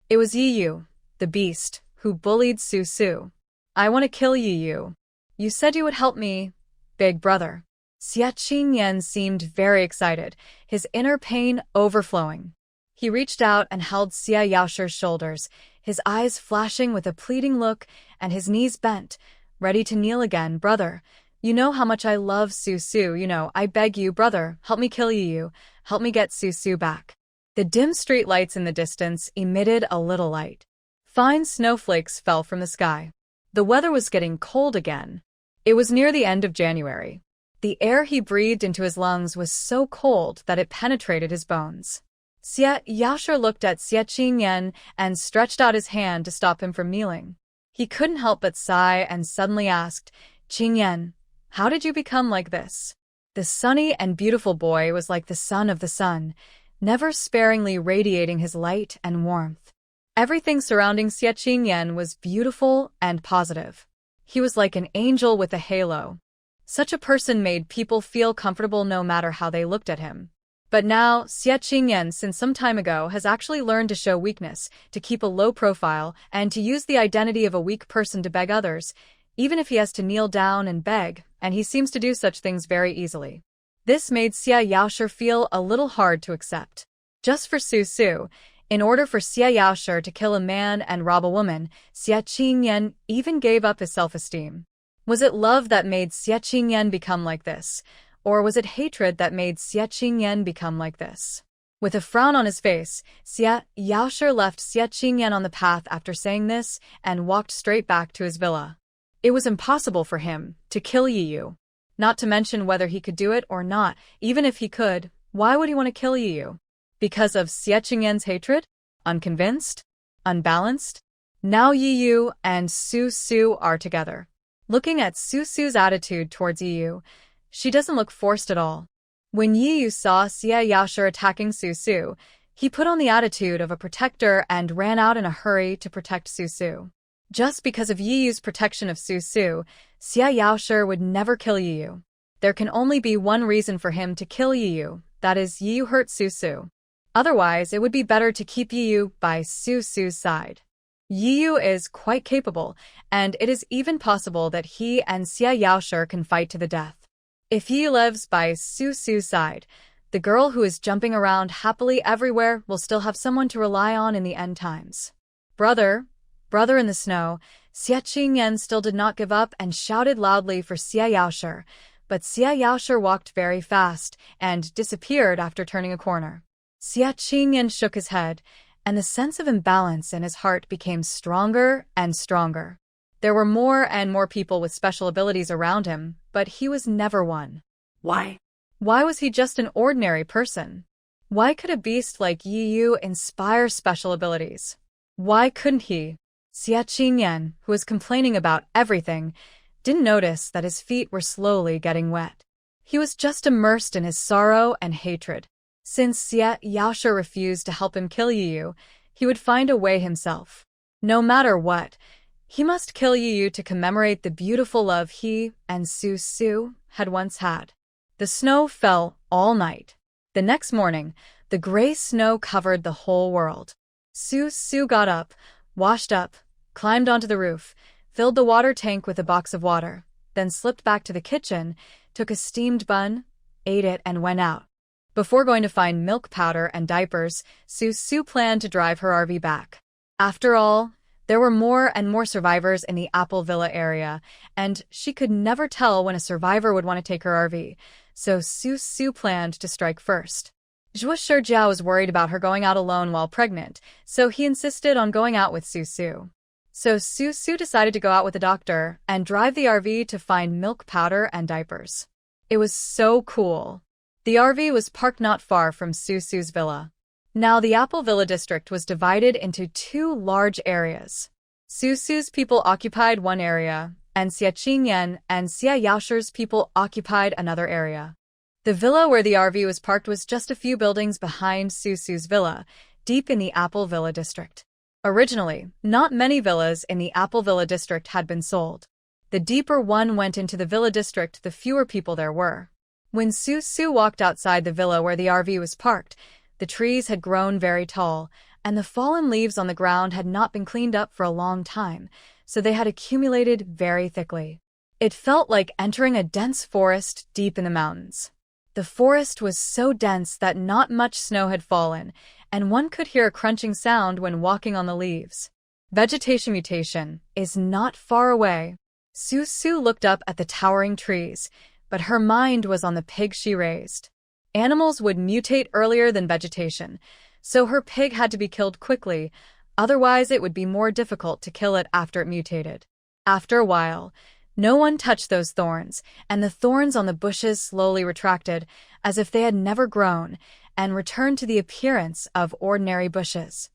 It was Yi Yu, the beast, who bullied Su Su. "I want to kill Yi Yu. You said you would help me, big brother." Xia Qingyan seemed very excited, his inner pain overflowing. He reached out and held Xia Yaoshi's shoulders, his eyes flashing with a pleading look and his knees bent, ready to kneel again. "Brother, you know how much I love Su Su, I beg you, brother, help me kill you, help me get Su Su back." The dim street lights in the distance emitted a little light. Fine snowflakes fell from the sky. The weather was getting cold again. It was near the end of January. The air he breathed into his lungs was so cold that it penetrated his bones. Xia Yaoshi looked at Xia Qingyan and stretched out his hand to stop him from kneeling. He couldn't help but sigh and suddenly asked, "Qingyan, how did you become like this?" The sunny and beautiful boy was like the son of the sun, never sparingly radiating his light and warmth. Everything surrounding Xia Qingyan was beautiful and positive. He was like an angel with a halo. Such a person made people feel comfortable no matter how they looked at him. But now, Xia Qingyan since some time ago has actually learned to show weakness, to keep a low profile, and to use the identity of a weak person to beg others, even if he has to kneel down and beg, and he seems to do such things very easily. This made Xia Yaoshi feel a little hard to accept. Just for Su Su, in order for Xia Yaoshi to kill a man and rob a woman, Xia Qingyan even gave up his self-esteem. Was it love that made Xia Qingyan become like this? Or was it hatred that made Xia Qingyan become like this? With a frown on his face, Xia Yaoshi left Xia Qingyan on the path after saying this and walked straight back to his villa. It was impossible for him to kill Yiyu. Not to mention whether he could do it or not. Even if he could, why would he want to kill Yiyu? Because of Xia Qingyan's hatred? Unconvinced? Unbalanced? Now Yiyu and Su Su are together. Looking at Su Su's attitude towards Yiyu, she doesn't look forced at all. When Yiyu saw Xia Yaoshi attacking Su Su, he put on the attitude of a protector and ran out in a hurry to protect Su Su. Just because of Yiyu's protection of Su Su, Xia Yaoshi would never kill Yiyu. There can only be one reason for him to kill Yiyu, that is, Yiyu hurt Su Su. Otherwise, it would be better to keep Yiyu by Su Su's side. Yiyu is quite capable, and it is even possible that he and Xia Yaoshi can fight to the death. If Yiyu lives by Su Su's side, the girl who is jumping around happily everywhere will still have someone to rely on in the end times. Brother in the snow, Xia Qingyan still did not give up and shouted loudly for Xia Yaoshi, but Xia Yaoshi walked very fast and disappeared after turning a corner. Xia Qingyan shook his head, and the sense of imbalance in his heart became stronger and stronger. There were more and more people with special abilities around him, but he was never one. Why? Why was he just an ordinary person? Why could a beast like Yiyu inspire special abilities? Why couldn't he? Xia Qingyan, who was complaining about everything, didn't notice that his feet were slowly getting wet. He was just immersed in his sorrow and hatred. Since Xia Yaoshi refused to help him kill Yiyu, he would find a way himself. No matter what, he must kill Yiyu to commemorate the beautiful love he and Su Su had once had. The snow fell all night. The next morning, the gray snow covered the whole world. Su Su got up, washed up, climbed onto the roof, filled the water tank with a box of water, then slipped back to the kitchen, took a steamed bun, ate it, and went out. Before going to find milk powder and diapers, Su Su planned to drive her RV back. After all, there were more and more survivors in the Apple Villa area, and she could never tell when a survivor would want to take her RV, so Su Su planned to strike first. Zhuo Shijiao was worried about her going out alone while pregnant, so he insisted on going out with Su Su. So Su Su decided to go out with the doctor and drive the RV to find milk powder and diapers. It was so cool. The RV was parked not far from Su Su's villa. Now the Apple Villa district was divided into two large areas. Su Su's people occupied one area, and Xia Qingyan and Xia Yaoshi's people occupied another area. The villa where the RV was parked was just a few buildings behind Su Su's villa, deep in the Apple Villa district. Originally, not many villas in the Apple Villa district had been sold. The deeper one went into the villa district, the fewer people there were. When Su Su walked outside the villa where the RV was parked, the trees had grown very tall, and the fallen leaves on the ground had not been cleaned up for a long time, so they had accumulated very thickly. It felt like entering a dense forest deep in the mountains. The forest was so dense that not much snow had fallen, and one could hear a crunching sound when walking on the leaves. Vegetation mutation is not far away. Su Su looked up at the towering trees, but her mind was on the pig she raised. Animals would mutate earlier than vegetation, so her pig had to be killed quickly, otherwise it would be more difficult to kill it after it mutated. After a while, no one touched those thorns, and the thorns on the bushes slowly retracted, as if they had never grown, and returned to the appearance of ordinary bushes.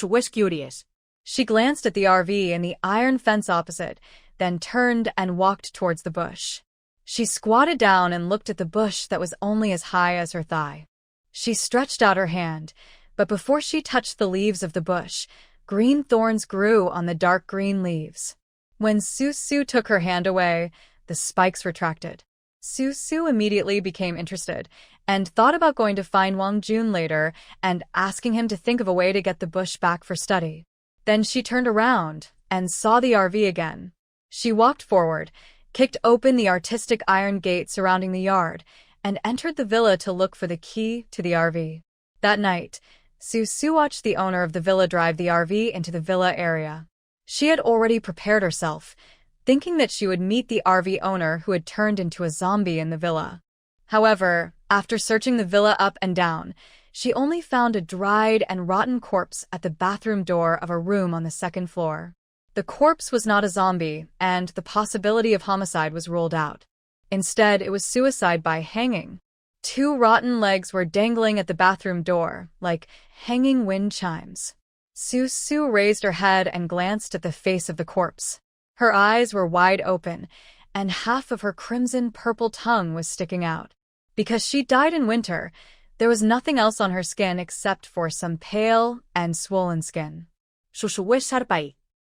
Where's curious? She glanced at the RV and the iron fence opposite, then turned and walked towards the bush. She squatted down and looked at the bush that was only as high as her thigh. She stretched out her hand, but before she touched the leaves of the bush, green thorns grew on the dark green leaves. When Su Su took her hand away, the spikes retracted. Su Su immediately became interested and thought about going to find Wang Jun later and asking him to think of a way to get the bush back for study. Then she turned around and saw the RV again. She walked forward, kicked open the artistic iron gate surrounding the yard, and entered the villa to look for the key to the RV. That night, Su watched the owner of the villa drive the RV into the villa area. She had already prepared herself, thinking that she would meet the RV owner who had turned into a zombie in the villa. However, after searching the villa up and down, she only found a dried and rotten corpse at the bathroom door of a room on the second floor. The corpse was not a zombie, and the possibility of homicide was ruled out. Instead, it was suicide by hanging. 2 rotten legs were dangling at the bathroom door, like hanging wind chimes. Su raised her head and glanced at the face of the corpse. Her eyes were wide open, and half of her crimson-purple tongue was sticking out. Because she died in winter, there was nothing else on her skin except for some pale and swollen skin.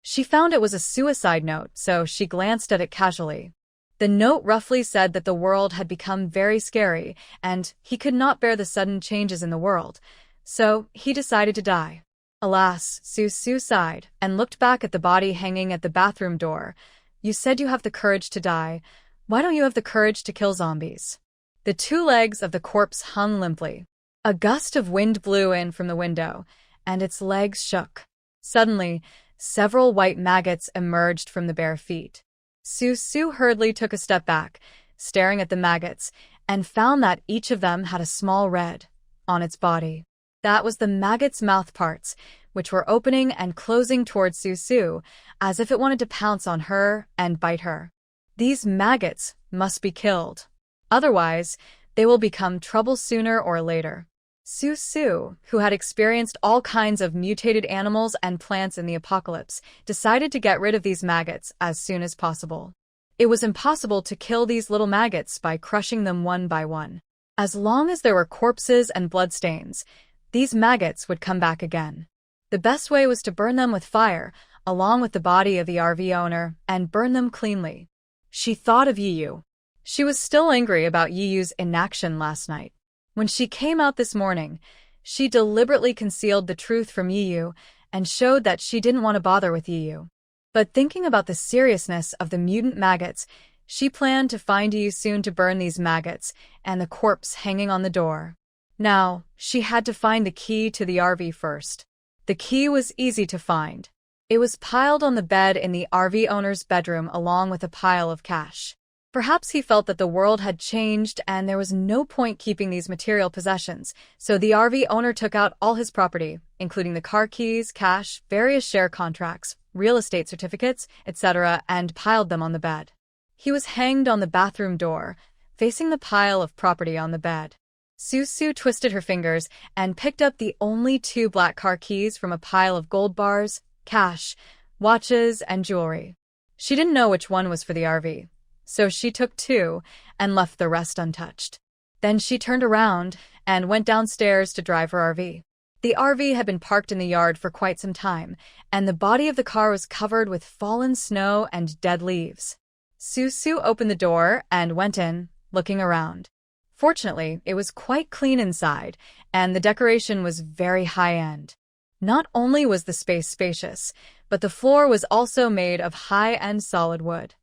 She found it was a suicide note, so she glanced at it casually. The note roughly said that the world had become very scary, and he could not bear the sudden changes in the world, so he decided to die. Alas, Su sighed and looked back at the body hanging at the bathroom door. You said you have the courage to die. Why don't you have the courage to kill zombies? The 2 legs of the corpse hung limply. A gust of wind blew in from the window, and its legs shook. Suddenly, several white maggots emerged from the bare feet. Su hurriedly took a step back, staring at the maggots, and found that each of them had a small red on its body. That was the maggot's mouth parts, which were opening and closing towards Su, as if it wanted to pounce on her and bite her. These maggots must be killed. Otherwise, they will become trouble sooner or later. Su, who had experienced all kinds of mutated animals and plants in the apocalypse, decided to get rid of these maggots as soon as possible. It was impossible to kill these little maggots by crushing them one by one. As long as there were corpses and bloodstains, these maggots would come back again. The best way was to burn them with fire, along with the body of the RV owner, and burn them cleanly. She thought of Yiyu. She was still angry about Yiyu's inaction last night. When she came out this morning, she deliberately concealed the truth from Yiyu and showed that she didn't want to bother with Yiyu. But thinking about the seriousness of the mutant maggots, she planned to find Yiyu soon to burn these maggots and the corpse hanging on the door. Now, she had to find the key to the RV first. The key was easy to find. It was piled on the bed in the RV owner's bedroom along with a pile of cash. Perhaps he felt that the world had changed and there was no point keeping these material possessions, so the RV owner took out all his property, including the car keys, cash, various share contracts, real estate certificates, etc., and piled them on the bed. He was hanged on the bathroom door, facing the pile of property on the bed. Su twisted her fingers and picked up the only 2 black car keys from a pile of gold bars, cash, watches, and jewelry. She didn't know which one was for the RV, so she took 2 and left the rest untouched. Then she turned around and went downstairs to drive her RV. The RV had been parked in the yard for quite some time, and the body of the car was covered with fallen snow and dead leaves. Su opened the door and went in, looking around. Fortunately, it was quite clean inside, and the decoration was very high-end. Not only was the space spacious, but the floor was also made of high-end solid wood.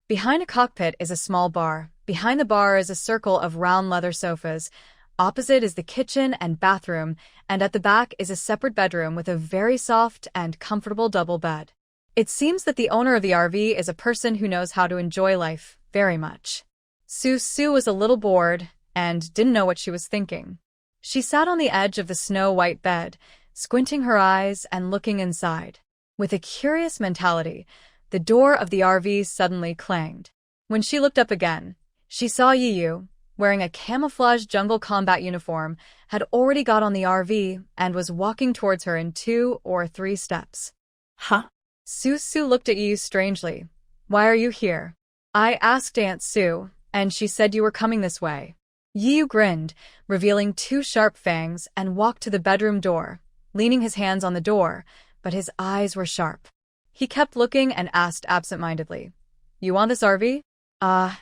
Behind a cockpit is a small bar. Behind the bar is a circle of round leather sofas. Opposite is the kitchen and bathroom, and at the back is a separate bedroom with a very soft and comfortable double bed. It seems that the owner of the RV is a person who knows how to enjoy life very much. Su was a little bored and didn't know what she was thinking. She sat on the edge of the snow-white bed, squinting her eyes and looking inside. With a curious mentality, the door of the RV suddenly clanged. When she looked up again, she saw Yiyu, wearing a camouflage jungle combat uniform, had already got on the RV and was walking towards her in 2 or 3 steps. Huh? Su looked at Yiyu strangely. Why are you here? I asked Aunt Su, and she said you were coming this way. Yiyu grinned, revealing 2 sharp fangs, and walked to the bedroom door, leaning his hands on the door, but his eyes were sharp. He kept looking and asked absent-mindedly, You want this RV?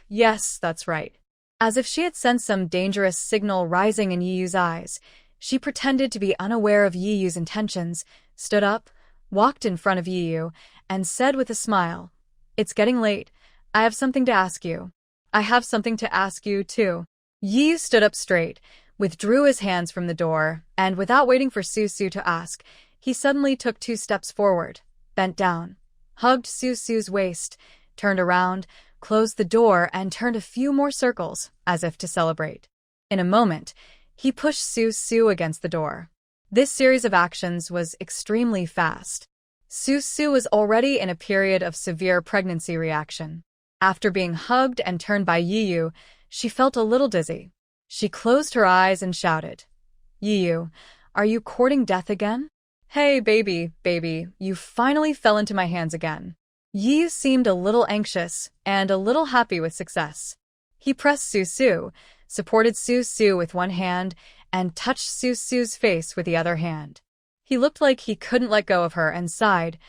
Yes, that's right. As if she had sensed some dangerous signal rising in Yiyu's eyes, she pretended to be unaware of Yiyu's intentions, stood up, walked in front of Yiyu, and said with a smile, It's getting late. I have something to ask you. I have something to ask you, too. Yi stood up straight, withdrew his hands from the door, and without waiting for Su to ask, he suddenly took 2 steps forward, bent down, hugged Su's waist, turned around, closed the door, and turned a few more circles, as if to celebrate. In a moment, he pushed Su against the door. This series of actions was extremely fast. Su was already in a period of severe pregnancy reaction. After being hugged and turned by Yi, she felt a little dizzy. She closed her eyes and shouted, Yi, are you courting death again? Hey, baby, you finally fell into my hands again. Yi seemed a little anxious and a little happy with success. He pressed Su, supported Su with one hand, and touched Su's face with the other hand. He looked like he couldn't let go of her and sighed,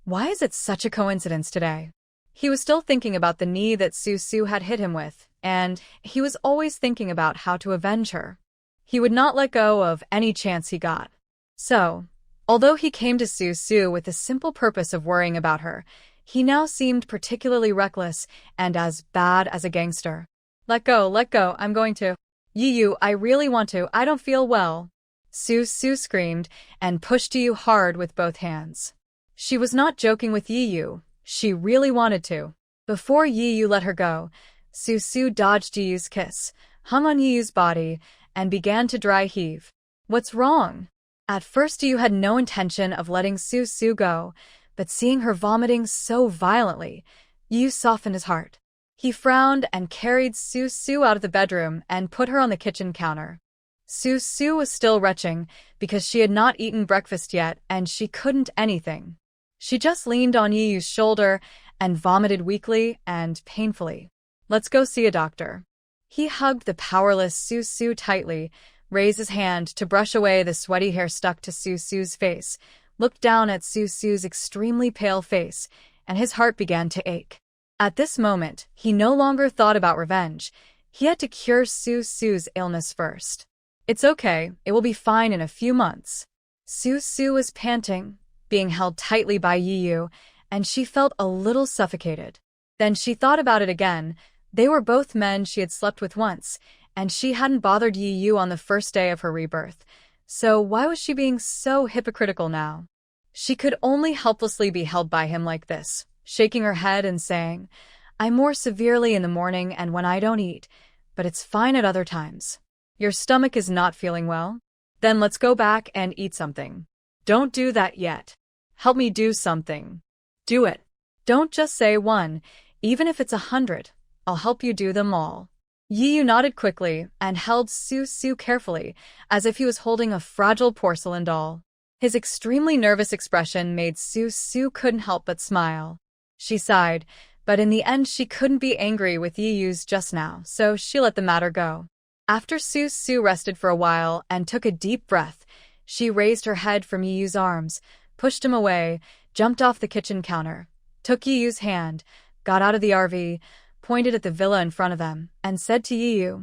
why is it such a coincidence today? He was still thinking about the knee that Su had hit him with, and he was always thinking about how to avenge her. He would not let go of any chance he got. So, although he came to Su with the simple purpose of worrying about her, he now seemed particularly reckless and as bad as a gangster. Let go, I'm going to. Yi, I really want to, I don't feel well. Su screamed and pushed Yi hard with both hands. She was not joking with Yi, she really wanted to. Before Yi let her go, Su dodged Yi's kiss, hung on Yi's body, and began to dry heave. What's wrong? At first Yi had no intention of letting Su go, but seeing her vomiting so violently, Yi softened his heart. He frowned and carried Su out of the bedroom and put her on the kitchen counter. Su was still retching because she had not eaten breakfast yet and she couldn't anything. She just leaned on Yi's shoulder and vomited weakly and painfully. Let's go see a doctor. He hugged the powerless Su tightly, raised his hand to brush away the sweaty hair stuck to Su's face, looked down at Su's extremely pale face, and his heart began to ache. At this moment, he no longer thought about revenge. He had to cure Su's illness first. It's okay, it will be fine in a few months. Su was panting, being held tightly by Yi, and she felt a little suffocated. Then she thought about it again. They were both men she had slept with once, and she hadn't bothered Yi on the first day of her rebirth. So why was she being so hypocritical now? She could only helplessly be held by him like this, shaking her head and saying, I'm more severely in the morning and when I don't eat, but it's fine at other times. Your stomach is not feeling well? Then let's go back and eat something. Don't do that yet. Help me do something. Do it. Don't just say one, even if it's 100. I'll help you do them all. Yi nodded quickly and held Su carefully, as if he was holding a fragile porcelain doll. His extremely nervous expression made Su couldn't help but smile. She sighed, but in the end she couldn't be angry with Yi's just now, so she let the matter go. After Su rested for a while and took a deep breath, she raised her head from Yi's arms, pushed him away, jumped off the kitchen counter, took Yi's hand, got out of the RV, pointed at the villa in front of them, and said to Yi,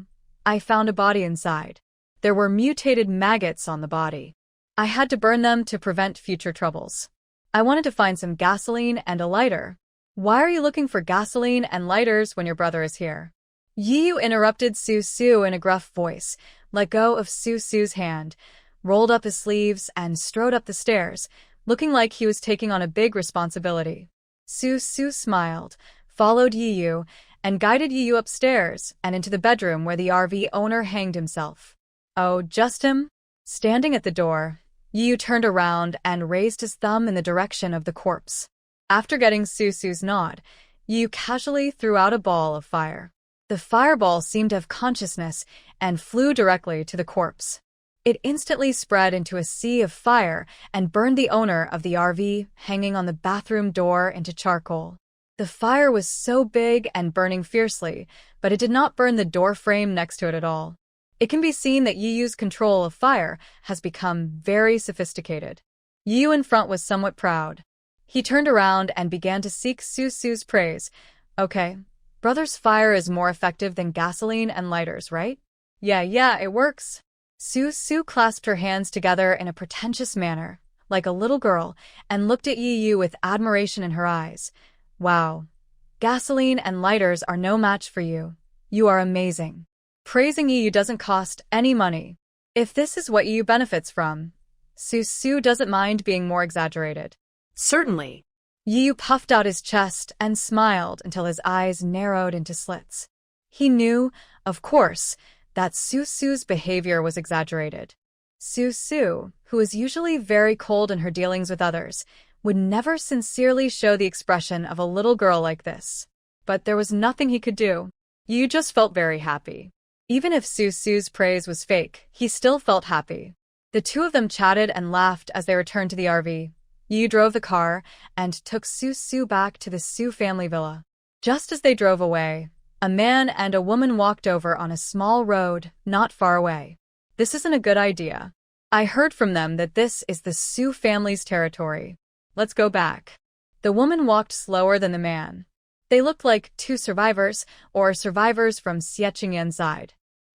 I found a body inside. There were mutated maggots on the body. I had to burn them to prevent future troubles. I wanted to find some gasoline and a lighter. Why are you looking for gasoline and lighters when your brother is here? Yi interrupted Su in a gruff voice, let go of Su's hand, rolled up his sleeves, and strode up the stairs, looking like he was taking on a big responsibility. Su smiled, followed Yi, and guided Yi upstairs and into the bedroom where the RV owner hanged himself. Oh, just him? Standing at the door, Yi turned around and raised his thumb in the direction of the corpse. After getting Su's nod, Yi casually threw out a ball of fire. The fireball seemed to have consciousness and flew directly to the corpse. It instantly spread into a sea of fire and burned the owner of the RV hanging on the bathroom door into charcoal. The fire was so big and burning fiercely, but it did not burn the door frame next to it at all. It can be seen that Yi's control of fire has become very sophisticated. Yi in front was somewhat proud. He turned around and began to seek Su's praise. Okay, brother's fire is more effective than gasoline and lighters, right? Yeah, it works. Su clasped her hands together in a pretentious manner, like a little girl, and looked at Yi with admiration in her eyes. Wow, Gasoline and lighters are no match for you. You are amazing. Praising you doesn't cost any money. If this is what you benefits from, Su doesn't mind being more exaggerated. Certainly. Yu puffed out his chest and smiled until his eyes narrowed into slits. He knew, of course, that Su's behavior was exaggerated. Su, who is usually very cold in her dealings with others, would never sincerely show the expression of a little girl like this. But there was nothing he could do. Yu just felt very happy. Even if Su's praise was fake, he still felt happy. The two of them chatted and laughed as they returned to the RV. Yu drove the car and took Su back to the Su family villa. Just as they drove away, a man and a woman walked over on a small road not far away. This isn't a good idea. I heard from them that this is the Su family's territory. Let's go back. The woman walked slower than the man. They looked like two survivors, or survivors from Xie side.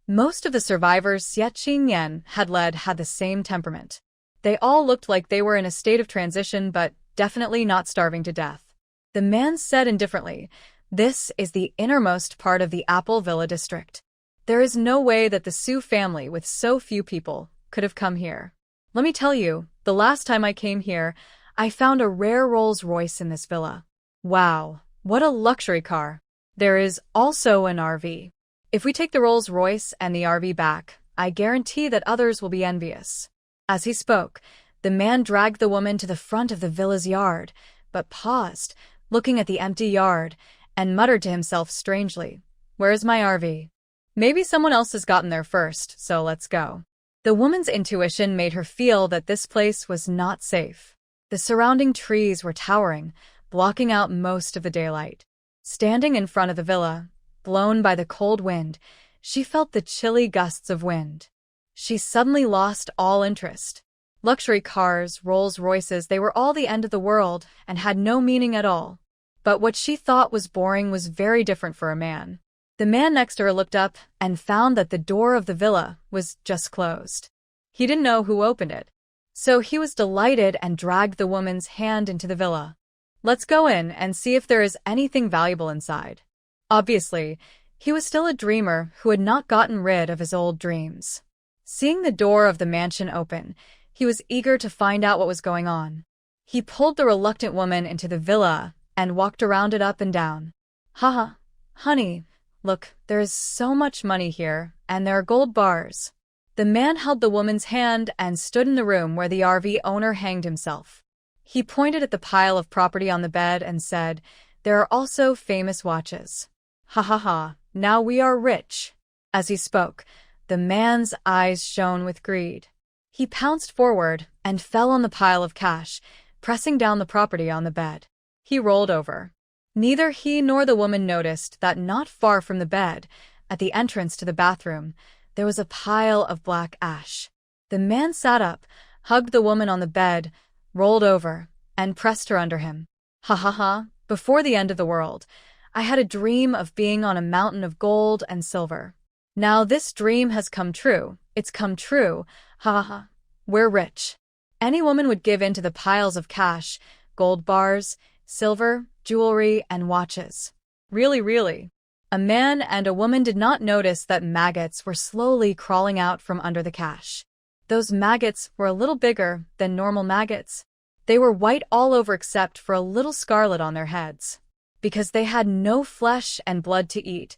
Most of the survivors Xie had the same temperament. They all looked like they were in a state of transition but definitely not starving to death. The man said indifferently, "This is the innermost part of the Apple Villa district. There is no way that the Su family with so few people could have come here. Let me tell you, the last time I came here, I found a rare Rolls-Royce in this villa. Wow, what a luxury car. There is also an RV. If we take the Rolls-Royce and the RV back, I guarantee that others will be envious." As he spoke, the man dragged the woman to the front of the villa's yard, but paused, looking at the empty yard, and muttered to himself strangely, "Where is my RV? Maybe someone else has gotten there first, so let's go." The woman's intuition made her feel that this place was not safe. The surrounding trees were towering, blocking out most of the daylight. Standing in front of the villa, blown by the cold wind, she felt the chilly gusts of wind. She suddenly lost all interest. Luxury cars, Rolls-Royces, they were all the end of the world and had no meaning at all. But what she thought was boring was very different for a man. The man next to her looked up and found that the door of the villa was just closed. He didn't know who opened it, so he was delighted and dragged the woman's hand into the villa. "Let's go in and see if there is anything valuable inside." Obviously, he was still a dreamer who had not gotten rid of his old dreams. Seeing the door of the mansion open, he was eager to find out what was going on. He pulled the reluctant woman into the villa and walked around it up and down. "Haha, honey, look, there is so much money here, and there are gold bars." The man held the woman's hand and stood in the room where the RV owner hanged himself. He pointed at the pile of property on the bed and said, "There are also famous watches. Ha ha ha, now we are rich." As he spoke, the man's eyes shone with greed. He pounced forward and fell on the pile of cash, pressing down the property on the bed. He rolled over. Neither he nor the woman noticed that not far from the bed, at the entrance to the bathroom, there was a pile of black ash. The man sat up, hugged the woman on the bed, rolled over, and pressed her under him. "Ha ha ha, before the end of the world, I had a dream of being on a mountain of gold and silver. Now this dream has come true. It's come true. Ha ha ha. We're rich." Any woman would give in to the piles of cash, gold bars, silver, jewelry, and watches. Really. A man and a woman did not notice that maggots were slowly crawling out from under the cash. Those maggots were a little bigger than normal maggots. They were white all over except for a little scarlet on their heads. Because they had no flesh and blood to eat,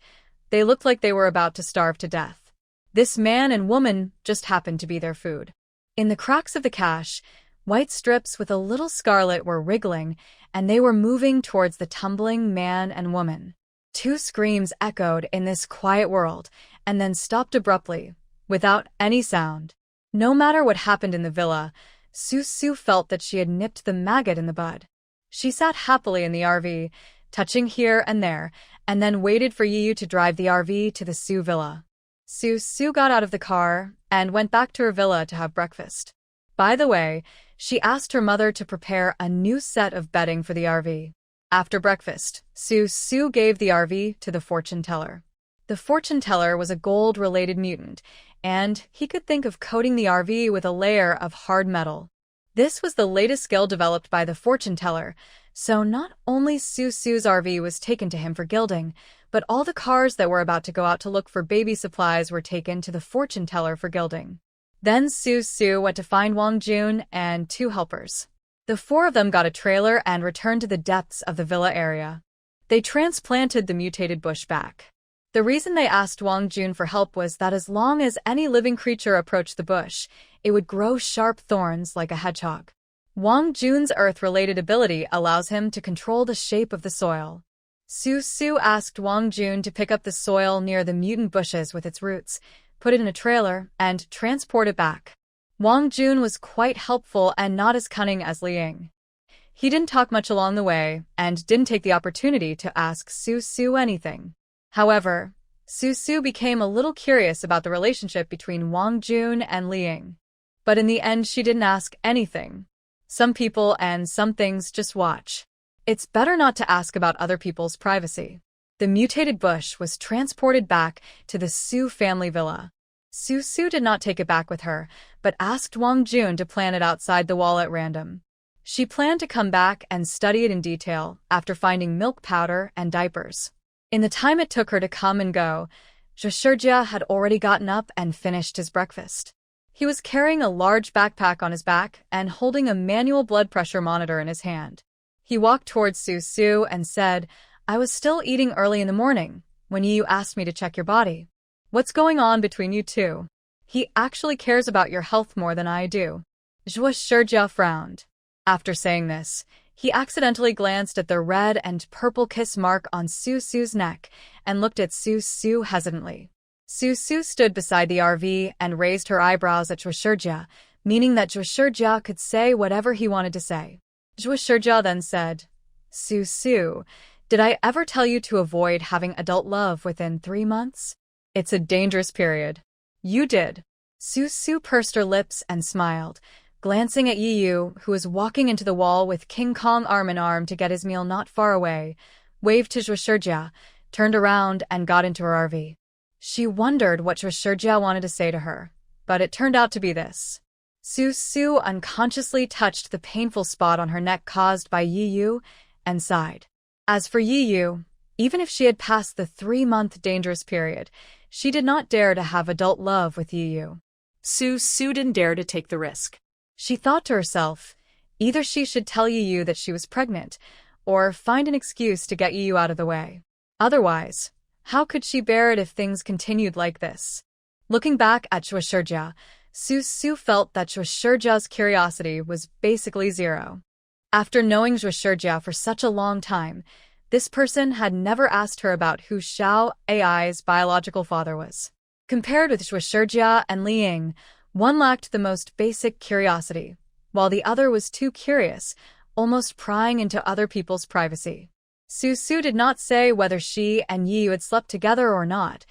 they looked like they were about to starve to death. This man and woman just happened to be their food. In the cracks of the cash, white strips with a little scarlet were wriggling, and they were moving towards the tumbling man and woman. Two screams echoed in this quiet world, and then stopped abruptly, without any sound. No matter what happened in the villa, Su felt that she had nipped the maggot in the bud. She sat happily in the RV, touching here and there, and then waited for Yu to drive the RV to the Su villa. Su got out of the car and went back to her villa to have breakfast. By the way, she asked her mother to prepare a new set of bedding for the RV. After breakfast, Su gave the RV to the fortune teller. The fortune teller was a gold-related mutant, and he could think of coating the RV with a layer of hard metal. This was the latest skill developed by the fortune teller, So not only Susu's RV was taken to him for gilding, but all the cars that were about to go out to look for baby supplies were taken to the fortune teller for gilding. Then Susu went to find Wang Jun and 2 helpers. The 4 of them got a trailer and returned to the depths of the villa area. They transplanted the mutated bush back. The reason they asked Wang Jun for help was that as long as any living creature approached the bush, it would grow sharp thorns like a hedgehog. Wang Jun's earth-related ability allows him to control the shape of the soil. Susu asked Wang Jun to pick up the soil near the mutant bushes with its roots, put it in a trailer, and transport it back. Wang Jun was quite helpful and not as cunning as Liang. He didn't talk much along the way and didn't take the opportunity to ask Susu anything. However, Susu became a little curious about the relationship between Wang Jun and Liang. But in the end, she didn't ask anything. Some people and some things just watch. It's better not to ask about other people's privacy. The mutated bush was transported back to the Su family villa. Susu did not take it back with her, but asked Wang Jun to plant it outside the wall at random. She planned to come back and study it in detail after finding milk powder and diapers. In the time it took her to come and go, Zhushurjia had already gotten up and finished his breakfast. He was carrying a large backpack on his back and holding a manual blood pressure monitor in his hand. He walked towards Susu and said, "I was still eating early in the morning when you asked me to check your body. What's going on between you two? He actually cares about your health more than I do." Zhushurjia frowned. After saying this, he accidentally glanced at the red and purple kiss mark on Susu's neck and looked at Susu hesitantly. Susu stood beside the RV and raised her eyebrows at Zhushurjia, meaning that Zhushurjia could say whatever he wanted to say. Zhushurjia then said, "Susu, did I ever tell you to avoid having adult love within 3 months? It's a dangerous period." "You did." Susu pursed her lips and smiled, glancing at Yiyu, who was walking into the wall with King Kong arm in arm to get his meal not far away, waved to Zhushurjia, turned around and got into her RV. She wondered what Zhushurjia wanted to say to her, but it turned out to be this. Susu unconsciously touched the painful spot on her neck caused by Yiyu and sighed. As for Yiyu, even if she had passed the 3-month dangerous period, she did not dare to have adult love with Yiyu. Susu didn't dare to take the risk. She thought to herself, either she should tell Yiyu that she was pregnant, or find an excuse to get Yiyu out of the way. Otherwise, how could she bear it if things continued like this? Looking back at Zhushurjia, Susu felt that Zhushurjia's curiosity was basically zero. After knowing Zhushurjia for such a long time, this person had never asked her about who Xiao Ai's biological father was. Compared with Zhushurjia and Liang, one lacked the most basic curiosity, while the other was too curious, almost prying into other people's privacy. Susu did not say whether she and Yiyu had slept together or not,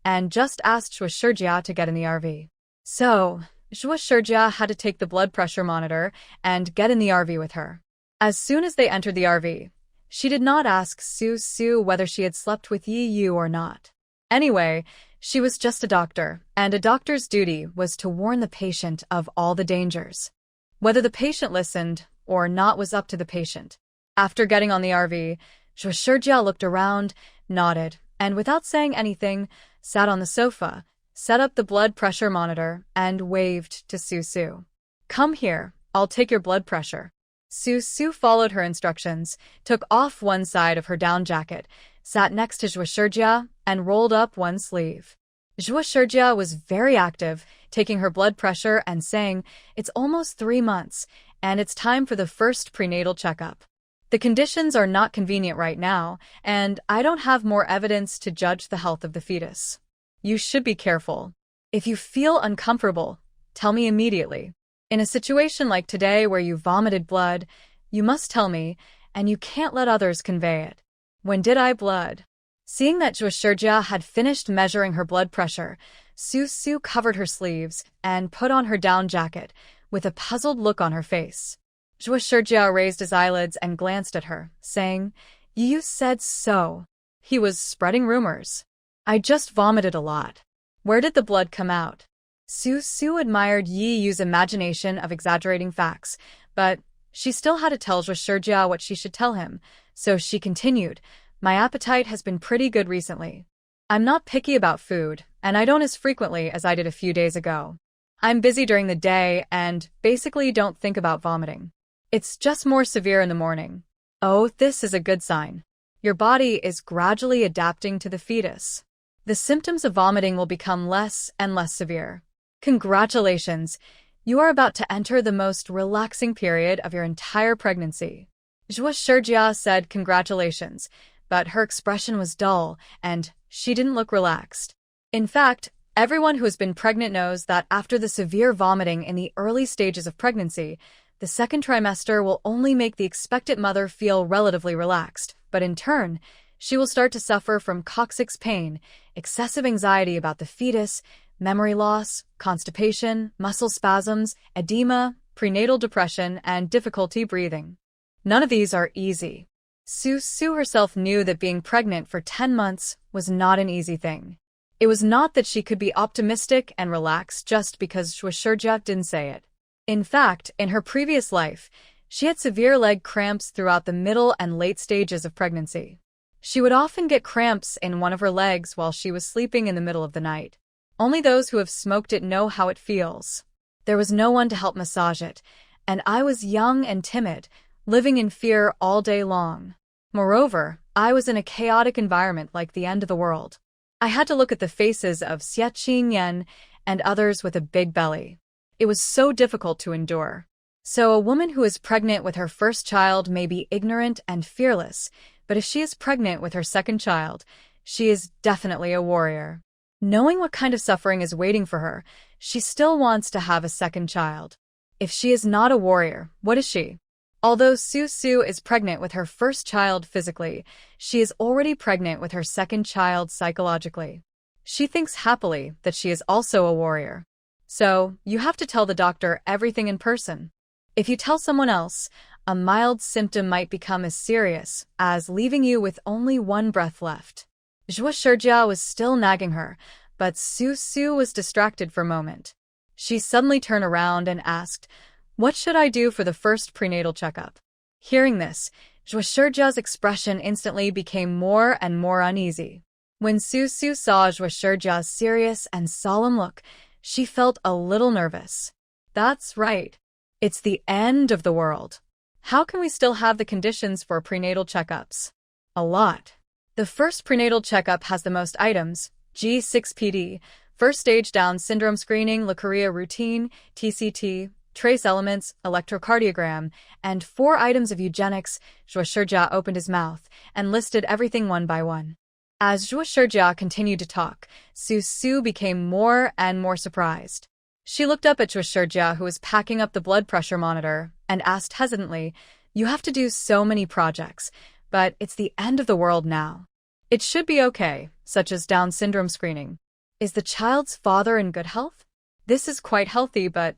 and just asked Zhushurjia to get in the RV. So, Zhushurjia had to take the blood pressure monitor and get in the RV with her. As soon as they entered the RV, she did not ask Susu whether she had slept with Yiyu or not. Anyway, she was just a doctor, and a doctor's duty was to warn the patient of all the dangers. Whether the patient listened or not was up to the patient. After getting on the RV, Zhushurjia looked around, nodded, and without saying anything, sat on the sofa, set up the blood pressure monitor, and waved to Susu. "Come here, I'll take your blood pressure." Susu followed her instructions, took off one side of her down jacket, sat next to Zhushurjia, and rolled up one sleeve. Zhushurjia was very active, taking her blood pressure and saying, "It's almost 3 months, and it's time for the first prenatal checkup. The conditions are not convenient right now, and I don't have more evidence to judge the health of the fetus. You should be careful. If you feel uncomfortable, tell me immediately. In a situation like today where you vomited blood, you must tell me, and you can't let others convey it." "When did I blood?" Seeing that Zhushurjia had finished measuring her blood pressure, Susu covered her sleeves and put on her down jacket, with a puzzled look on her face. Zhushurjia raised his eyelids and glanced at her, saying, "You said so." He was spreading rumors. "I just vomited a lot." "Where did the blood come out?" Susu admired Yiyu's imagination of exaggerating facts, but She still had to tell Zhuo what she should tell him, so she continued, "My appetite has been pretty good recently. I'm not picky about food, and I don't as frequently as I did a few days ago. I'm busy during the day and basically don't think about vomiting. It's just more severe in the morning." Oh, this is a good sign. Your body is gradually adapting to the fetus. The symptoms of vomiting will become less and less severe. Congratulations! You are about to enter the most relaxing period of your entire pregnancy. Zhuo said congratulations, but her expression was dull, and she didn't look relaxed. In fact, everyone who has been pregnant knows that after the severe vomiting in the early stages of pregnancy, the second trimester will only make the expectant mother feel relatively relaxed, but in turn, she will start to suffer from coccyx pain, excessive anxiety about the fetus, memory loss, constipation, muscle spasms, edema, prenatal depression, and difficulty breathing. None of these are easy. Su herself knew that being pregnant for 10 months was not an easy thing. It was not that she could be optimistic and relaxed just because Zhuo didn't say it. In fact, in her previous life, she had severe leg cramps throughout the middle and late stages of pregnancy. She would often get cramps in one of her legs while she was sleeping in the middle of the night. Only those who have smoked it know how it feels. There was no one to help massage it, and I was young and timid, living in fear all day long. Moreover, I was in a chaotic environment like the end of the world. I had to look at the faces of Xie Qingyan and others with a big belly. It was so difficult to endure. So a woman who is pregnant with her first child may be ignorant and fearless, but if she is pregnant with her second child, she is definitely a warrior. Knowing what kind of suffering is waiting for her, she still wants to have a second child. If she is not a warrior, what is she? Although Su is pregnant with her first child physically, she is already pregnant with her second child psychologically. She thinks happily that she is also a warrior. So, you have to tell the doctor everything in person. If you tell someone else, a mild symptom might become as serious as leaving you with only one breath left. Zhuo was still nagging her, but Su was distracted for a moment. She suddenly turned around and asked, "What should I do for the first prenatal checkup?" Hearing this, Zhuo's expression instantly became more and more uneasy. When Su saw Zhuo's serious and solemn look, she felt a little nervous. That's right. It's the end of the world. How can we still have the conditions for prenatal checkups? A lot. The first prenatal checkup has the most items: G6PD, first stage Down syndrome screening, Leukorrhea routine, TCT, trace elements, electrocardiogram, and 4 items of eugenics. Zhuo opened his mouth and listed everything one by one. As Zhuo continued to talk, Su became more and more surprised. She looked up at Zhuo, who was packing up the blood pressure monitor, and asked hesitantly, "You have to do so many projects, but it's the end of the world now. It should be okay, such as Down syndrome screening. Is the child's father in good health? This is quite healthy, but...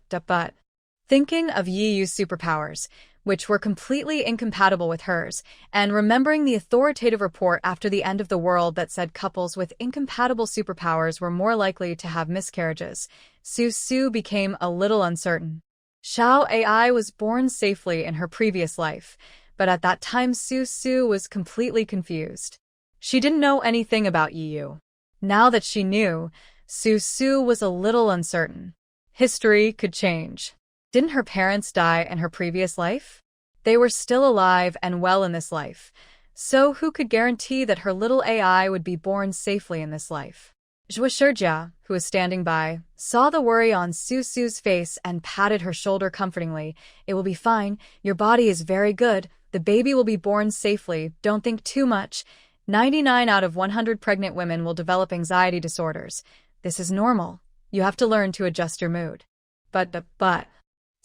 Thinking of Yu's superpowers, which were completely incompatible with hers, and remembering the authoritative report after the end of the world that said couples with incompatible superpowers were more likely to have miscarriages, Su became a little uncertain. Xiao Ai was born safely in her previous life, but at that time Su was completely confused. She didn't know anything about Yu. Now that she knew, Su was a little uncertain. History could change. Didn't her parents die in her previous life? They were still alive and well in this life, so who could guarantee that her little AI would be born safely in this life? Zhuo, who was standing by, saw the worry on Su's face and patted her shoulder comfortingly. "It will be fine. Your body is very good. The baby will be born safely. Don't think too much. 99 out of 100 pregnant women will develop anxiety disorders. This is normal. You have to learn to adjust your mood." But...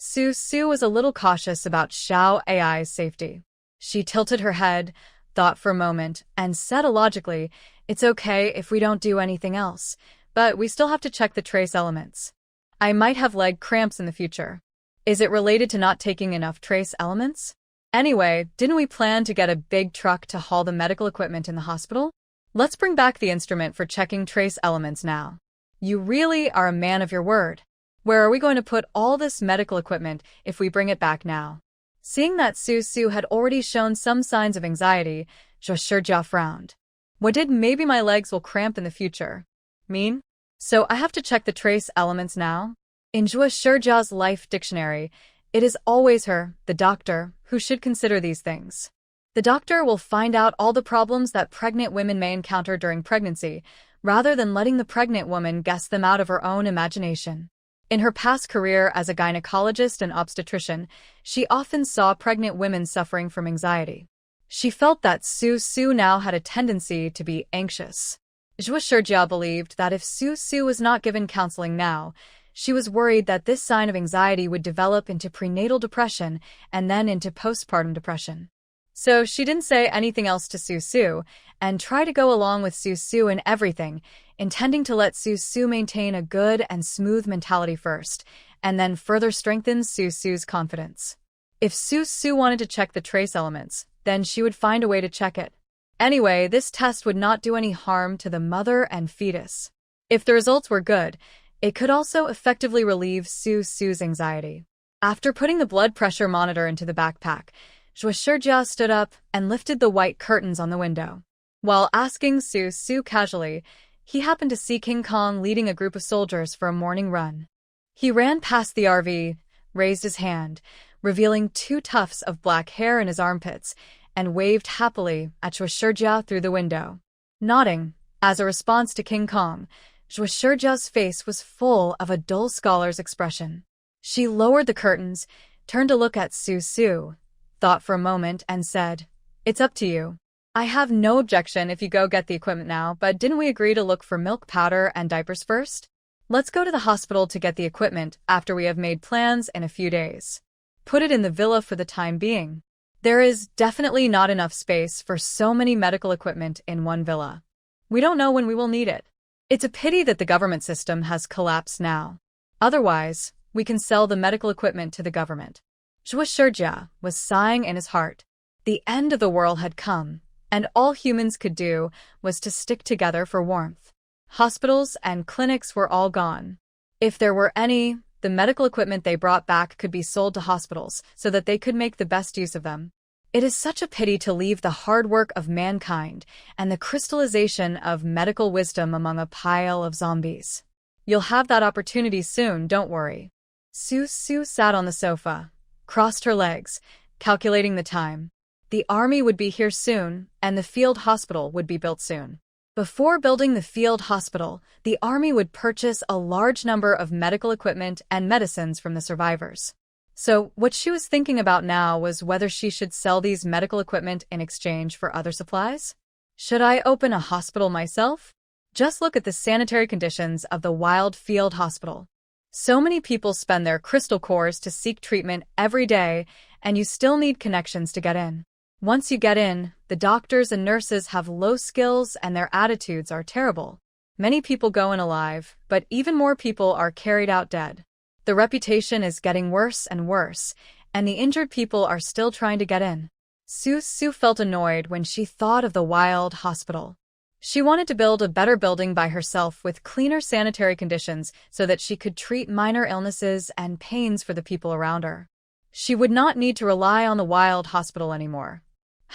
Su was a little cautious about Xiao Ai's safety. She tilted her head, thought for a moment, and said illogically, "It's okay if we don't do anything else, but we still have to check the trace elements. I might have leg cramps in the future. Is it related to not taking enough trace elements? Anyway, didn't we plan to get a big truck to haul the medical equipment in the hospital? Let's bring back the instrument for checking trace elements now. You really are a man of your word. Where are we going to put all this medical equipment if we bring it back now?" Seeing that Su Su had already shown some signs of anxiety, Zhuo Shijia frowned. What did maybe my legs will cramp in the future mean? So I have to check the trace elements now? In Zhuo Shijia's life dictionary, it is always her, the doctor, who should consider these things. The doctor will find out all the problems that pregnant women may encounter during pregnancy, rather than letting the pregnant woman guess them out of her own imagination. In her past career as a gynecologist and obstetrician, she often saw pregnant women suffering from anxiety. She felt that Su Su now had a tendency to be anxious. Zhuo Shijia believed that if Su Su was not given counseling now, she was worried that this sign of anxiety would develop into prenatal depression and then into postpartum depression. So she didn't say anything else to Su Su, and tried to go along with Su Su in everything, intending to let Su Su maintain a good and smooth mentality first, and then further strengthen Su Su's confidence. If Su Su wanted to check the trace elements, then she would find a way to check it. Anyway, this test would not do any harm to the mother and fetus. If the results were good, it could also effectively relieve Su Su's anxiety. After putting the blood pressure monitor into the backpack, Zhuo Shijia stood up and lifted the white curtains on the window. While asking Su Su casually, he happened to see King Kong leading a group of soldiers for a morning run. He ran past the RV, raised his hand, revealing 2 tufts of black hair in his armpits, and waved happily at Zhuo Shijia through the window. Nodding, as a response to King Kong, Zhuo Shijia's face was full of a dull scholar's expression. She lowered the curtains, turned to look at Su Su, thought for a moment, and said, "It's up to you. I have no objection if you go get the equipment now, but didn't we agree to look for milk powder and diapers first? Let's go to the hospital to get the equipment after we have made plans in a few days. Put it in the villa for the time being. There is definitely not enough space for so many medical equipment in one villa. We don't know when we will need it. It's a pity that the government system has collapsed now. Otherwise, we can sell the medical equipment to the government." Zhuo Shijia was sighing in his heart. The end of the world had come, and all humans could do was to stick together for warmth. Hospitals and clinics were all gone. If there were any, the medical equipment they brought back could be sold to hospitals so that they could make the best use of them. It is such a pity to leave the hard work of mankind and the crystallization of medical wisdom among a pile of zombies. You'll have that opportunity soon, don't worry. Su Su sat on the sofa, crossed her legs, calculating the time. The army would be here soon, and the field hospital would be built soon. Before building the field hospital, the army would purchase a large number of medical equipment and medicines from the survivors. So what she was thinking about now was whether she should sell these medical equipment in exchange for other supplies. Should I open a hospital myself? Just look at the sanitary conditions of the wild field hospital. So many people spend their crystal cores to seek treatment every day, and you still need connections to get in. Once you get in, the doctors and nurses have low skills and their attitudes are terrible. Many people go in alive, but even more people are carried out dead. The reputation is getting worse and worse, and the injured people are still trying to get in. Su Su felt annoyed when she thought of the wild hospital. She wanted to build a better building by herself with cleaner sanitary conditions so that she could treat minor illnesses and pains for the people around her. She would not need to rely on the wild hospital anymore.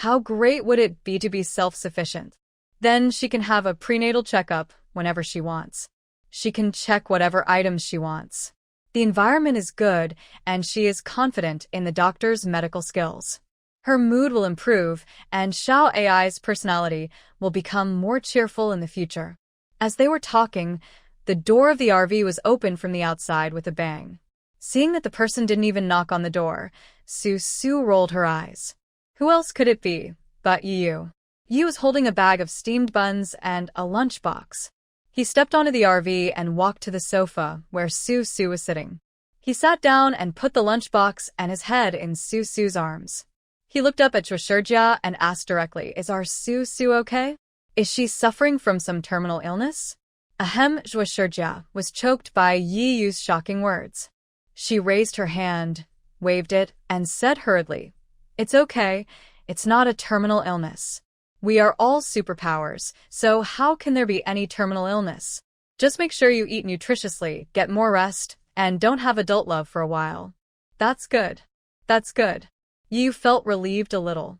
How great would it be to be self-sufficient? Then she can have a prenatal checkup whenever she wants. She can check whatever items she wants. The environment is good, and she is confident in the doctor's medical skills. Her mood will improve, and Xiao AI's personality will become more cheerful in the future. As they were talking, the door of the RV was opened from the outside with a bang. Seeing that the person didn't even knock on the door, Su Su rolled her eyes. Who else could it be but Yu? Yu was holding a bag of steamed buns and a lunchbox. He stepped onto the RV and walked to the sofa where Su Su was sitting. He sat down and put the lunchbox and his head in Su Su's arms. He looked up at Zhuo Shijia and asked directly, "Is our Su Su okay? Is she suffering from some terminal illness?" Ahem. Zhuo Shijia was choked by Yi Yu's shocking words. She raised her hand, waved it, and said hurriedly, "It's okay. It's not a terminal illness. We are all superpowers, so how can there be any terminal illness? Just make sure you eat nutritiously, get more rest, and don't have adult love for a while." "That's good. That's good." Yu felt relieved a little.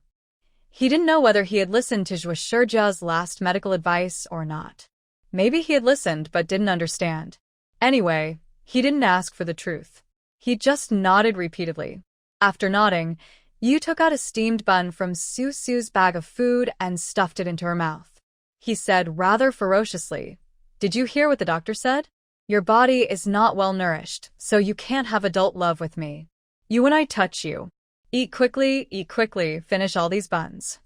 He didn't know whether he had listened to Zhuo Shijia's last medical advice or not. Maybe he had listened but didn't understand. Anyway, he didn't ask for the truth. He just nodded repeatedly. After nodding, Yu took out a steamed bun from Susu's bag of food and stuffed it into her mouth. He said rather ferociously, "Did you hear what the doctor said? Your body is not well nourished, so you can't have adult love with me. You and I touch you. Eat quickly, finish all these buns."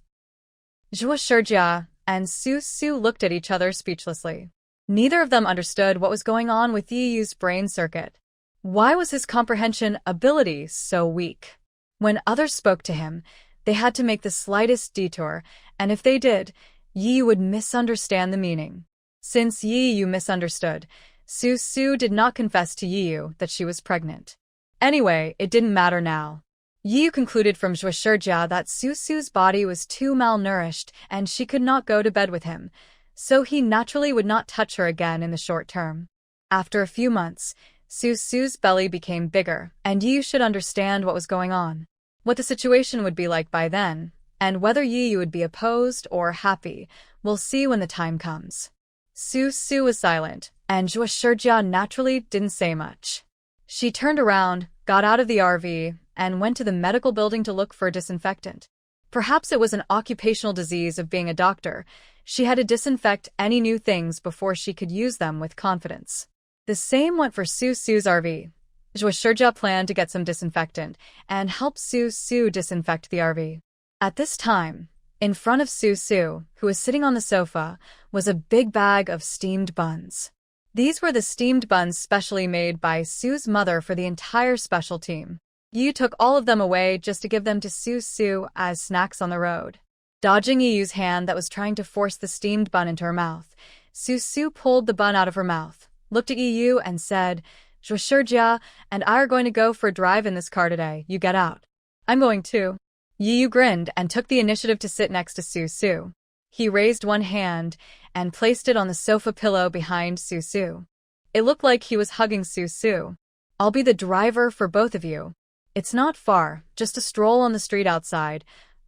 Zhuo Shijia and Susu looked at each other speechlessly. Neither of them understood what was going on with Yiyu's brain circuit. Why was his comprehension ability so weak? When others spoke to him, they had to make the slightest detour, and if they did, Yiyu would misunderstand the meaning. Since Yiyu misunderstood, Susu did not confess to Yiyu that she was pregnant. Anyway, it didn't matter now. Yiyu concluded from Zhuo Shijia that Susu's body was too malnourished and she could not go to bed with him, so he naturally would not touch her again in the short term. After a few months, Susu's belly became bigger, and Yiyu should understand what was going on. What the situation would be like by then, and whether Yiyu would be opposed or happy, we'll see when the time comes. Susu was silent, and Zhuo Shijia naturally didn't say much. She turned around, got out of the RV, and went to the medical building to look for a disinfectant. Perhaps it was an occupational disease of being a doctor. She had to disinfect any new things before she could use them with confidence. The same went for Susu's RV. Zhuo Shijia planned to get some disinfectant and help Susu disinfect the RV. At this time, in front of Susu, who was sitting on the sofa, was a big bag of steamed buns. These were the steamed buns specially made by Su's mother for the entire special team. Yu took all of them away just to give them to Susu as snacks on the road. Dodging Yiyu's hand that was trying to force the steamed bun into her mouth, Susu pulled the bun out of her mouth, looked at Yiyu and said, "Zhuo Shijia and I are going to go for a drive in this car today. You get out." "I'm going too." Yiyu grinned and took the initiative to sit next to Susu. He raised one hand and placed it on the sofa pillow behind Susu. It looked like he was hugging Susu. "I'll be the driver for both of you. It's not far, just a stroll on the street outside.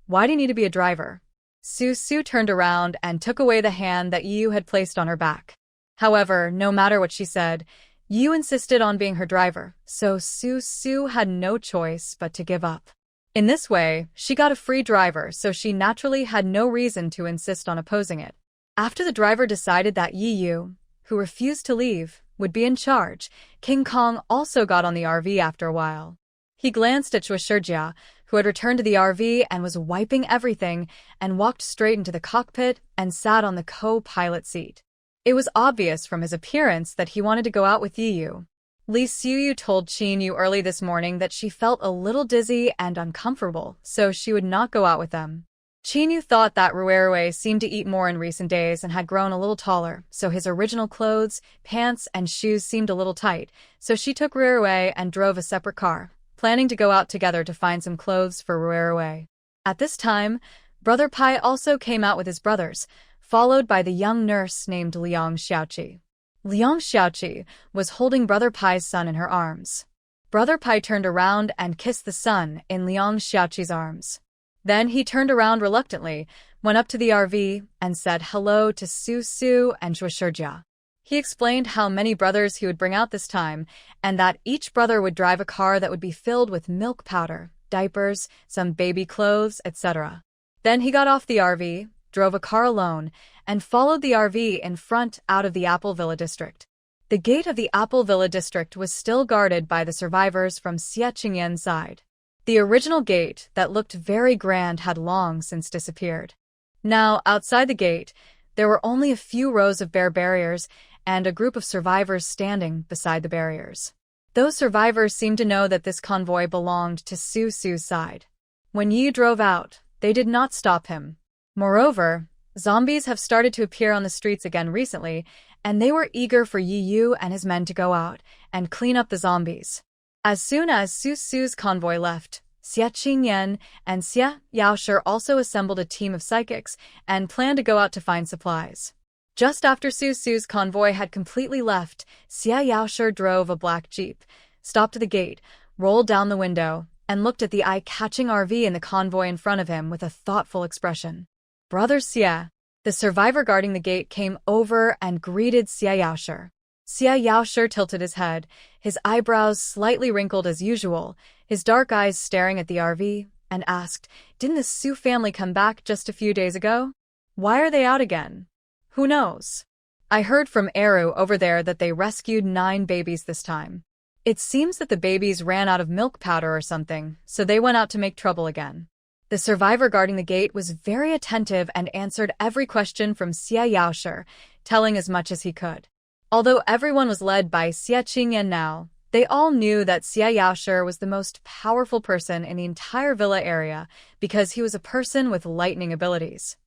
Why do you need to be a driver?" Susu turned around and took away the hand that Yiyu had placed on her back. However, no matter what she said, Yiyu insisted on being her driver, so Susu had no choice but to give up. In this way, she got a free driver, so she naturally had no reason to insist on opposing it. After the driver decided that Yiyu, who refused to leave, would be in charge, King Kong also got on the RV after a while. He glanced at Zhuo Shijia, who had returned to the RV and was wiping everything, and walked straight into the cockpit and sat on the co-pilot seat. It was obvious from his appearance that he wanted to go out with Yiyu. Li Suyu told Qin Yu early this morning that she felt a little dizzy and uncomfortable, so she would not go out with them. Qin Yu thought that Ruerue seemed to eat more in recent days and had grown a little taller, so his original clothes, pants, and shoes seemed a little tight, so she took Ruerue and drove a separate car, planning to go out together to find some clothes for Ruerue. At this time, Brother Pai also came out with his brothers, followed by the young nurse named Liang Xiaoqi. Liang Xiaoqi was holding Brother Pai's son in her arms. Brother Pai turned around and kissed the son in Liang Xiaoqi's arms. Then he turned around reluctantly, went up to the RV, and said hello to Susu and Zhuo Shijia. He explained how many brothers he would bring out this time, and that each brother would drive a car that would be filled with milk powder, diapers, some baby clothes, etc. Then he got off the RV, drove a car alone, and followed the RV in front out of the Apple Villa district. The gate of the Apple Villa district was still guarded by the survivors from Xie Qingyan's side. The original gate that looked very grand had long since disappeared. Now, outside the gate, there were only a few rows of bare barriers and a group of survivors standing beside the barriers. Those survivors seemed to know that this convoy belonged to Susu's side. When Yi drove out, they did not stop him. Moreover, zombies have started to appear on the streets again recently, and they were eager for Yiyu and his men to go out and clean up the zombies. As soon as Susu's convoy left, Xie Qingyan and Xie Yaoshi also assembled a team of psychics and planned to go out to find supplies. Just after Susu's convoy had completely left, Xie Yaoshi drove a black jeep, stopped at the gate, rolled down the window, and looked at the eye-catching RV in the convoy in front of him with a thoughtful expression. Brother Xie, the survivor guarding the gate, came over and greeted Xie Yaoshe. Xie Yaoshe tilted his head, his eyebrows slightly wrinkled as usual, his dark eyes staring at the RV, and asked, "Didn't the Su family come back just a few days ago? Why are they out again? Who knows? I heard from Eru over there that they rescued 9 babies this time. It seems that the babies ran out of milk powder or something, so they went out to make trouble again." The survivor guarding the gate was very attentive and answered every question from Xie Yaoshe, telling as much as he could. Although everyone was led by Xie Qingyan now, they all knew that Xie Yaoshe was the most powerful person in the entire villa area because he was a person with lightning abilities.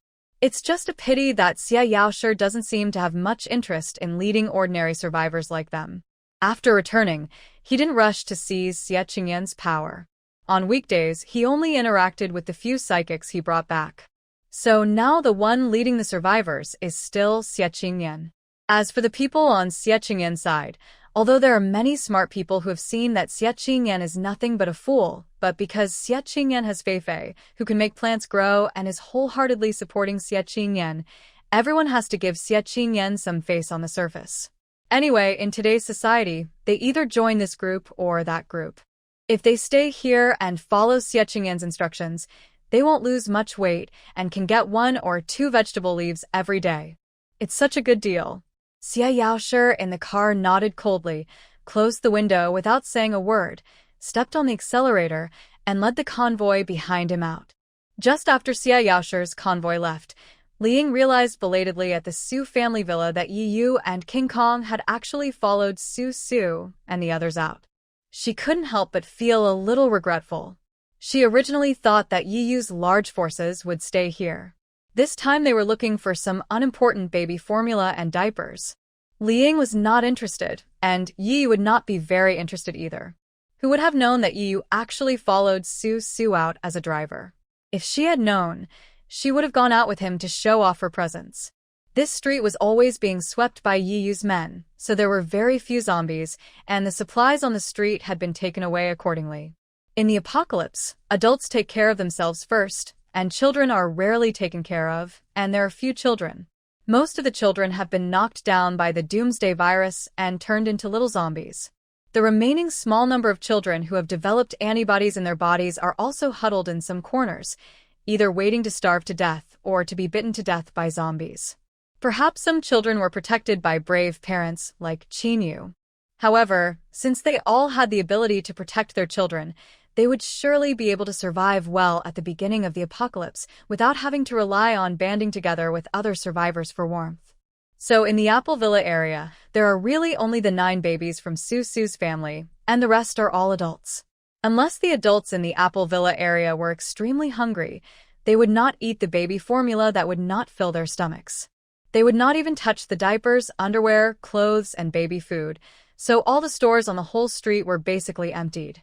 It's just a pity that Xie Yaoshe doesn't seem to have much interest in leading ordinary survivors like them. After returning, he didn't rush to seize Xie Qingyan's power. On weekdays, he only interacted with the few psychics he brought back. So now the one leading the survivors is still Xie Qingyan. As for the people on Xie Qingyan's side, although there are many smart people who have seen that Xie Qingyan is nothing but a fool, but because Xie Qingyan has Feifei, who can make plants grow and is wholeheartedly supporting Xie Qingyan, everyone has to give Xie Qingyan some face on the surface. Anyway, in today's society, they either join this group or that group. If they stay here and follow Xie Qingyan's instructions, they won't lose much weight and can get 1 or 2 vegetable leaves every day. It's such a good deal. Xie Yaoshe in the car nodded coldly, closed the window without saying a word, stepped on the accelerator, and led the convoy behind him out. Just after Xie Yaoshe's convoy left, Liang realized belatedly at the Su family villa that Yi Yu and King Kong had actually followed Su and the others out. She couldn't help but feel a little regretful. She originally thought that Yi Yu's large forces would stay here. This time they were looking for some unimportant baby formula and diapers. Liang was not interested, and Yi would not be very interested either. Who would have known that Yi Yu actually followed Su out as a driver? If she had known, she would have gone out with him to show off her presence. This street was always being swept by Yi Yu's men, so there were very few zombies, and the supplies on the street had been taken away accordingly. In the apocalypse, adults take care of themselves first, and children are rarely taken care of, and there are few children. Most of the children have been knocked down by the doomsday virus and turned into little zombies. The remaining small number of children who have developed antibodies in their bodies are also huddled in some corners, either waiting to starve to death or to be bitten to death by zombies. Perhaps some children were protected by brave parents like Qinyu. However, since they all had the ability to protect their children, they would surely be able to survive well at the beginning of the apocalypse without having to rely on banding together with other survivors for warmth. So in the Apple Villa area, there are really only the 9 babies from Su's family, and the rest are all adults. Unless the adults in the Apple Villa area were extremely hungry, they would not eat the baby formula that would not fill their stomachs. They would not even touch the diapers, underwear, clothes, and baby food, so all the stores on the whole street were basically emptied.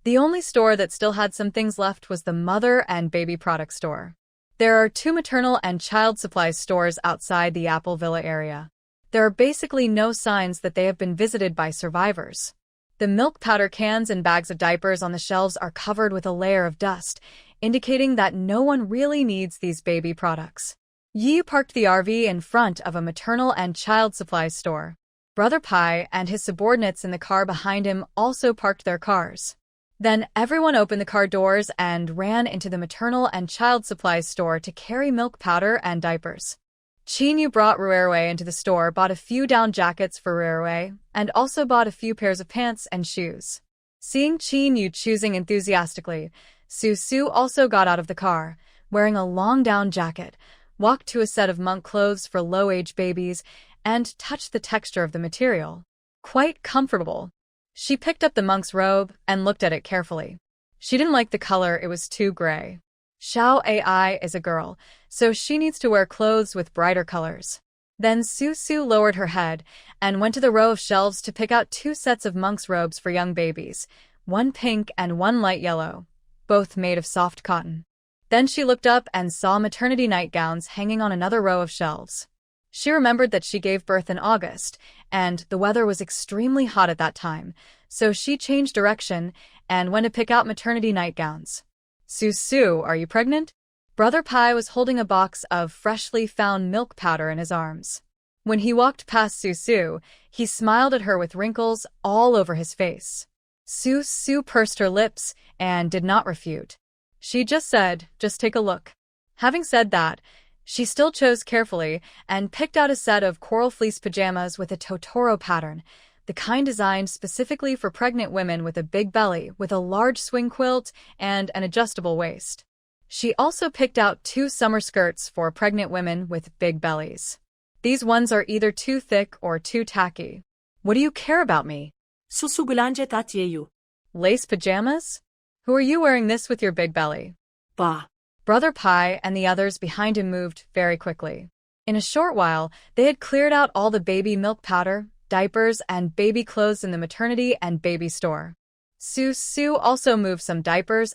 The only store that still had some things left was the mother and baby product store. There are 2 maternal and child supplies stores outside the Apple Villa area. There are basically no signs that they have been visited by survivors. The milk powder cans and bags of diapers on the shelves are covered with a layer of dust, indicating that no one really needs these baby products. Yi parked the RV in front of a maternal and child supplies store. Brother Pai and his subordinates in the car behind him also parked their cars. Then everyone opened the car doors and ran into the maternal and child supplies store to carry milk powder and diapers. Qinyu brought Ruerwei into the store, bought a few down jackets for Ruerwei, and also bought a few pairs of pants and shoes. Seeing Qinyu choosing enthusiastically, Su also got out of the car, wearing a long down jacket, walked to a set of monk clothes for low-age babies, and touched the texture of the material. Quite comfortable. She picked up the monk's robe and looked at it carefully. She didn't like the color, it was too gray. Xiao Ai is a girl, so she needs to wear clothes with brighter colors. Then Su lowered her head and went to the row of shelves to pick out 2 sets of monk's robes for young babies, 1 pink and 1 light yellow, both made of soft cotton. Then she looked up and saw maternity nightgowns hanging on another row of shelves. She remembered that she gave birth in August, and the weather was extremely hot at that time, so she changed direction and went to pick out maternity nightgowns. Su, are you pregnant? Brother Pai was holding a box of freshly found milk powder in his arms. When he walked past Su, he smiled at her with wrinkles all over his face. Su pursed her lips and did not refute. She just said, just take a look. Having said that, she still chose carefully and picked out a set of coral fleece pajamas with a Totoro pattern, the kind designed specifically for pregnant women with a big belly, with a large swing quilt and an adjustable waist. She also picked out 2 summer skirts for pregnant women with big bellies. These ones are either too thick or too tacky. What do you care about me? Susugulange tatyeyu. Lace pajamas? Who are you wearing this with your big belly? Bah. Brother Pai and the others behind him moved very quickly. In a short while, they had cleared out all the baby milk powder, diapers, and baby clothes in the maternity and baby store. Su also moved some diapers,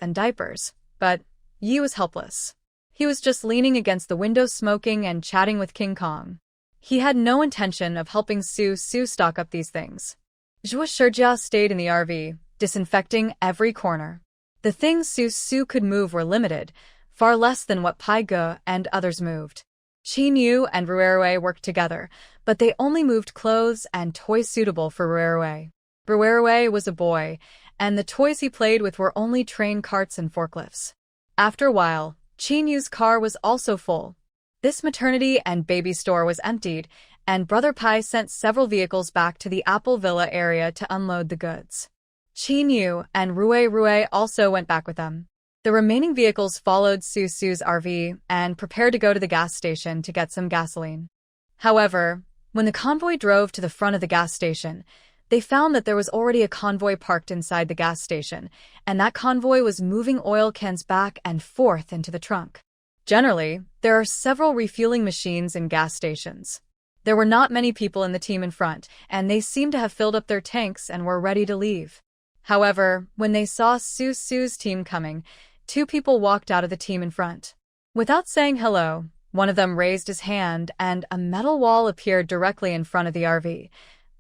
but Yi was helpless. He was just leaning against the window smoking and chatting with King Kong. He had no intention of helping Su stock up these things. Zhua Shijia stayed in the RV, disinfecting every corner. The things Su could move were limited, far less than what Pai Ge and others moved. Qin Yu and Ruerue worked together, but they only moved clothes and toys suitable for Ruerue. Ruerue was a boy, and the toys he played with were only train carts and forklifts. After a while, Qin Yu's car was also full. This maternity and baby store was emptied, and Brother Pai sent several vehicles back to the Apple Villa area to unload the goods. Qin Yu and Rue also went back with them. The remaining vehicles followed Su's RV and prepared to go to the gas station to get some gasoline. However, when the convoy drove to the front of the gas station, they found that there was already a convoy parked inside the gas station, and that convoy was moving oil cans back and forth into the trunk. Generally, there are several refueling machines in gas stations. There were not many people in the team in front, and they seemed to have filled up their tanks and were ready to leave. However, when they saw Su's team coming, 2 people walked out of the team in front. Without saying hello, one of them raised his hand and a metal wall appeared directly in front of the RV.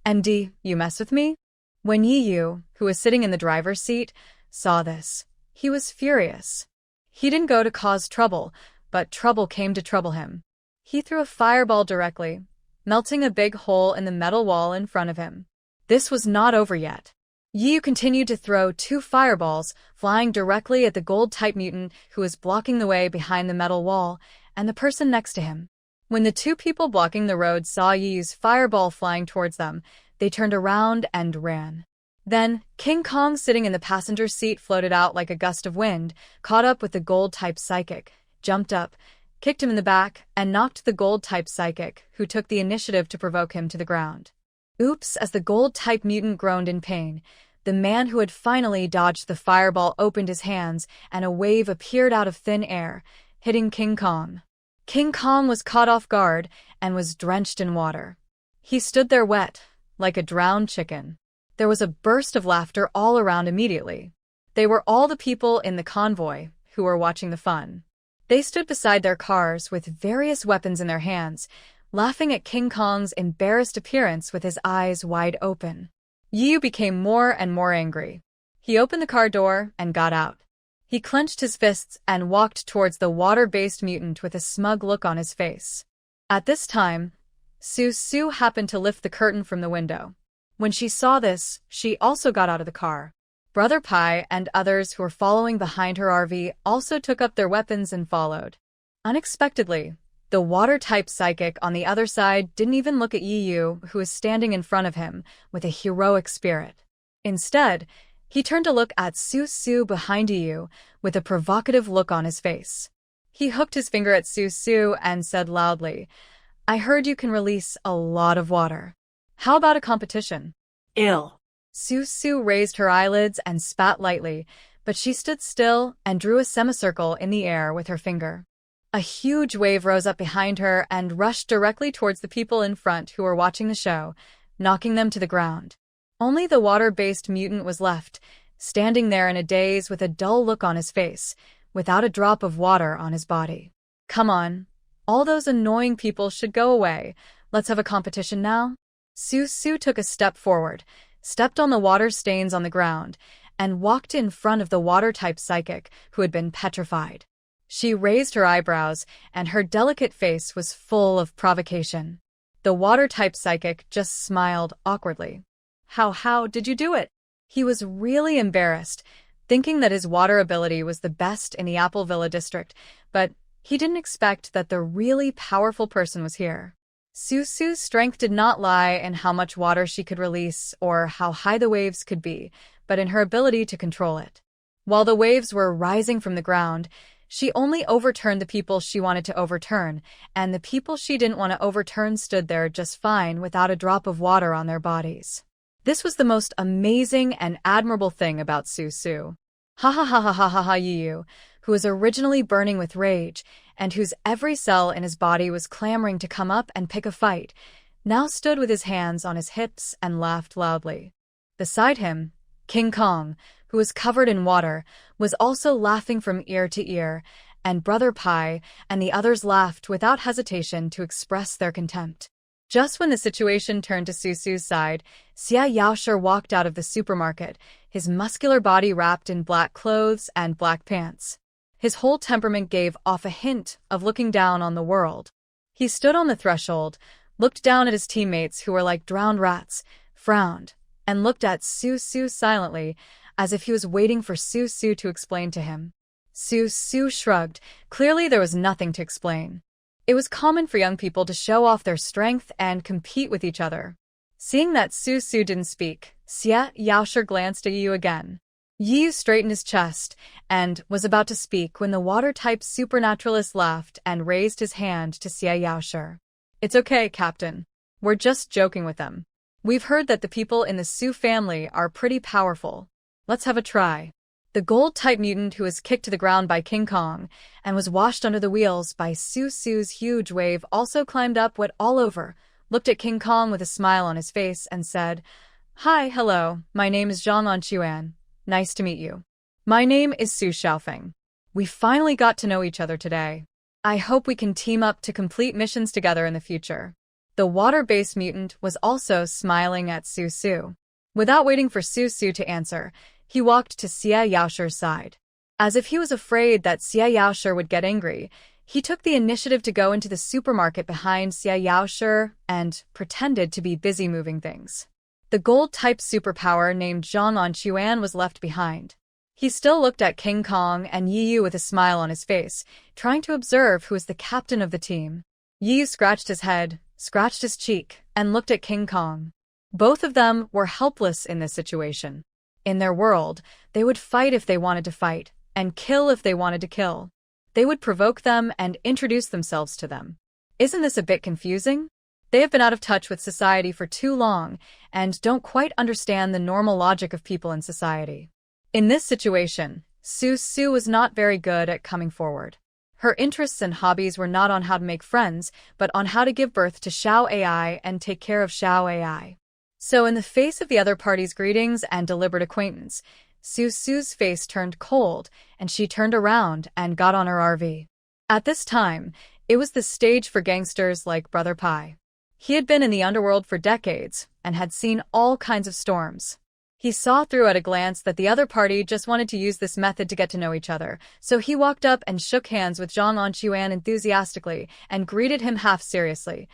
"MD, you mess with me?" When Yu, who was sitting in the driver's seat, saw this, he was furious. He didn't go to cause trouble, but trouble came to trouble him. He threw a fireball directly, melting a big hole in the metal wall in front of him. This was not over yet. Yu continued to throw 2 fireballs, flying directly at the gold-type mutant who was blocking the way behind the metal wall, and the person next to him. When the 2 people blocking the road saw Yu's fireball flying towards them, they turned around and ran. Then, King Kong sitting in the passenger seat floated out like a gust of wind, caught up with the gold-type psychic, jumped up, kicked him in the back, and knocked the gold-type psychic, who took the initiative to provoke him to the ground. Oops, as the gold-type mutant groaned in pain, the man who had finally dodged the fireball opened his hands, and a wave appeared out of thin air, hitting King Kong. King Kong was caught off guard and was drenched in water. He stood there wet, like a drowned chicken. There was a burst of laughter all around immediately. They were all the people in the convoy who were watching the fun. They stood beside their cars with various weapons in their hands, laughing at King Kong's embarrassed appearance with his eyes wide open. Yu became more and more angry. He opened the car door and got out. He clenched his fists and walked towards the water-based mutant with a smug look on his face. At this time, Su happened to lift the curtain from the window. When she saw this, she also got out of the car. Brother Pai and others who were following behind her RV also took up their weapons and followed. Unexpectedly, the water-type psychic on the other side didn't even look at Yu, who was standing in front of him with a heroic spirit. Instead, he turned to look at Su behind Yu with a provocative look on his face. He hooked his finger at Su and said loudly, "I heard you can release a lot of water. How about a competition?" Ill. Su raised her eyelids and spat lightly, but she stood still and drew a semicircle in the air with her finger. A huge wave rose up behind her and rushed directly towards the people in front who were watching the show, knocking them to the ground. Only the water-based mutant was left, standing there in a daze with a dull look on his face, without a drop of water on his body. "Come on. All those annoying people should go away. Let's have a competition now." Su took a step forward, stepped on the water stains on the ground, and walked in front of the water-type psychic who had been petrified. She raised her eyebrows, and her delicate face was full of provocation. The water-type psychic just smiled awkwardly. How did you do it? He was really embarrassed, thinking that his water ability was the best in the Apple Villa district, but he didn't expect that the really powerful person was here. Susu's strength did not lie in how much water she could release or how high the waves could be, but in her ability to control it. While the waves were rising from the ground, she only overturned the people she wanted to overturn, and the people she didn't want to overturn stood there just fine without a drop of water on their bodies. This was the most amazing and admirable thing about Susu. Ha ha ha ha ha ha ha Yu, who was originally burning with rage, and whose every cell in his body was clamoring to come up and pick a fight, now stood with his hands on his hips and laughed loudly. Beside him, King Kong, who was covered in water, was also laughing from ear to ear, and Brother Pai and the others laughed without hesitation to express their contempt. Just when the situation turned to Susu's side, Xia Yaoshi walked out of the supermarket, his muscular body wrapped in black clothes and black pants. His whole temperament gave off a hint of looking down on the world. He stood on the threshold, looked down at his teammates who were like drowned rats, frowned, and looked at Susu silently, as if he was waiting for Susu to explain to him. Susu shrugged. Clearly there was nothing to explain. It was common for young people to show off their strength and compete with each other. Seeing that Susu didn't speak, Xia Yaoshi glanced at Yu again. Yu straightened his chest and was about to speak when the water-type supernaturalist laughed and raised his hand to Xia Yaoshi. It's okay, Captain. We're just joking with them. We've heard that the people in the Su family are pretty powerful. Let's have a try. The gold-type mutant who was kicked to the ground by King Kong and was washed under the wheels by Susu's huge wave also climbed up, wet all over, looked at King Kong with a smile on his face and said, Hello, my name is Zhang Anquan. Nice to meet you. My name is Su Xiaofeng. We finally got to know each other today. I hope we can team up to complete missions together in the future. The water-based mutant was also smiling at Susu. Without waiting for Susu to answer, he walked to Xia Yaoshi's side. As if he was afraid that Xia Yaoshi would get angry, he took the initiative to go into the supermarket behind Xia Yaoshi and pretended to be busy moving things. The gold-type superpower named Zhang Anquan was left behind. He still looked at King Kong and Yu with a smile on his face, trying to observe who was the captain of the team. Yu scratched his head, scratched his cheek, and looked at King Kong. Both of them were helpless in this situation. In their world, they would fight if they wanted to fight, and kill if they wanted to kill. They would provoke them and introduce themselves to them. Isn't this a bit confusing? They have been out of touch with society for too long and don't quite understand the normal logic of people in society. In this situation, Susu was not very good at coming forward. Her interests and hobbies were not on how to make friends, but on how to give birth to Xiao AI and take care of Xiao AI. So in the face of the other party's greetings and deliberate acquaintance, Susu's face turned cold, and she turned around and got on her RV. At this time, it was the stage for gangsters like Brother Pai. He had been in the underworld for decades and had seen all kinds of storms. He saw through at a glance that the other party just wanted to use this method to get to know each other, so he walked up and shook hands with Zhang Anquan enthusiastically and greeted him half seriously.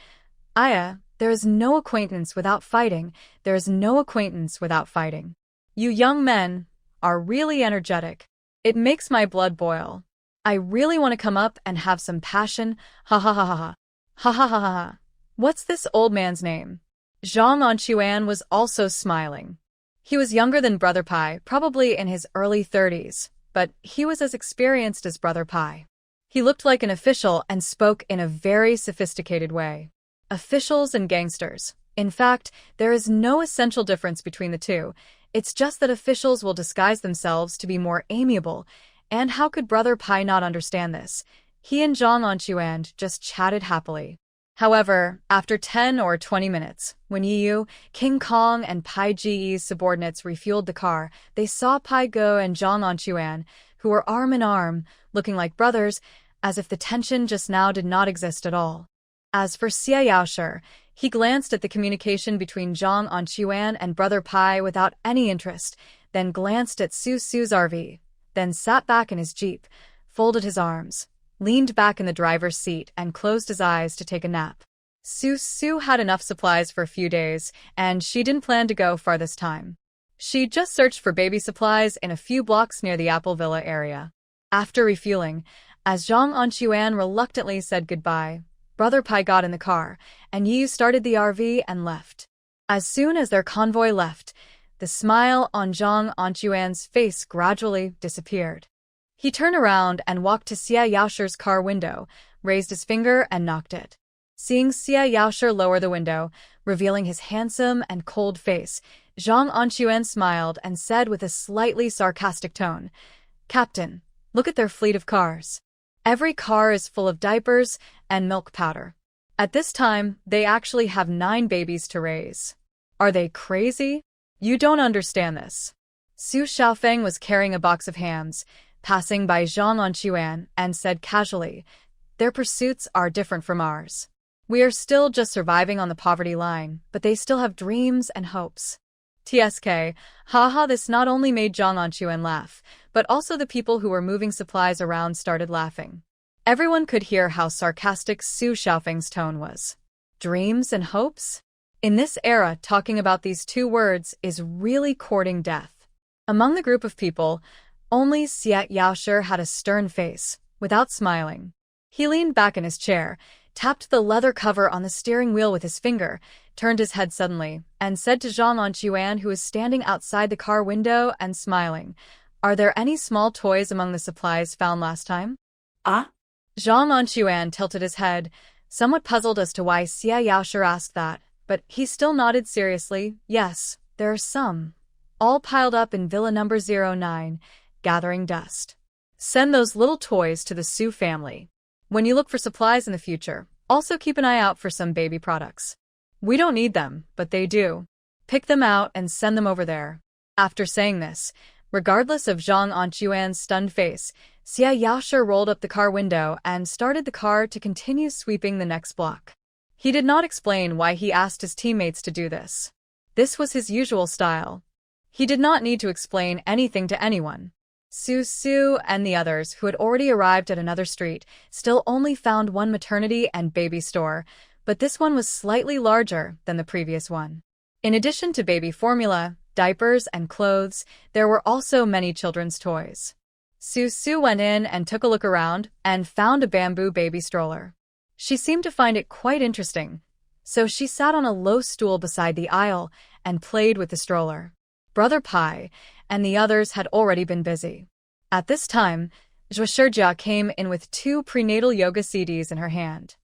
Aya, there is no acquaintance without fighting. There is no acquaintance without fighting. You young men are really energetic. It makes my blood boil. I really want to come up and have some passion. Ha ha ha ha ha. Ha ha ha ha ha. What's this old man's name? Zhang Anquan was also smiling. He was younger than Brother Pai, probably in his early 30s, but he was as experienced as Brother Pai. He looked like an official and spoke in a very sophisticated way. Officials and gangsters. In fact, there is no essential difference between the two. It's just that officials will disguise themselves to be more amiable, and how could Brother Pai not understand this? He and Zhang Anquan just chatted happily. However, after 10 or 20 minutes, when Yu, King Kong, and Pai Ge's subordinates refueled the car, they saw Pai Go and Zhang Anquan, who were arm in arm, looking like brothers, as if the tension just now did not exist at all. As for Xia Yaoshi, he glanced at the communication between Zhang Anquan and Brother Pai without any interest. then glanced at Su's RV, then sat back in his Jeep, folded his arms, leaned back in the driver's seat, and closed his eyes to take a nap. Su had enough supplies for a few days, and she didn't plan to go far this time. She just searched for baby supplies in a few blocks near the Apple Villa area. After refueling, as Zhang Anquan reluctantly said goodbye, Brother Pai got in the car, and Yu started the RV and left. As soon as their convoy left, the smile on Zhang Anquan's face gradually disappeared. He turned around and walked to Xia Yaoshi's car window, raised his finger and knocked it. Seeing Xia Yaoshi lower the window, revealing his handsome and cold face, Zhang Anquan smiled and said with a slightly sarcastic tone, "Captain, look at their fleet of cars. Every car is full of diapers and milk powder. At this time, they actually have 9 babies to raise. Are they crazy? You don't understand this." Su Xiaofeng was carrying a box of hams, passing by Zhang Anquan, and said casually, "Their pursuits are different from ours. We are still just surviving on the poverty line, but they still have dreams and hopes." TSK, haha, this not only made Zhang Anquan laugh, but also the people who were moving supplies around started laughing. Everyone could hear how sarcastic Su Xiaofeng's tone was. Dreams and hopes? In this era, talking about these 2 words is really courting death. Among the group of people, only Xia Yaoshi had a stern face, without smiling. He leaned back in his chair, tapped the leather cover on the steering wheel with his finger, turned his head suddenly, and said to Zhang Anquan, who was standing outside the car window and smiling, "Are there any small toys among the supplies found last time?" Ah? Zhang Anquan tilted his head, somewhat puzzled as to why Xia Yaoshi asked that, but he still nodded seriously. "Yes, there are some. All piled up in Villa number 09, gathering dust. Send those little toys to the Su family. When you look for supplies in the future, also keep an eye out for some baby products. We don't need them, but they do. Pick them out and send them over there." After saying this, regardless of Zhang Anquan's stunned face, Xia Yaoshi rolled up the car window and started the car to continue sweeping the next block. He did not explain why he asked his teammates to do this. This was his usual style. He did not need to explain anything to anyone. Su and the others, who had already arrived at another street, still only found one maternity and baby store, but this one was slightly larger than the previous one. In addition to baby formula, diapers, and clothes, there were also many children's toys. Su went in and took a look around and found a bamboo baby stroller. She seemed to find it quite interesting, so she sat on a low stool beside the aisle and played with the stroller. Brother Pai and the others had already been busy. At this time, Zhuoshijia came in with 2 prenatal yoga CDs in her hand.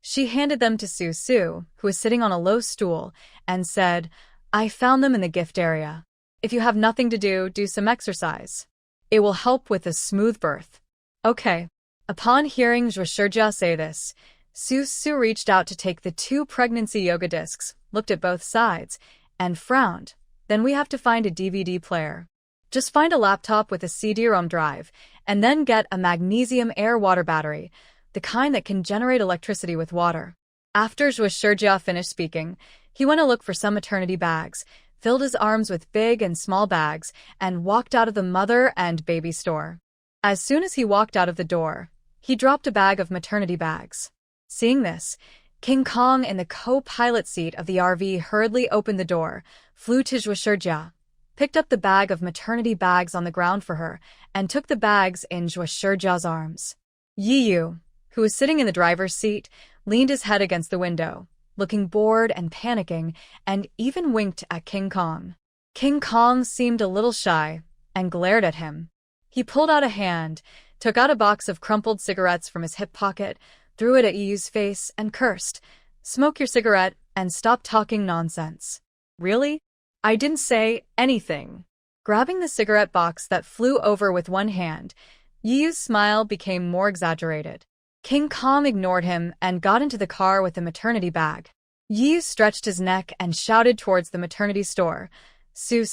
She handed them to Su, who was sitting on a low stool, and said, "I found them in the gift area. If you have nothing to do, do some exercise. It will help with a smooth birth." Okay. Upon hearing Zhuoshijia say this, Su reached out to take the 2 pregnancy yoga discs, looked at both sides, and frowned. "Then we have to find a DVD player. Just find a laptop with a CD-ROM drive, and then get a magnesium air water battery, the kind that can generate electricity with water." After Zhuoshijia finished speaking, he went to look for some maternity bags, filled his arms with big and small bags, and walked out of the mother and baby store. As soon as he walked out of the door, he dropped a bag of maternity bags. Seeing this, King Kong in the co-pilot seat of the RV hurriedly opened the door, flew to Zhuoshijia, picked up the bag of maternity bags on the ground for her, and took the bags in Zhuoshijia's arms. Yu, who was sitting in the driver's seat, leaned his head against the window, looking bored and panicking, and even winked at King Kong. King Kong seemed a little shy and glared at him. He pulled out a hand, took out a box of crumpled cigarettes from his hip pocket, threw it at Yu's face, and cursed, "Smoke your cigarette and stop talking nonsense." "Really? I didn't say anything." Grabbing the cigarette box that flew over with one hand, Yu's smile became more exaggerated. King Kong ignored him and got into the car with the maternity bag. Yu stretched his neck and shouted towards the maternity store, Su,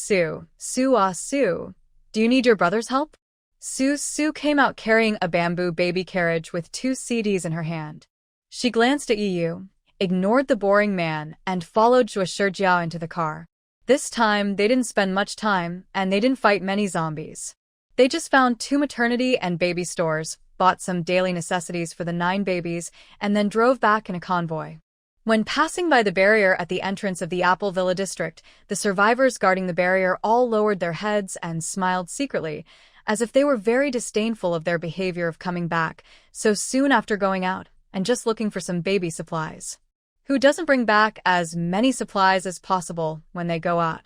do you need your brother's help?" Su came out carrying a bamboo baby carriage with 2 CDs in her hand. She glanced at Yu, ignored the boring man, and followed Zhuoshijia into the car. This time, they didn't spend much time, and they didn't fight many zombies. They just found 2 maternity and baby stores, bought some daily necessities for the 9 babies, and then drove back in a convoy. When passing by the barrier at the entrance of the Apple Villa district, the survivors guarding the barrier all lowered their heads and smiled secretly, as if they were very disdainful of their behavior of coming back so soon after going out and just looking for some baby supplies. Who doesn't bring back as many supplies as possible when they go out?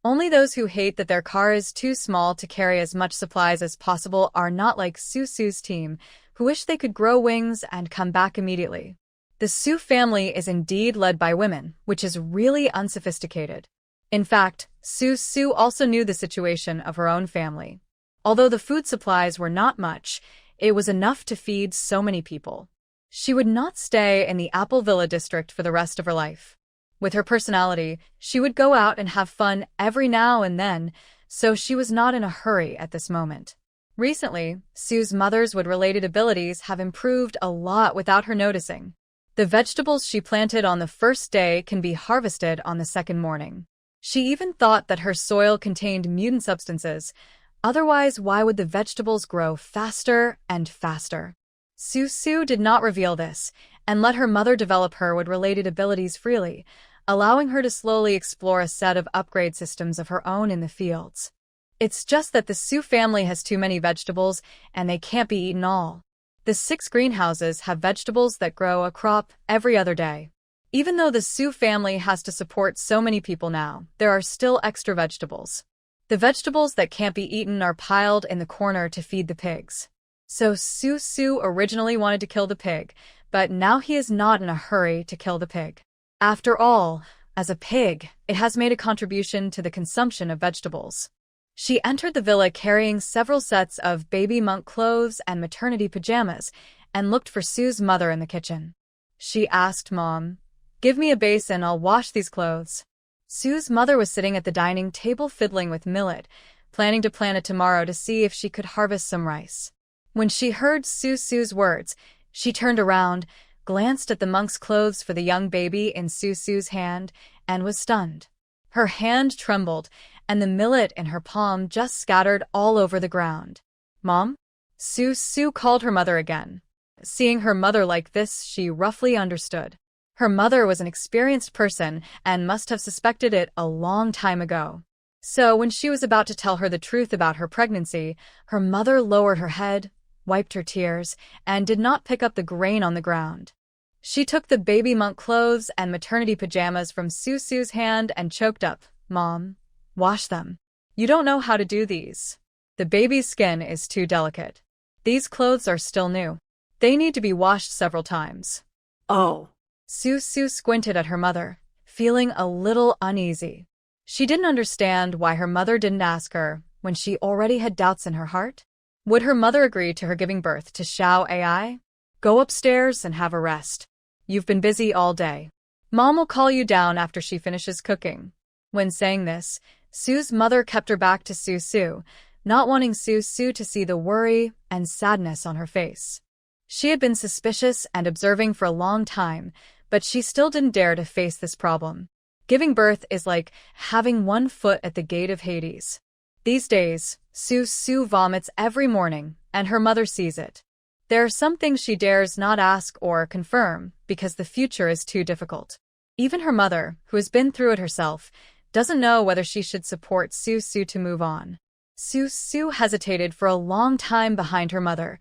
Only those who hate that their car is too small to carry as much supplies as possible are not like Susu's team, who wish they could grow wings and come back immediately. The Su family is indeed led by women, which is really unsophisticated. In fact, Su also knew the situation of her own family. Although the food supplies were not much, it was enough to feed so many people. She would not stay in the Apple Villa district for the rest of her life. With her personality, she would go out and have fun every now and then, so she was not in a hurry at this moment. Recently, Su's mother's wood-related abilities have improved a lot without her noticing. The vegetables she planted on the first day can be harvested on the second morning. She even thought that her soil contained mutant substances. Otherwise, why would the vegetables grow faster and faster? Su did not reveal this, and let her mother develop her wood-related abilities freely, allowing her to slowly explore a set of upgrade systems of her own in the fields. It's just that the Su family has too many vegetables, and they can't be eaten all. The 6 greenhouses have vegetables that grow a crop every other day. Even though the Su family has to support so many people now, there are still extra vegetables. The vegetables that can't be eaten are piled in the corner to feed the pigs. So Su originally wanted to kill the pig, but now he is not in a hurry to kill the pig. After all, as a pig, it has made a contribution to the consumption of vegetables. She entered the villa carrying several sets of baby monk clothes and maternity pajamas and looked for Su's mother in the kitchen. She asked Mom, "Give me a basin, I'll wash these clothes." Su's mother was sitting at the dining table fiddling with millet, planning to plant it tomorrow to see if she could harvest some rice. When she heard Su's words, she turned around, glanced at the monk's clothes for the young baby in Su's hand, and was stunned. Her hand trembled, and the millet in her palm just scattered all over the ground. "Mom?" Su called her mother again. Seeing her mother like this, she roughly understood. Her mother was an experienced person and must have suspected it a long time ago. So when she was about to tell her the truth about her pregnancy, her mother lowered her head, wiped her tears, and did not pick up the grain on the ground. She took the baby monk clothes and maternity pajamas from Su's hand and choked up, "Mom, wash them. You don't know how to do these. The baby's skin is too delicate. These clothes are still new. They need to be washed several times." Oh. Su squinted at her mother, feeling a little uneasy. She didn't understand why her mother didn't ask her when she already had doubts in her heart. Would her mother agree to her giving birth to Xiao AI? "Go upstairs and have a rest. You've been busy all day. Mom will call you down after she finishes cooking." When saying this, Su's mother kept her back to Su, not wanting Su to see the worry and sadness on her face. She had been suspicious and observing for a long time, but she still didn't dare to face this problem. Giving birth is like having one foot at the gate of Hades. These days, Su vomits every morning, and her mother sees it. There are some things she dares not ask or confirm because the future is too difficult. Even her mother, who has been through it herself, doesn't know whether she should support Su to move on. Su hesitated for a long time behind her mother,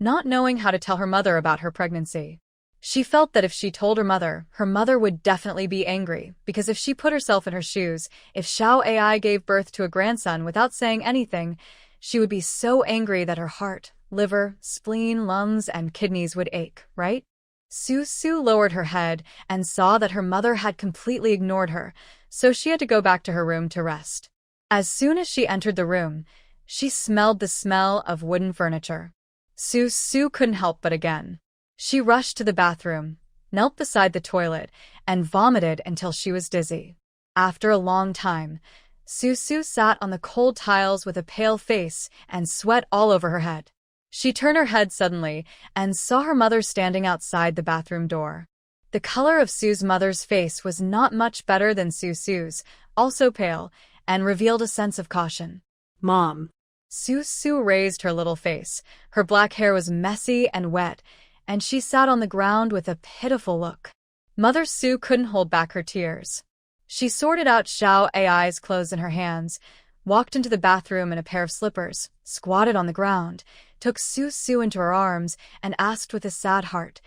not knowing how to tell her mother about her pregnancy. She felt that if she told her mother would definitely be angry, because if she put herself in her shoes, if Xiao AI gave birth to a grandson without saying anything, she would be so angry that her heart, liver, spleen, lungs, and kidneys would ache, right? Su lowered her head and saw that her mother had completely ignored her, so she had to go back to her room to rest. As soon as she entered the room, she smelled the smell of wooden furniture. Su couldn't help but again. She rushed to the bathroom, knelt beside the toilet, and vomited until she was dizzy. After a long time, Su sat on the cold tiles with a pale face and sweat all over her head. She turned her head suddenly and saw her mother standing outside the bathroom door. The color of Sue's mother's face was not much better than Sue's, also pale, and revealed a sense of caution. Mom. Sue raised her little face. Her black hair was messy and wet, and she sat on the ground with a pitiful look. Mother Sue couldn't hold back her tears. She sorted out Xiao Ai's clothes in her hands, walked into the bathroom in a pair of slippers, squatted on the ground, took Sue into her arms, and asked with a sad heart,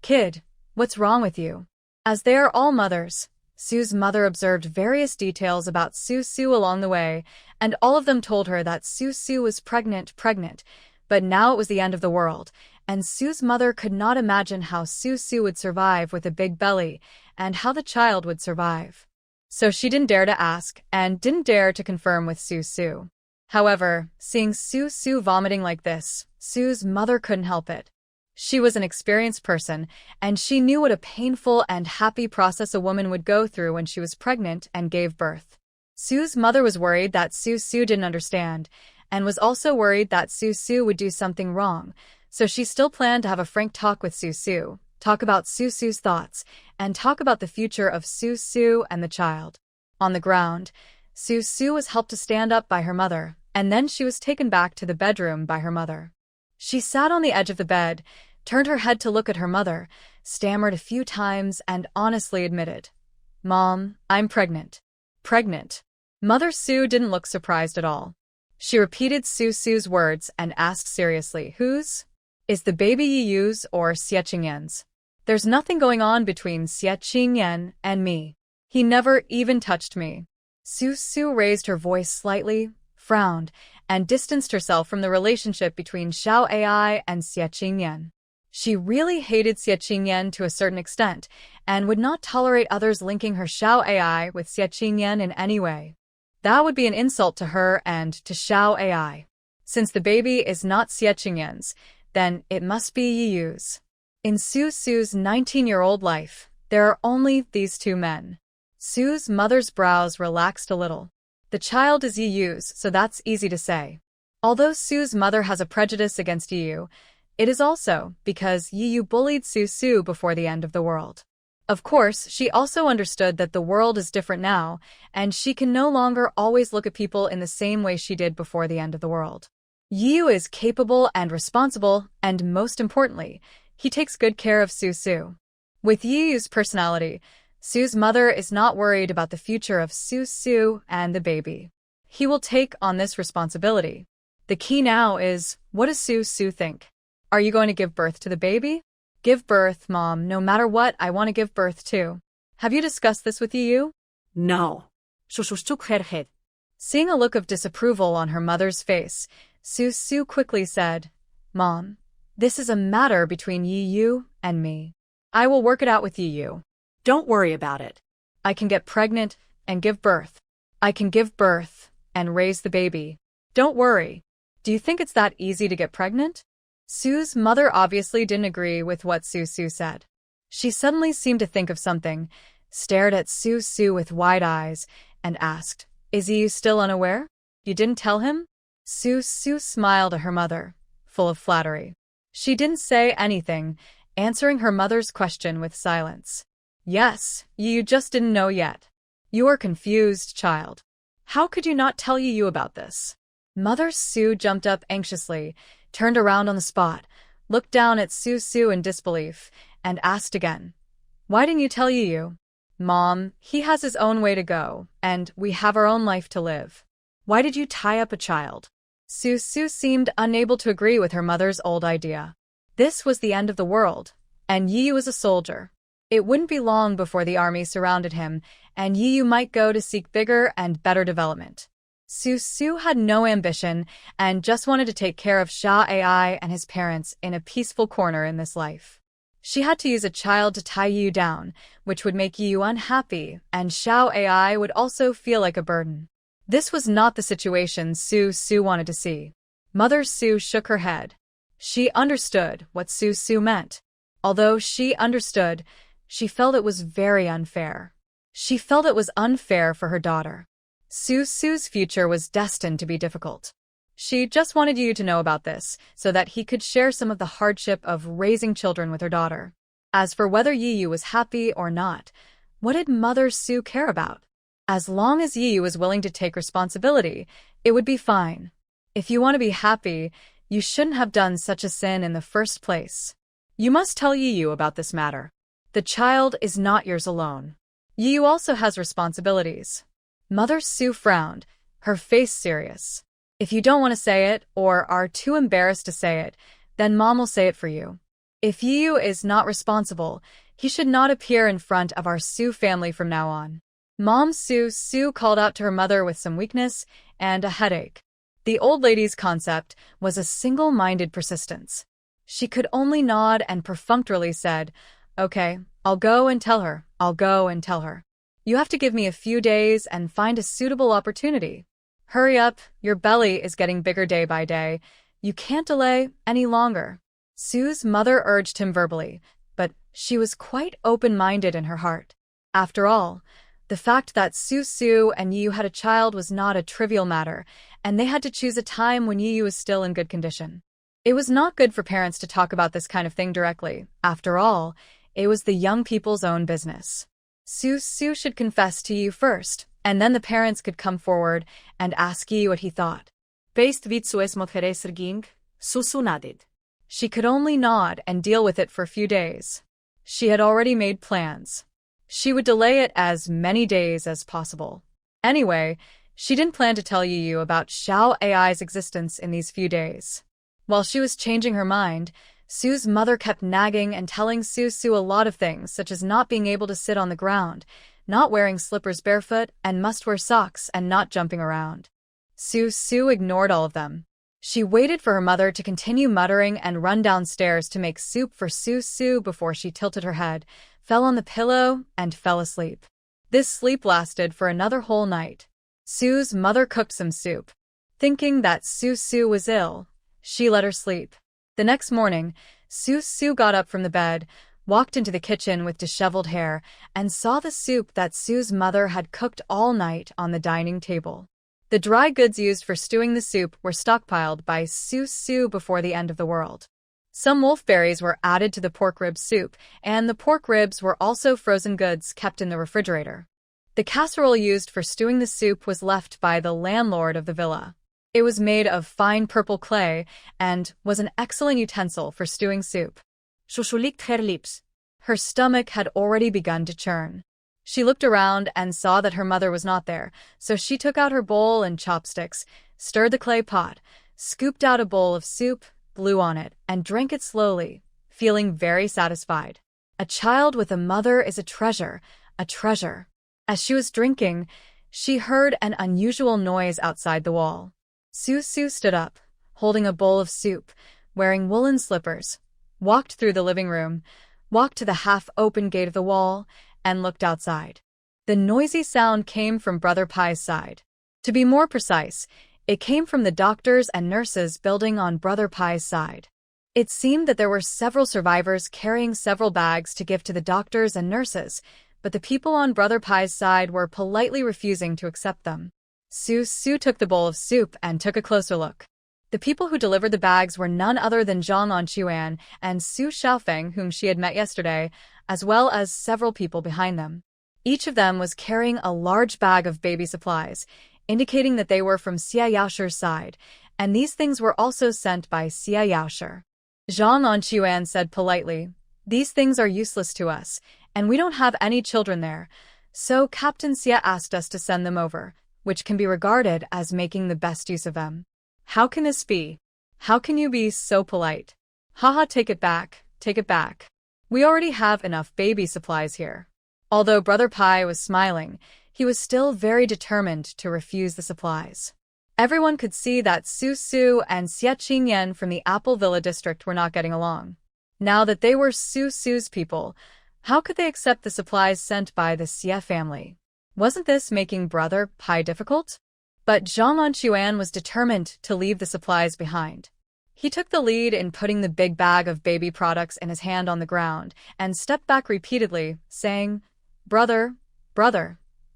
"Kid, what's wrong with you?" As they are all mothers, Sue's mother observed various details about Sue along the way, and all of them told her that Sue was pregnant, but now it was the end of the world, and Sue's mother could not imagine how Sue would survive with a big belly, and how the child would survive. So she didn't dare to ask, and didn't dare to confirm with Sue. However, seeing Sue vomiting like this, Sue's mother couldn't help it. She was an experienced person, and she knew what a painful and happy process a woman would go through when she was pregnant and gave birth. Sue's mother was worried that Sue didn't understand, and was also worried that Sue would do something wrong, so she still planned to have a frank talk with Sue, talk about Sue's thoughts, and talk about the future of Sue and the child. On the ground, Sue was helped to stand up by her mother, and then she was taken back to the bedroom by her mother. She sat on the edge of the bed, turned her head to look at her mother, stammered a few times, and honestly admitted, "Mom, I'm pregnant." Pregnant. Mother Sue didn't look surprised at all. She repeated Sue's words and asked seriously, "Whose? Is the baby Yiyu's or Xie Qingyan's? There's nothing going on between Xie Qingyan and me. He never even touched me." Sue raised her voice slightly, frowned, and distanced herself from the relationship between Xiao Ai and Xie Qingyan. She really hated Xie Qingyan to a certain extent, and would not tolerate others linking her Xiao Ai with Xie Qingyan in any way. That would be an insult to her and to Xiao Ai. Since the baby is not Xie Qingyan's, then it must be Yiyu's. In Sue's 19-year-old life, there are only these two men. Sue's mother's brows relaxed a little. The child is Yiyu's, so that's easy to say. Although Sue's mother has a prejudice against Yiyu, it is also because Yiyu bullied Sue before the end of the world. Of course, she also understood that the world is different now, and she can no longer always look at people in the same way she did before the end of the world. Yiyu is capable and responsible, and most importantly, he takes good care of Sue. With Yiyu's personality, Sue's mother is not worried about the future of Sue and the baby. He will take on this responsibility. The key now is, what does Sue think? Are you going to give birth to the baby? Give birth, Mom, no matter what, I want to give birth too. Have you discussed this with Yiyu? No. Shook her head. Seeing a look of disapproval on her mother's face, Sue quickly said, "Mom, this is a matter between Yiyu and me. I will work it out with Yiyu. Don't worry about it. I can get pregnant and give birth. I can give birth and raise the baby. Don't worry. Do you think it's that easy to get pregnant?" Sue's mother obviously didn't agree with what Sue said. She suddenly seemed to think of something, stared at Sue with wide eyes, and asked, "Is Yiyu still unaware? You didn't tell him?" Sue smiled at her mother, full of flattery. She didn't say anything, answering her mother's question with silence. "Yes, you just didn't know yet. You are confused, child. How could you not tell Yiyu about this?" Mother Sue jumped up anxiously, turned around on the spot, looked down at Sue in disbelief, and asked again, "Why didn't you tell Yiyu?" "Mom, he has his own way to go, and we have our own life to live. Why did you tie up a child?" Sue seemed unable to agree with her mother's old idea. This was the end of the world, and Yiyu was a soldier. It wouldn't be long before the army surrounded him, and Yiyu might go to seek bigger and better development. Sue had no ambition and just wanted to take care of Xiao Ai and his parents in a peaceful corner in this life. She had to use a child to tie Yiyu down, which would make Yiyu unhappy, and Xiao Ai would also feel like a burden. This was not the situation Sue wanted to see. Mother Sue shook her head. She understood what Sue meant. Although she understood, she felt it was very unfair. She felt it was unfair for her daughter. Sue's future was destined to be difficult. She just wanted you to know about this, so that he could share some of the hardship of raising children with her daughter. As for whether Yiyu was happy or not, what did Mother Sue care about? As long as Yiyu was willing to take responsibility, it would be fine. If you want to be happy, you shouldn't have done such a sin in the first place. You must tell Yiyu about this matter. The child is not yours alone. Yiyu also has responsibilities. Mother Sue frowned, her face serious. If you don't want to say it or are too embarrassed to say it, then Mom will say it for you. If Yiyu is not responsible, he should not appear in front of our Sue family from now on. Mom Sue called out to her mother with some weakness and a headache. The old lady's concept was a single-minded persistence. She could only nod and perfunctorily said, "Okay, I'll go and tell her. I'll go and tell her. You have to give me a few days and find a suitable opportunity. Hurry up, your belly is getting bigger day by day. You can't delay any longer." Sue's mother urged him verbally, but she was quite open-minded in her heart. After all, the fact that Sue and Yiyu had a child was not a trivial matter, and they had to choose a time when Yiyu was still in good condition. It was not good for parents to talk about this kind of thing directly. After all, it was the young people's own business. Sue should confess to Yiyu first, and then the parents could come forward and ask Yiyu what he thought. Based vid sues mujeres erging, Susu nodded. She could only nod and deal with it for a few days. She had already made plans. She would delay it as many days as possible. Anyway, she didn't plan to tell Yiyu about Xiao Ai's existence in these few days. While she was changing her mind, Sue's mother kept nagging and telling Sue a lot of things, such as not being able to sit on the ground, not wearing slippers barefoot, and must wear socks and not jumping around. Sue ignored all of them. She waited for her mother to continue muttering and run downstairs to make soup for Sue before she tilted her head, fell on the pillow, and fell asleep. This sleep lasted for another whole night. Sue's mother cooked some soup. Thinking that Sue was ill, she let her sleep. The next morning, Sue got up from the bed, walked into the kitchen with disheveled hair, and saw the soup that Sue's mother had cooked all night on the dining table. The dry goods used for stewing the soup were stockpiled by Sue before the end of the world. Some wolfberries were added to the pork rib soup, and the pork ribs were also frozen goods kept in the refrigerator. The casserole used for stewing the soup was left by the landlord of the villa. It was made of fine purple clay and was an excellent utensil for stewing soup. Susu licked her lips. Her stomach had already begun to churn. She looked around and saw that her mother was not there, so she took out her bowl and chopsticks, stirred the clay pot, scooped out a bowl of soup, blew on it, and drank it slowly, feeling very satisfied. A child with a mother is a treasure, a treasure. As she was drinking, she heard an unusual noise outside the wall. Sue stood up, holding a bowl of soup, wearing woolen slippers, walked through the living room, walked to the half-open gate of the wall, and looked outside. The noisy sound came from Brother Pai's side. To be more precise, it came from the doctors and nurses building on Brother Pai's side. It seemed that there were several survivors carrying several bags to give to the doctors and nurses, but the people on Brother Pai's side were politely refusing to accept them. Sue took the bowl of soup and took a closer look. The people who delivered the bags were none other than Zhang Anquan and Su Xiaofeng, whom she had met yesterday, as well as several people behind them. Each of them was carrying a large bag of baby supplies, indicating that they were from Xia Yaoshi's side, and these things were also sent by Xia Yaoshi. Zhang Anquan said politely, "These things are useless to us, and we don't have any children there, so Captain Xia asked us to send them over, which can be regarded as making the best use of them." How can this be? How can you be so polite? Haha, take it back, take it back. We already have enough baby supplies here. Although Brother Pai was smiling, he was still very determined to refuse the supplies. Everyone could see that Su and Xia Qingyan from the Apple Villa district were not getting along. Now that they were Su's people, how could they accept the supplies sent by the Xia family? Wasn't this making Brother Pai difficult? But Zhang Anquan was determined to leave the supplies behind. He took the lead in putting the big bag of baby products in his hand on the ground and stepped back repeatedly, saying, Brother,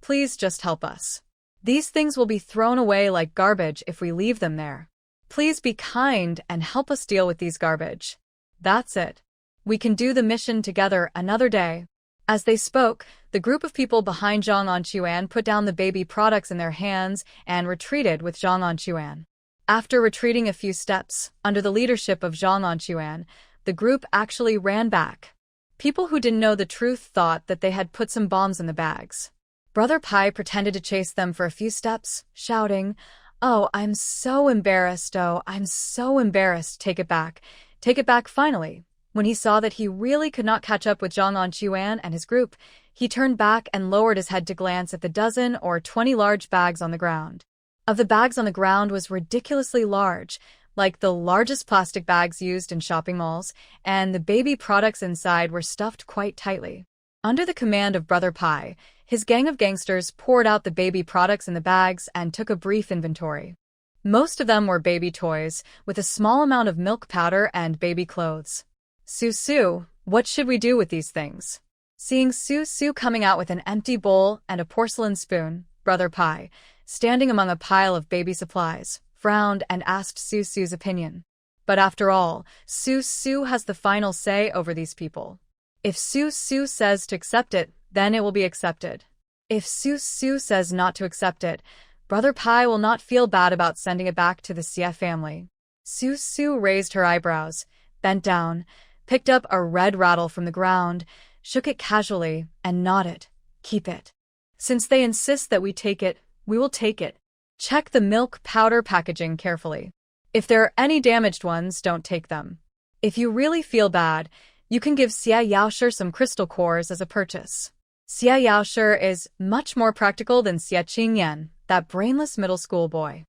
please just help us. These things will be thrown away like garbage if we leave them there. Please be kind and help us deal with these garbage." That's it. We can do the mission together another day. As they spoke, the group of people behind Zhang Anquan put down the baby products in their hands and retreated with Zhang Anquan. After retreating a few steps, under the leadership of Zhang Anquan, the group actually ran back. People who didn't know the truth thought that they had put some bombs in the bags. Brother Pai pretended to chase them for a few steps, shouting, "Oh, I'm so embarrassed, oh, I'm so embarrassed, take it back finally." When he saw that he really could not catch up with Zhang Anquan and his group, he turned back and lowered his head to glance at the 12 or 20 large bags on the ground. Of the bags on the ground was ridiculously large, like the largest plastic bags used in shopping malls, and the baby products inside were stuffed quite tightly. Under the command of Brother Pai, his gang of gangsters poured out the baby products in the bags and took a brief inventory. Most of them were baby toys, with a small amount of milk powder and baby clothes. "Su, what should we do with these things?" Seeing Su coming out with an empty bowl and a porcelain spoon, Brother Pai, standing among a pile of baby supplies, frowned and asked Su's opinion. But after all, Su has the final say over these people. If Su says to accept it, then it will be accepted. If Su says not to accept it, Brother Pai will not feel bad about sending it back to the Xie family. Su raised her eyebrows, bent down, picked up a red rattle from the ground, shook it casually, and nodded. "Keep it. Since they insist that we take it, we will take it. Check the milk powder packaging carefully. If there are any damaged ones, don't take them. If you really feel bad, you can give Xie Yaoshi some crystal cores as a purchase." Xie Yaoshi is much more practical than Xie Qingyan, that brainless middle school boy.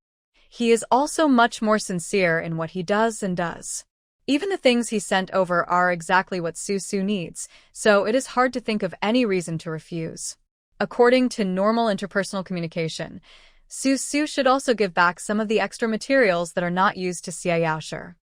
He is also much more sincere in what he does and does. Even the things he sent over are exactly what Su needs, so it is hard to think of any reason to refuse. According to normal interpersonal communication, Su should also give back some of the extra materials that are not used to Xie Yaoshi.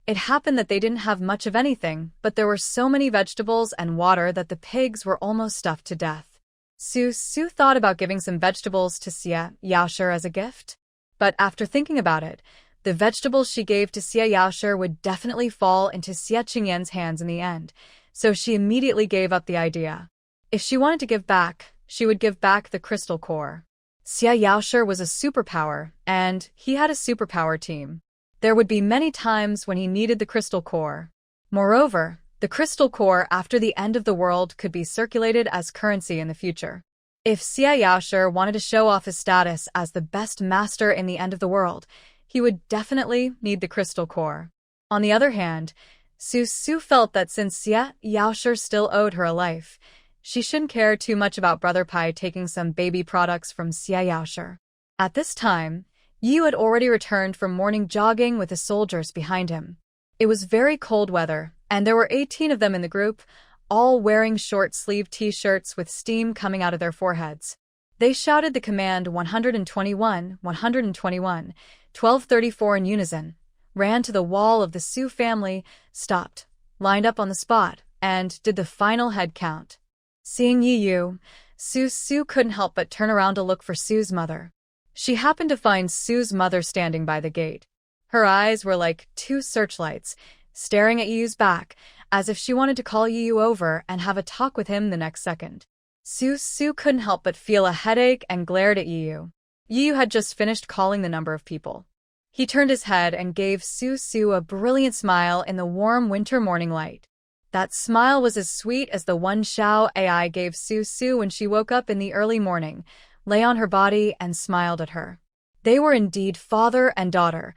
It happened that they didn't have much of anything, but there were so many vegetables and water that the pigs were almost stuffed to death. Su thought about giving some vegetables to Xie Yaoshi as a gift. But after thinking about it, the vegetables she gave to Xie Yaoshi would definitely fall into Xie Qingyan's hands in the end, so she immediately gave up the idea. If she wanted to give back, she would give back the crystal core. Xie Yaoshi was a superpower, and he had a superpower team. There would be many times when he needed the crystal core. Moreover, the crystal core after the end of the world could be circulated as currency in the future. If Xie Yaoshi wanted to show off his status as the best master in the end of the world, he would definitely need the crystal core. On the other hand, Su felt that since Xie Yaoshi still owed her a life, she shouldn't care too much about Brother Pai taking some baby products from Xie Yaoshi. At this time, Yu had already returned from morning jogging with the soldiers behind him. It was very cold weather, and there were 18 of them in the group, all wearing short-sleeved t-shirts with steam coming out of their foreheads. They shouted the command 121, 121, 1234 in unison, ran to the wall of the Su family, stopped, lined up on the spot, and did the final head count. Seeing Yu, Su couldn't help but turn around to look for Su's mother. She happened to find Su's mother standing by the gate. Her eyes were like two searchlights, staring at Yu's back, as if she wanted to call Yu over and have a talk with him the next second. Su couldn't help but feel a headache and glared at Yu. Yu had just finished calling the number of people. He turned his head and gave Su a brilliant smile in the warm winter morning light. That smile was as sweet as the one Xiao Ai gave Su when she woke up in the early morning, lay on her body and smiled at her. They were indeed father and daughter.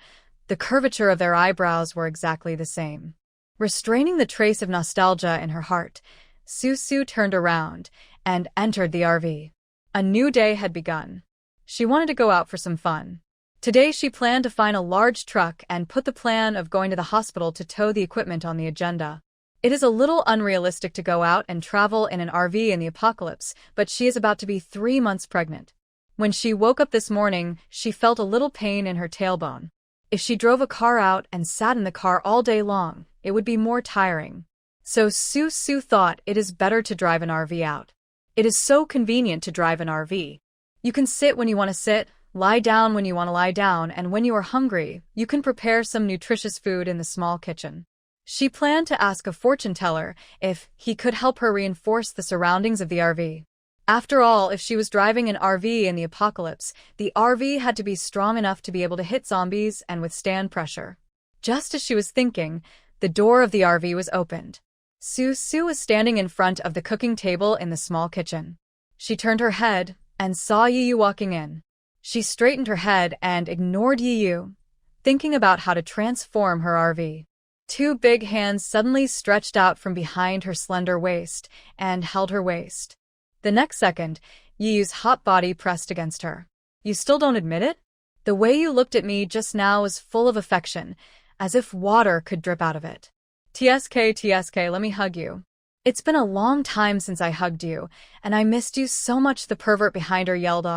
The curvature of their eyebrows were exactly the same. Restraining the trace of nostalgia in her heart, Su turned around and entered the RV. A new day had begun. She wanted to go out for some fun. Today she planned to find a large truck and put the plan of going to the hospital to tow the equipment on the agenda. It is a little unrealistic to go out and travel in an RV in the apocalypse, but she is about to be 3 months pregnant. When she woke up this morning, she felt a little pain in her tailbone. If she drove a car out and sat in the car all day long, it would be more tiring. So Su thought it is better to drive an RV out. It is so convenient to drive an RV. You can sit when you want to sit, lie down when you want to lie down, and when you are hungry, you can prepare some nutritious food in the small kitchen. She planned to ask a fortune teller if he could help her reinforce the surroundings of the RV. After all, if she was driving an RV in the apocalypse, the RV had to be strong enough to be able to hit zombies and withstand pressure. Just as she was thinking, the door of the RV was opened. Su was standing in front of the cooking table in the small kitchen. She turned her head and saw Yu walking in. She straightened her head and ignored Yu, thinking about how to transform her RV. Two big hands suddenly stretched out from behind her slender waist and held her waist. The next second, Yu's hot body pressed against her. You still don't admit it? The way you looked at me just now was full of affection, as if water could drip out of it. TSK, let me hug you. It's been a long time since I hugged you, and I missed you so much. The pervert behind her yelled,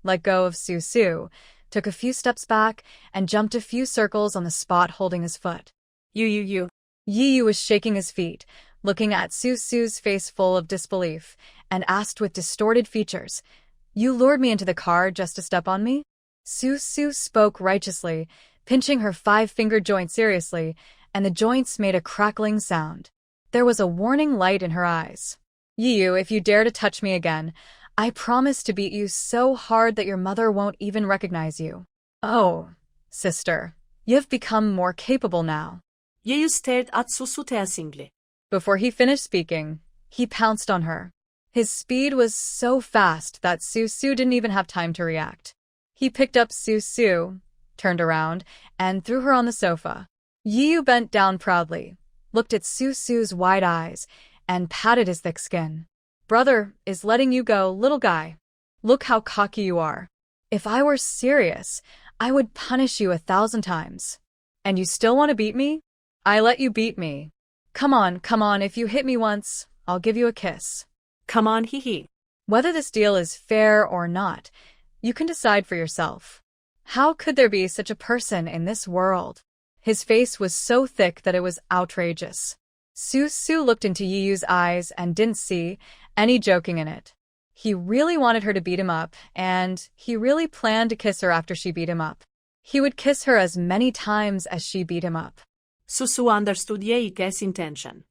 let go of Su, took a few steps back, and jumped a few circles on the spot holding his foot. You. Yu was shaking his feet, looking at Su's face full of disbelief, and asked with distorted features, You lured me into the car just to step on me? Su spoke righteously, pinching her 5-finger joint seriously, and the joints made a crackling sound. There was a warning light in her eyes. Yu, if you dare to touch me again, I promise to beat you so hard that your mother won't even recognize you. Oh, sister, you've become more capable now. Yu stared at Susu teasingly. Before he finished speaking, he pounced on her. His speed was so fast that Su didn't even have time to react. He picked up Su, turned around, and threw her on the sofa. Yu bent down proudly, looked at Su's wide eyes, and patted his thick skin. Brother is letting you go, little guy. Look how cocky you are. If I were serious, I would punish you 1,000 times. And you still want to beat me? I let you beat me. Come on, if you hit me once, I'll give you a kiss. Come on, hee. Whether this deal is fair or not, you can decide for yourself. How could there be such a person in this world? His face was so thick that it was outrageous. Su looked into Yu's eyes and didn't see any joking in it. He really wanted her to beat him up, and he really planned to kiss her after she beat him up. He would kiss her as many times as she beat him up. Susu understood Yu's intention.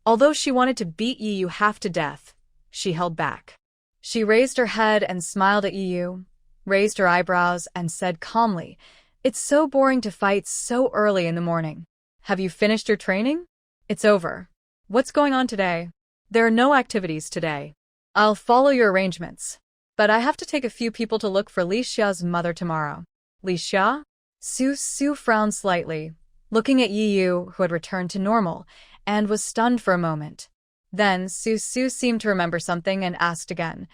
Although she wanted to beat Yu half to death, she held back. She raised her head and smiled at Yu, raised her eyebrows and said calmly, It's so boring to fight so early in the morning. Have you finished your training? It's over. What's going on today? There are no activities today. I'll follow your arrangements. But I have to take a few people to look for Li Xia's mother tomorrow. Li Xia? Su frowned slightly, looking at Yu, who had returned to normal, and was stunned for a moment. Then Su seemed to remember something and asked again,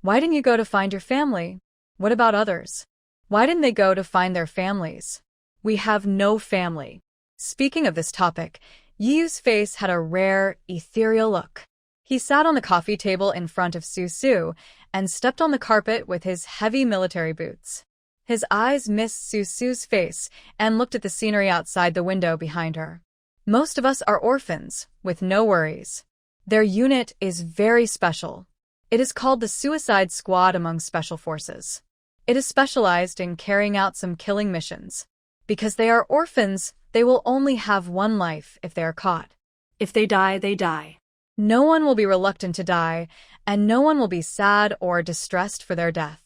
Why didn't you go to find your family? What about others? Why didn't they go to find their families? We have no family. Speaking of this topic, Yu's face had a rare, ethereal look. He sat on the coffee table in front of Su and stepped on the carpet with his heavy military boots. His eyes missed Su's face and looked at the scenery outside the window behind her. Most of us are orphans, with no worries. Their unit is very special. It is called the Suicide Squad among Special Forces. It is specialized in carrying out some killing missions. Because they are orphans, they will only have one life if they are caught. If they die, they die. No one will be reluctant to die, and no one will be sad or distressed for their death.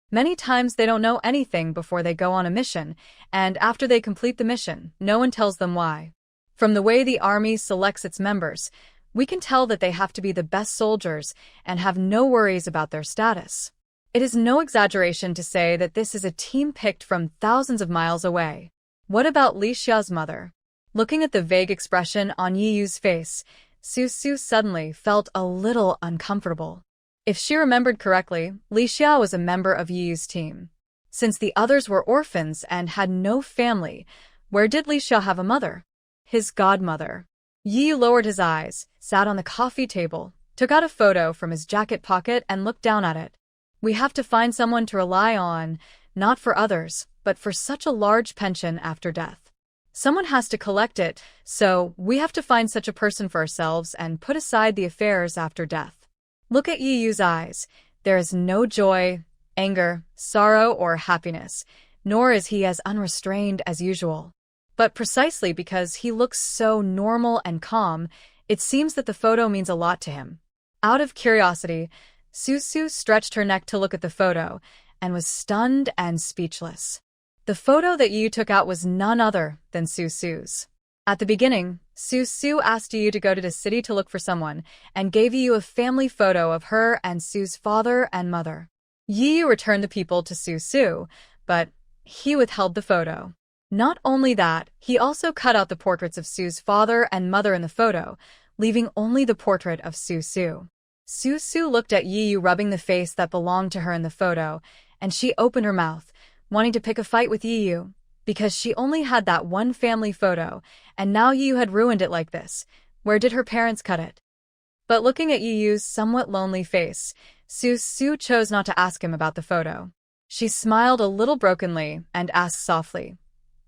Many times they don't know anything before they go on a mission, and after they complete the mission, no one tells them why. From the way the army selects its members, we can tell that they have to be the best soldiers and have no worries about their status. It is no exaggeration to say that this is a team picked from thousands of miles away. What about Li Xia's mother? Looking at the vague expression on Yu's face, Su suddenly felt a little uncomfortable. If she remembered correctly, Li Xia was a member of Yu's team. Since the others were orphans and had no family, where did Li Xia have a mother? His godmother. Yu lowered his eyes, sat on the coffee table, took out a photo from his jacket pocket and looked down at it. We have to find someone to rely on, not for others, but for such a large pension after death. Someone has to collect it, so we have to find such a person for ourselves and put aside the affairs after death. Look at Yu's eyes. There is no joy, anger, sorrow, or happiness, nor is he as unrestrained as usual. But precisely because he looks so normal and calm, it seems that the photo means a lot to him. Out of curiosity, Susu stretched her neck to look at the photo and was stunned and speechless. The photo that Yu took out was none other than Susu's. At the beginning, Susu asked Yu to go to the city to look for someone and gave Yu a family photo of her and Su's father and mother. Yu returned the people to Susu, but he withheld the photo. Not only that, he also cut out the portraits of Su's father and mother in the photo, leaving only the portrait of Susu. Susu looked at Yu rubbing the face that belonged to her in the photo, and she opened her mouth, wanting to pick a fight with Yu, because she only had that one family photo, and now Yu had ruined it like this. Where did her parents cut it? But looking at Yu's somewhat lonely face, Susu chose not to ask him about the photo. She smiled a little brokenly and asked softly,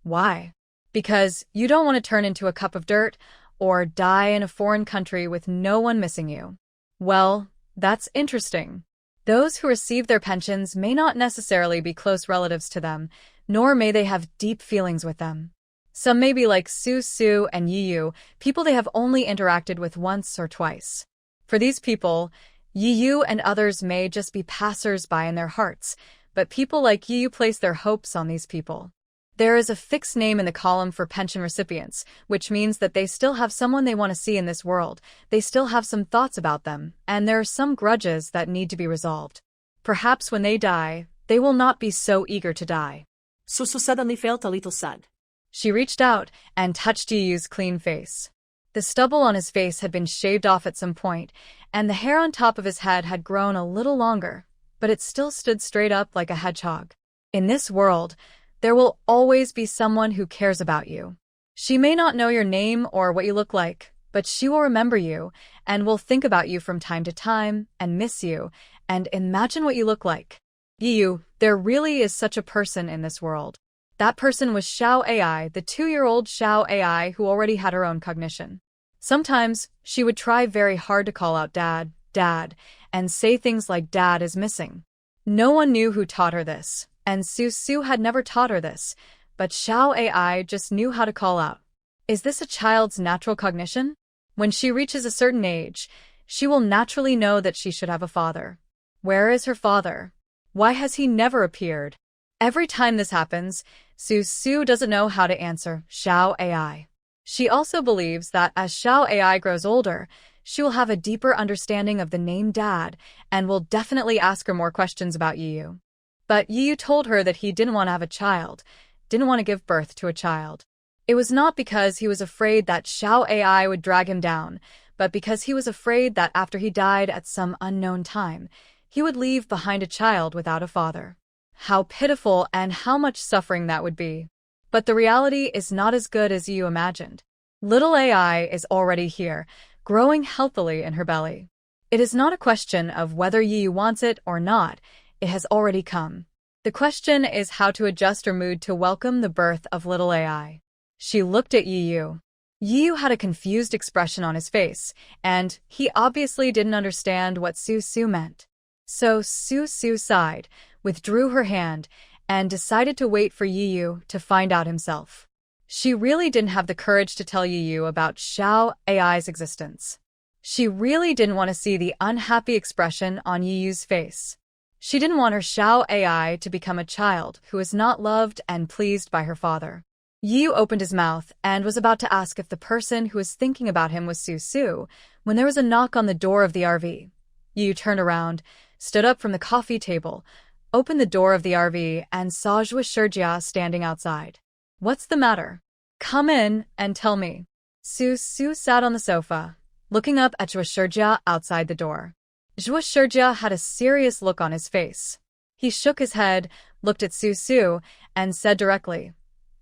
"Why?" "Because you don't want to turn into a cup of dirt or die in a foreign country with no one missing you." Well, that's interesting. Those who receive their pensions may not necessarily be close relatives to them, nor may they have deep feelings with them. Some may be like Susu and Yu, people they have only interacted with once or twice. For these people, Yu and others may just be passers-by in their hearts, but people like Yu place their hopes on these people. There is a fixed name in the column for pension recipients, which means that they still have someone they want to see in this world, they still have some thoughts about them, and there are some grudges that need to be resolved. Perhaps when they die, they will not be so eager to die. Susu suddenly felt a little sad. She reached out and touched Yu's clean face. The stubble on his face had been shaved off at some point, and the hair on top of his head had grown a little longer, but it still stood straight up like a hedgehog. In this world, there will always be someone who cares about you. She may not know your name or what you look like, but she will remember you and will think about you from time to time and miss you and imagine what you look like. Yu, there really is such a person in this world. That person was Xiao AI, the 2-year-old Xiao AI who already had her own cognition. Sometimes, she would try very hard to call out Dad, Dad, and say things like Dad is missing. No one knew who taught her this, and Susu had never taught her this, but Xiao AI just knew how to call out. Is this a child's natural cognition? When she reaches a certain age, she will naturally know that she should have a father. Where is her father? Why has he never appeared? Every time this happens, Susu doesn't know how to answer Xiao AI. She also believes that as Xiao AI grows older, she will have a deeper understanding of the name Dad and will definitely ask her more questions about Yu. But Yu told her that he didn't want to have a child, didn't want to give birth to a child. It was not because he was afraid that Xiao AI would drag him down, but because he was afraid that after he died at some unknown time, he would leave behind a child without a father. How pitiful and how much suffering that would be. But the reality is not as good as Yu imagined. Little AI is already here, growing healthily in her belly. It is not a question of whether Yu wants it or not, it has already come. The question is how to adjust her mood to welcome the birth of little AI. She looked at Yu. Yu had a confused expression on his face, and he obviously didn't understand what Susu meant. So Susu sighed, withdrew her hand, and decided to wait for Yu to find out himself. She really didn't have the courage to tell Yu about Xiao AI's existence. She really didn't want to see the unhappy expression on Yu's face. She didn't want her Xiao AI to become a child who is not loved and pleased by her father. Yu opened his mouth and was about to ask if the person who was thinking about him was Susu when there was a knock on the door of the RV. Yu turned around, stood up from the coffee table, opened the door of the RV and saw Zhuo standing outside. What's the matter? Come in and tell me. Susu sat on the sofa, looking up at Zhuo outside the door. Zhuo had a serious look on his face. He shook his head, looked at Susu, and said directly,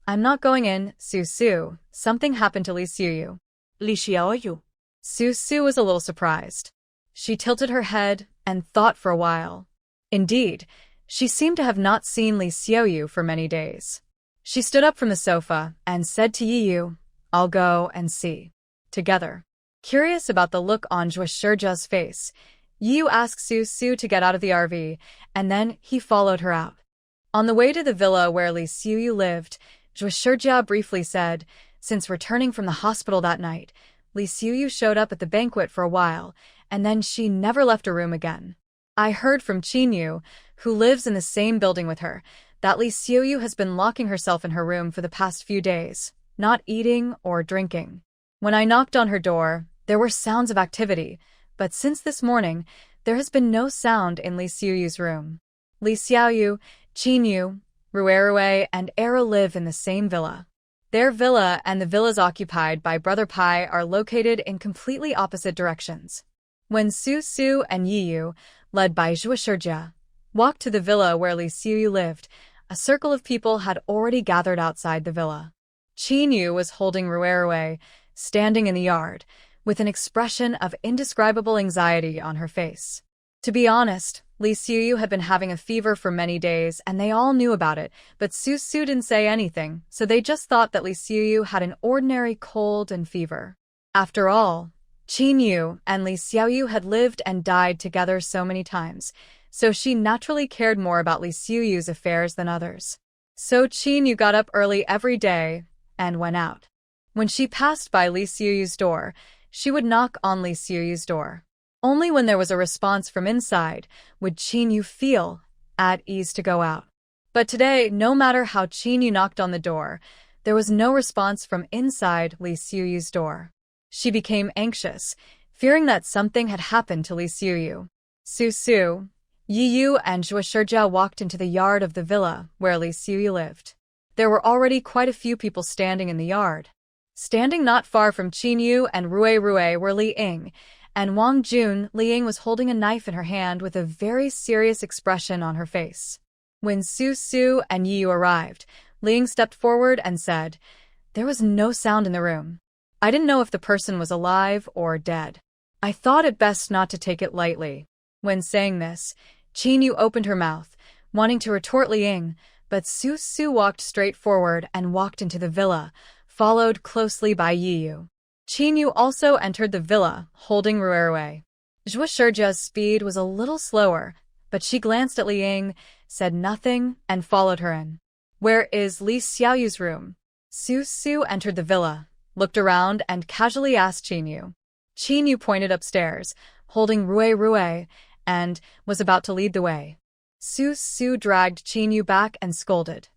I'm not going in, Susu. Something happened to Li Xiuyu. Li Xiaoyu. Susu was a little surprised. She tilted her head and thought for a while. Indeed, she seemed to have not seen Li Xiuyu for many days. She stood up from the sofa and said to Yu, I'll go and see. Together. Curious about the look on Zhuo face, Yu asked Susu to get out of the RV, and then he followed her out. On the way to the villa where Li Xiuyu lived, Zhuo briefly said. Since returning from the hospital that night, Li Xiuyu showed up at the banquet for a while, and then she never left her room again. I heard from Qinyu, who lives in the same building with her, that Li Xiuyu has been locking herself in her room for the past few days, not eating or drinking. When I knocked on her door, there were sounds of activity, but since this morning, there has been no sound in Li Xiuyu's room. Li Xiuyu, Qinyu, Rue, and Era live in the same villa. Their villa and the villas occupied by Brother Pai are located in completely opposite directions. When Su Su and Yiyu, led by Zhuo walked to the villa where Li Xiuyu lived, a circle of people had already gathered outside the villa. Qinyu was holding Rue, standing in the yard, with an expression of indescribable anxiety on her face. To be honest, Li Xiuyu had been having a fever for many days, and they all knew about it, but Su Su didn't say anything, so they just thought that Li Xiuyu had an ordinary cold and fever. After all, Qinyu and Li Xiuyu had lived and died together so many times, so she naturally cared more about Li Xiuyu's affairs than others. So Qinyu got up early every day and went out. When she passed by Li Xiuyu's door, she would knock on Li Xiuyu's door. Only when there was a response from inside would Qinyu feel at ease to go out. But today, no matter how Qinyu knocked on the door, there was no response from inside Li Xiuyu's door. She became anxious, fearing that something had happened to Li Xiuyu. Su Su, Yiyu, and Zhuo walked into the yard of the villa where Li Xiuyu lived. There were already quite a few people standing in the yard. Standing not far from Qinyu and Rue were Li Ying, and Wang Jun. Li Ying was holding a knife in her hand with a very serious expression on her face. When Su Su and Yiyu arrived, Li Ying stepped forward and said, "There was no sound in the room. I didn't know if the person was alive or dead. I thought it best not to take it lightly." When saying this, Qinyu opened her mouth, wanting to retort Li Ying, but Su Su walked straight forward and walked into the villa, followed closely by Yiyu. Qinyu also entered the villa, holding Rue. Zhuo speed was a little slower, but she glanced at Li Ying, said nothing, and followed her in. "Where is Li Xiaoyu's room?" Su Su entered the villa, looked around, and casually asked Qinyu. Qinyu pointed upstairs, holding Rue, and was about to lead the way. Su Su dragged Qinyu back and scolded.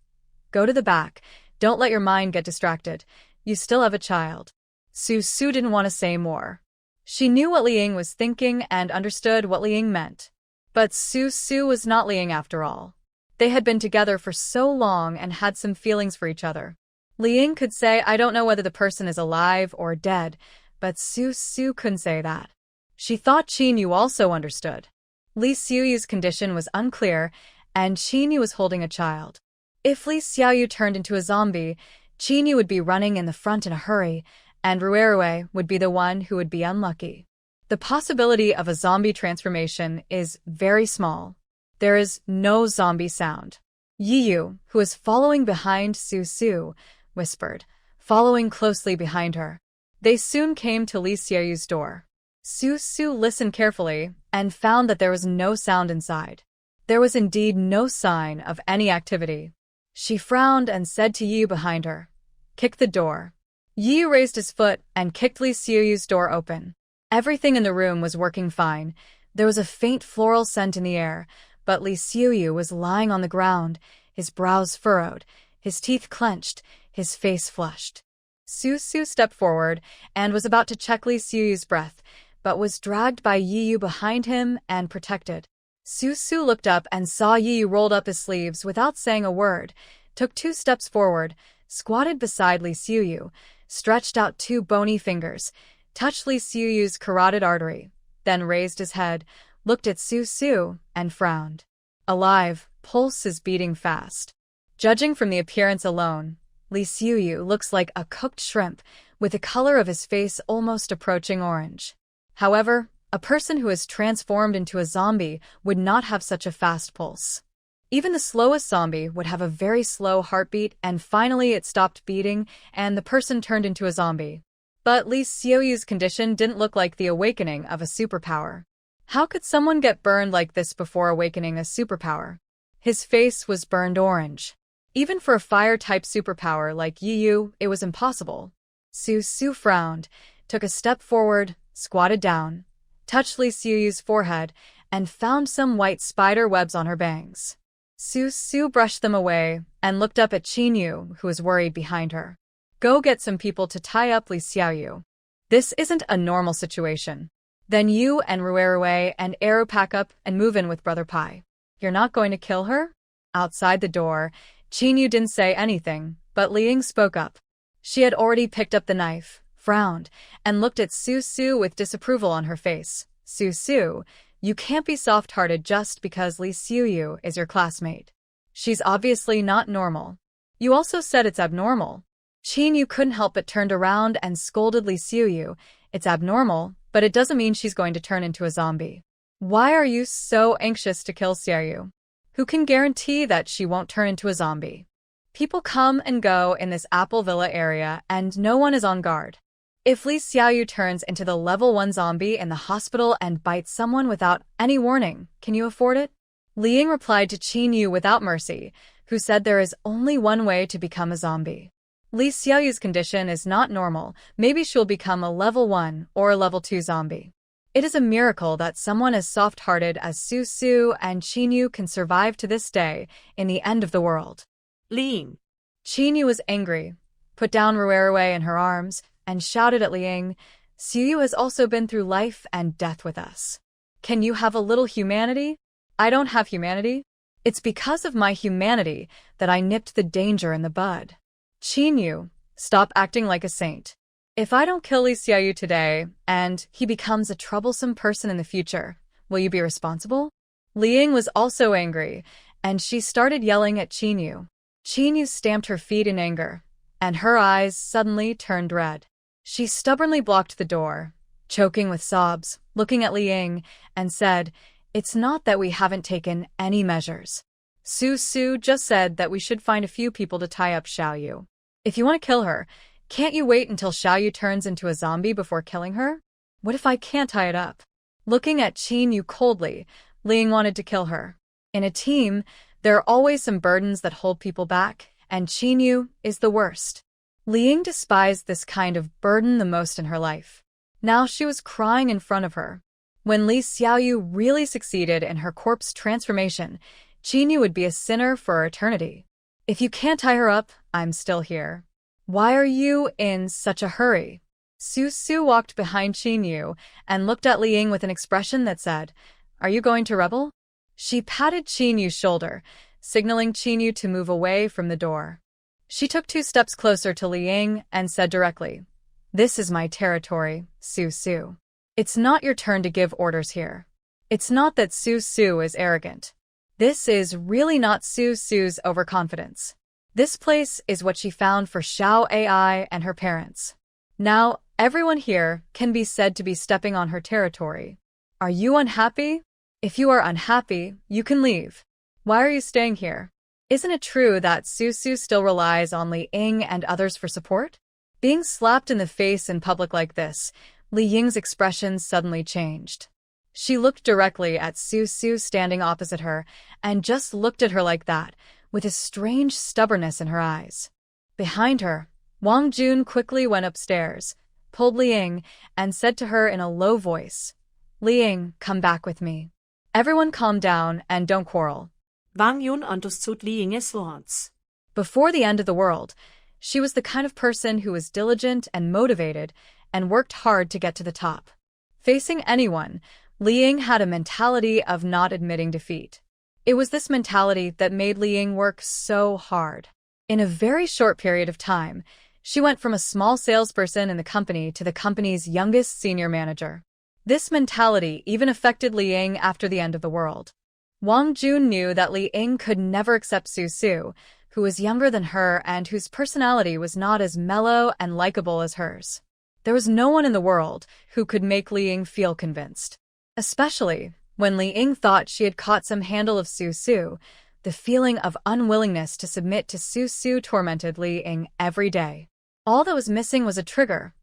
"Go to the back. Don't let your mind get distracted. You still have a child." Su Su didn't want to say more. She knew what Li Ying was thinking and understood what Li Ying meant. But Su Su was not Li Ying after all. They had been together for so long and had some feelings for each other. Li Ying could say, "I don't know whether the person is alive or dead," but Su Su couldn't say that. She thought Qinyu also understood. Li Xiuyu's condition was unclear, and Qinyu was holding a child. If Li Xiuyu turned into a zombie, Qinyu would be running in the front in a hurry, and Rue would be the one who would be unlucky. The possibility of a zombie transformation is very small. There is no zombie sound. Yiyu, who was following behind Su Su, whispered, following closely behind her. They soon came to Li Xiuyu's door. Su Su listened carefully and found that there was no sound inside. There was indeed no sign of any activity. She frowned and said to Yiyu behind her, "Kick the door." Yiyu raised his foot and kicked Li Xiuyu's door open. Everything in the room was working fine. There was a faint floral scent in the air, but Li Xiuyu was lying on the ground, his brows furrowed, his teeth clenched, his face flushed. Su Su stepped forward and was about to check Li Xiuyu's breath, but was dragged by Yiyu behind him and protected. Su Su looked up and saw Yiyu rolled up his sleeves without saying a word, took 2 steps forward, squatted beside Li Xiuyu, stretched out 2 bony fingers, touched Li Xiuyu's carotid artery, then raised his head, looked at Su Su, and frowned. Alive, pulse is beating fast. Judging from the appearance alone, Li Xiuyu looks like a cooked shrimp, with the color of his face almost approaching orange. However, a person who is transformed into a zombie would not have such a fast pulse. Even the slowest zombie would have a very slow heartbeat, and finally it stopped beating and the person turned into a zombie. But Li Xiuyu's condition didn't look like the awakening of a superpower. How could someone get burned like this before awakening a superpower? His face was burned orange. Even for a fire-type superpower like Yu, it was impossible. Su Su frowned, took a step forward, squatted down, touched Li Xiuyu's forehead, and found some white spider webs on her bangs. Su Su brushed them away and looked up at Qin Yu, who was worried behind her. Go get some people to tie up Li Xiaoyu. This isn't a normal situation. Then you and Ruerue and Arrow pack up and move in with Brother Pai. You're not going to kill her? Outside the door, Qin Yu didn't say anything, but Li Ying spoke up. She had already picked up the knife, frowned, and looked at Su Su with disapproval on her face. Su Su, you can't be soft-hearted just because Li Xiuyu is your classmate. She's obviously not normal. You also said it's abnormal. Qin Yu couldn't help but turned around and scolded Li Xiuyu. It's abnormal, but it doesn't mean she's going to turn into a zombie. Why are you so anxious to kill Xiaoyu? Who can guarantee that she won't turn into a zombie? People come and go in this Apple Villa area, and no one is on guard. If Li Xiaoyu turns into the level 1 zombie in the hospital and bites someone without any warning, can you afford it? Li Ying replied to Qin Yu without mercy, who said there is only one way to become a zombie. Li Xiaoyu's condition is not normal. Maybe she'll become a level 1 or a level 2 zombie. It is a miracle that someone as soft-hearted as Su Su and Qin Yu can survive to this day in the end of the world. Li Ying. Qin Yu was angry, put down Ruerue in her arms, and shouted at Li Ying, Xiuyu has also been through life and death with us. Can you have a little humanity? I don't have humanity. It's because of my humanity that I nipped the danger in the bud. Qin Yu, stop acting like a saint. If I don't kill Li Xiaoyu today, and he becomes a troublesome person in the future, will you be responsible? Li Ying was also angry, and she started yelling at Qin Yu. Qin Yu stamped her feet in anger, and her eyes suddenly turned red. She stubbornly blocked the door, choking with sobs, looking at Li Ying, and said, It's not that we haven't taken any measures. Su Su just said that we should find a few people to tie up Xiaoyu. If you want to kill her, can't you wait until Xiaoyu turns into a zombie before killing her? What if I can't tie it up? Looking at Qin Yu coldly, Li Ying wanted to kill her. In a team, there are always some burdens that hold people back, and Qin Yu is the worst. Li Ying despised this kind of burden the most in her life. Now she was crying in front of her. When Li Xiaoyu really succeeded in her corpse transformation, Qin Yu would be a sinner for eternity. If you can't tie her up, I'm still here. Why are you in such a hurry? Su Su walked behind Qin Yu and looked at Li Ying with an expression that said, Are you going to rebel? She patted Qin Yu's shoulder, signaling Qin Yu to move away from the door. She took 2 steps closer to Li Ying and said directly, This is my territory, Su Su. It's not your turn to give orders here. It's not that Su Su is arrogant. This is really not Su Su's overconfidence. This place is what she found for Xiao AI and her parents. Now, everyone here can be said to be stepping on her territory. Are you unhappy? If you are unhappy, you can leave. Why are you staying here? Isn't it true that Su Su still relies on Li Ying and others for support? Being slapped in the face in public like this, Li Ying's expression suddenly changed. She looked directly at Su Su standing opposite her and just looked at her like that, with a strange stubbornness in her eyes. Behind her, Wang Jun quickly went upstairs, pulled Li Ying, and said to her in a low voice, Li Ying, come back with me. Everyone calm down and don't quarrel. Wang Yun understood Li Ying's words. Before the end of the world, she was the kind of person who was diligent and motivated and worked hard to get to the top. Facing anyone, Li Ying had a mentality of not admitting defeat. It was this mentality that made Li Ying work so hard. In a very short period of time, she went from a small salesperson in the company to the company's youngest senior manager. This mentality even affected Li Ying after the end of the world. Wang Jun knew that Li Ying could never accept Su Su, who was younger than her and whose personality was not as mellow and likable as hers. There was no one in the world who could make Li Ying feel convinced. Especially when Li Ying thought she had caught some handle of Su Su, the feeling of unwillingness to submit to Su Su tormented Li Ying every day. All that was missing was a trigger.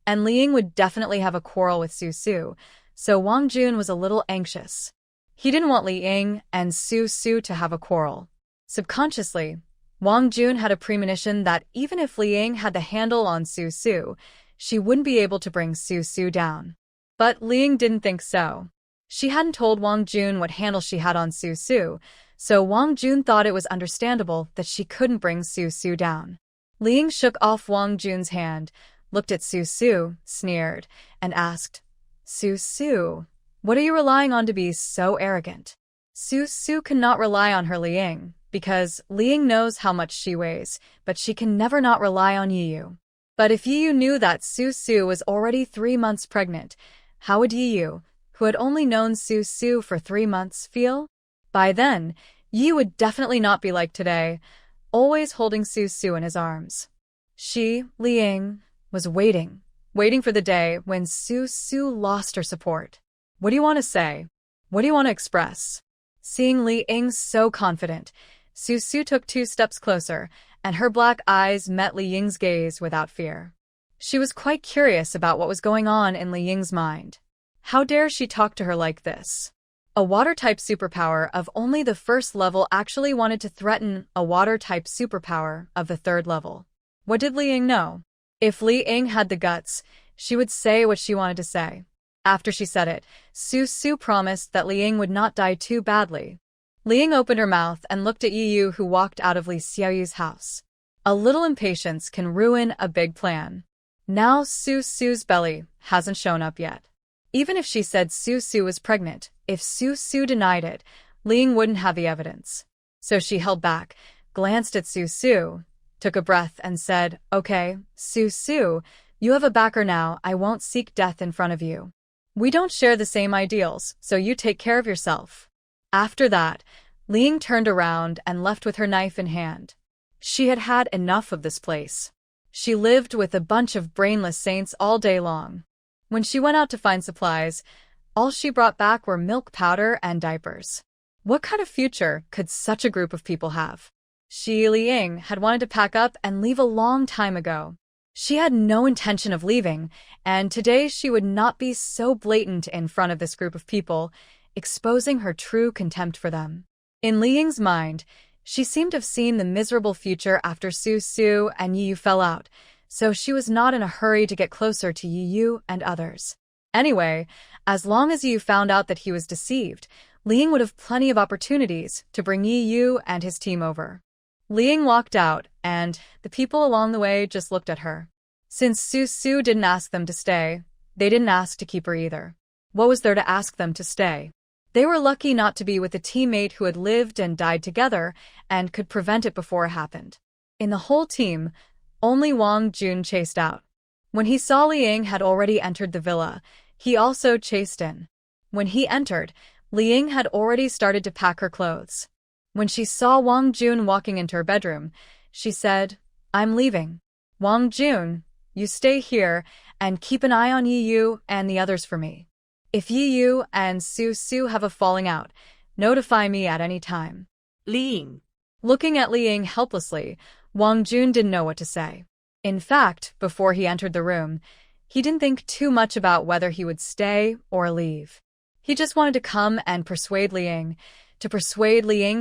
And Li Ying would definitely have a quarrel with Su Su, so Wang Jun was a little anxious. He didn't want Li Ying and Su Su to have a quarrel. Subconsciously, Wang Jun had a premonition that even if Li Ying had the handle on Su Su, she wouldn't be able to bring Su Su down. But Li Ying didn't think so. She hadn't told Wang Jun what handle she had on Su Su, so Wang Jun thought it was understandable that she couldn't bring Su Su down. Li Ying shook off Wang Jun's hand, looked at Su Su, sneered, and asked, Su Su, what are you relying on to be so arrogant? Su Su cannot rely on her Li Ying, because Li Ying knows how much she weighs, but she can never not rely on Yiyu. But if Yiyu knew that Su Su was already 3 months pregnant, how would Yiyu, who had only known Su Su for 3 months, feel? By then, Yiyu would definitely not be like today, always holding Su Su in his arms. She, Li Ying, was waiting for the day when Su Su lost her support. What do you want to say? What do you want to express? Seeing Li Ying so confident, Su Su took 2 steps closer, and her black eyes met Li Ying's gaze without fear. She was quite curious about what was going on in Li Ying's mind. How dare she talk to her like this? A water-type superpower of only the 1st level actually wanted to threaten a water-type superpower of the 3rd level. What did Li Ying know? If Li Ying had the guts, she would say what she wanted to say. After she said it, Su Su promised that Li Ying would not die too badly. Li Ying opened her mouth and looked at Yiyu, who walked out of Li Xiaoyu's house. A little impatience can ruin a big plan. Now Su Su's belly hasn't shown up yet. Even if she said Su Su was pregnant, if Su Su denied it, Li Ying wouldn't have the evidence. So she held back, glanced at Su Su, took a breath and said, Okay, Su Su, you have a backer now. I won't seek death in front of you. We don't share the same ideals, so you take care of yourself. After that, Li Ying turned around and left with her knife in hand. She had had enough of this place. She lived with a bunch of brainless saints all day long. When she went out to find supplies, all she brought back were milk powder and diapers. What kind of future could such a group of people have? She, Li Ying, had wanted to pack up and leave a long time ago. She had no intention of leaving, and today she would not be so blatant in front of this group of people, exposing her true contempt for them. In Li Ying's mind, she seemed to have seen the miserable future after Su Su and Yiyu fell out, so she was not in a hurry to get closer to Yiyu and others. Anyway, as long as Yiyu found out that he was deceived, Li Ying would have plenty of opportunities to bring Yiyu and his team over. Li Ying walked out, and the people along the way just looked at her. Since Su Su didn't ask them to stay, they didn't ask to keep her either. What was there to ask them to stay? They were lucky not to be with a teammate who had lived and died together and could prevent it before it happened. In the whole team, only Wang Jun chased out. When he saw Li Ying had already entered the villa, he also chased in. When he entered, Li Ying had already started to pack her clothes. When she saw Wang Jun walking into her bedroom, she said, I'm leaving. Wang Jun, you stay here and keep an eye on Yiyu and the others for me. If Yiyu and Su Su have a falling out, notify me at any time. Li Ying. Looking at Li Ying helplessly, Wang Jun didn't know what to say. In fact, before he entered the room, he didn't think too much about whether he would stay or leave. He just wanted to come and persuade Li Ying,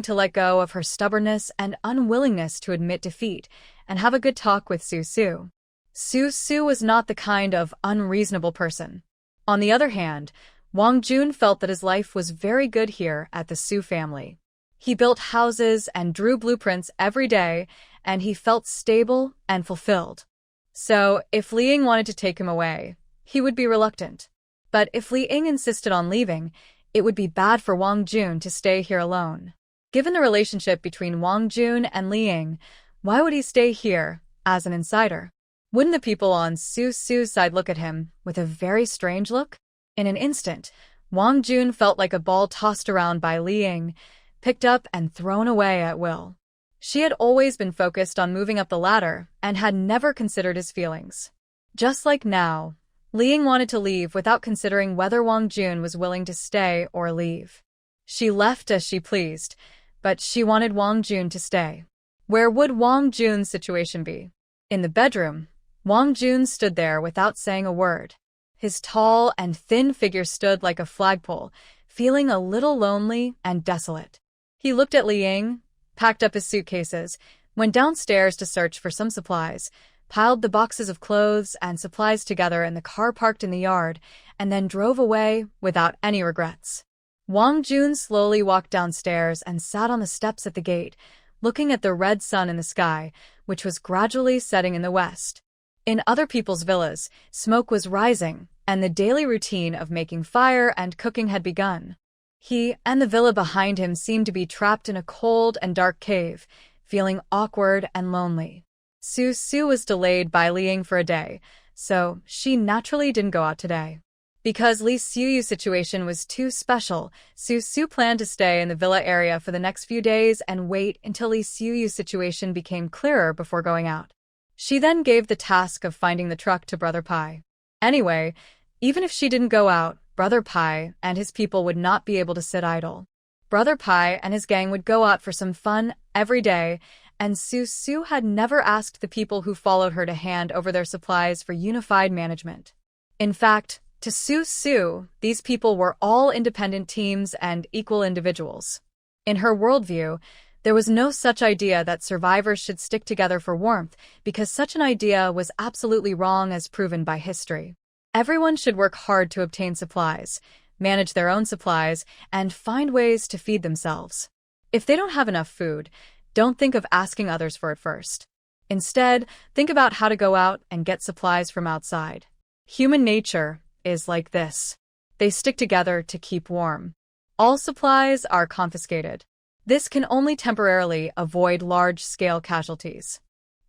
to let go of her stubbornness and unwillingness to admit defeat, and have a good talk with Su Su. Su Su was not the kind of unreasonable person. On the other hand, Wang Jun felt that his life was very good here at the Su family. He built houses and drew blueprints every day, and he felt stable and fulfilled. So, if Li Ying wanted to take him away, he would be reluctant. But if Li Ying insisted on leaving, it would be bad for Wang Jun to stay here alone. Given the relationship between Wang Jun and Li Ying, why would he stay here as an insider? Wouldn't the people on Su Su's side look at him with a very strange look? In an instant, Wang Jun felt like a ball tossed around by Li Ying, picked up and thrown away at will. She had always been focused on moving up the ladder and had never considered his feelings. Just like now, Li Ying wanted to leave without considering whether Wang Jun was willing to stay or leave. She left as she pleased, but she wanted Wang Jun to stay. Where would Wang Jun's situation be? In the bedroom, Wang Jun stood there without saying a word. His tall and thin figure stood like a flagpole, feeling a little lonely and desolate. He looked at Li Ying, packed up his suitcases, went downstairs to search for some supplies, piled the boxes of clothes and supplies together in the car parked in the yard, and then drove away without any regrets. Wang Jun slowly walked downstairs and sat on the steps at the gate, looking at the red sun in the sky, which was gradually setting in the west. In other people's villas, smoke was rising, and the daily routine of making fire and cooking had begun. He and the villa behind him seemed to be trapped in a cold and dark cave, feeling awkward and lonely. Su was delayed by Liang for a day, so she naturally didn't go out today. Because Li Suyu's situation was too special, Su planned to stay in the villa area for the next few days and wait until Li Suyu's situation became clearer before going out. She then gave the task of finding the truck to Brother Pai. Anyway, even if she didn't go out, Brother Pai and his people would not be able to sit idle. Brother Pai and his gang would go out for some fun every day, and Su had never asked the people who followed her to hand over their supplies for unified management. In fact, to Su, these people were all independent teams and equal individuals. In her worldview, there was no such idea that survivors should stick together for warmth, because such an idea was absolutely wrong as proven by history. Everyone should work hard to obtain supplies, manage their own supplies, and find ways to feed themselves. If they don't have enough food, don't think of asking others for it first. Instead, think about how to go out and get supplies from outside. Human nature is like this. They stick together to keep warm. All supplies are confiscated. This can only temporarily avoid large-scale casualties.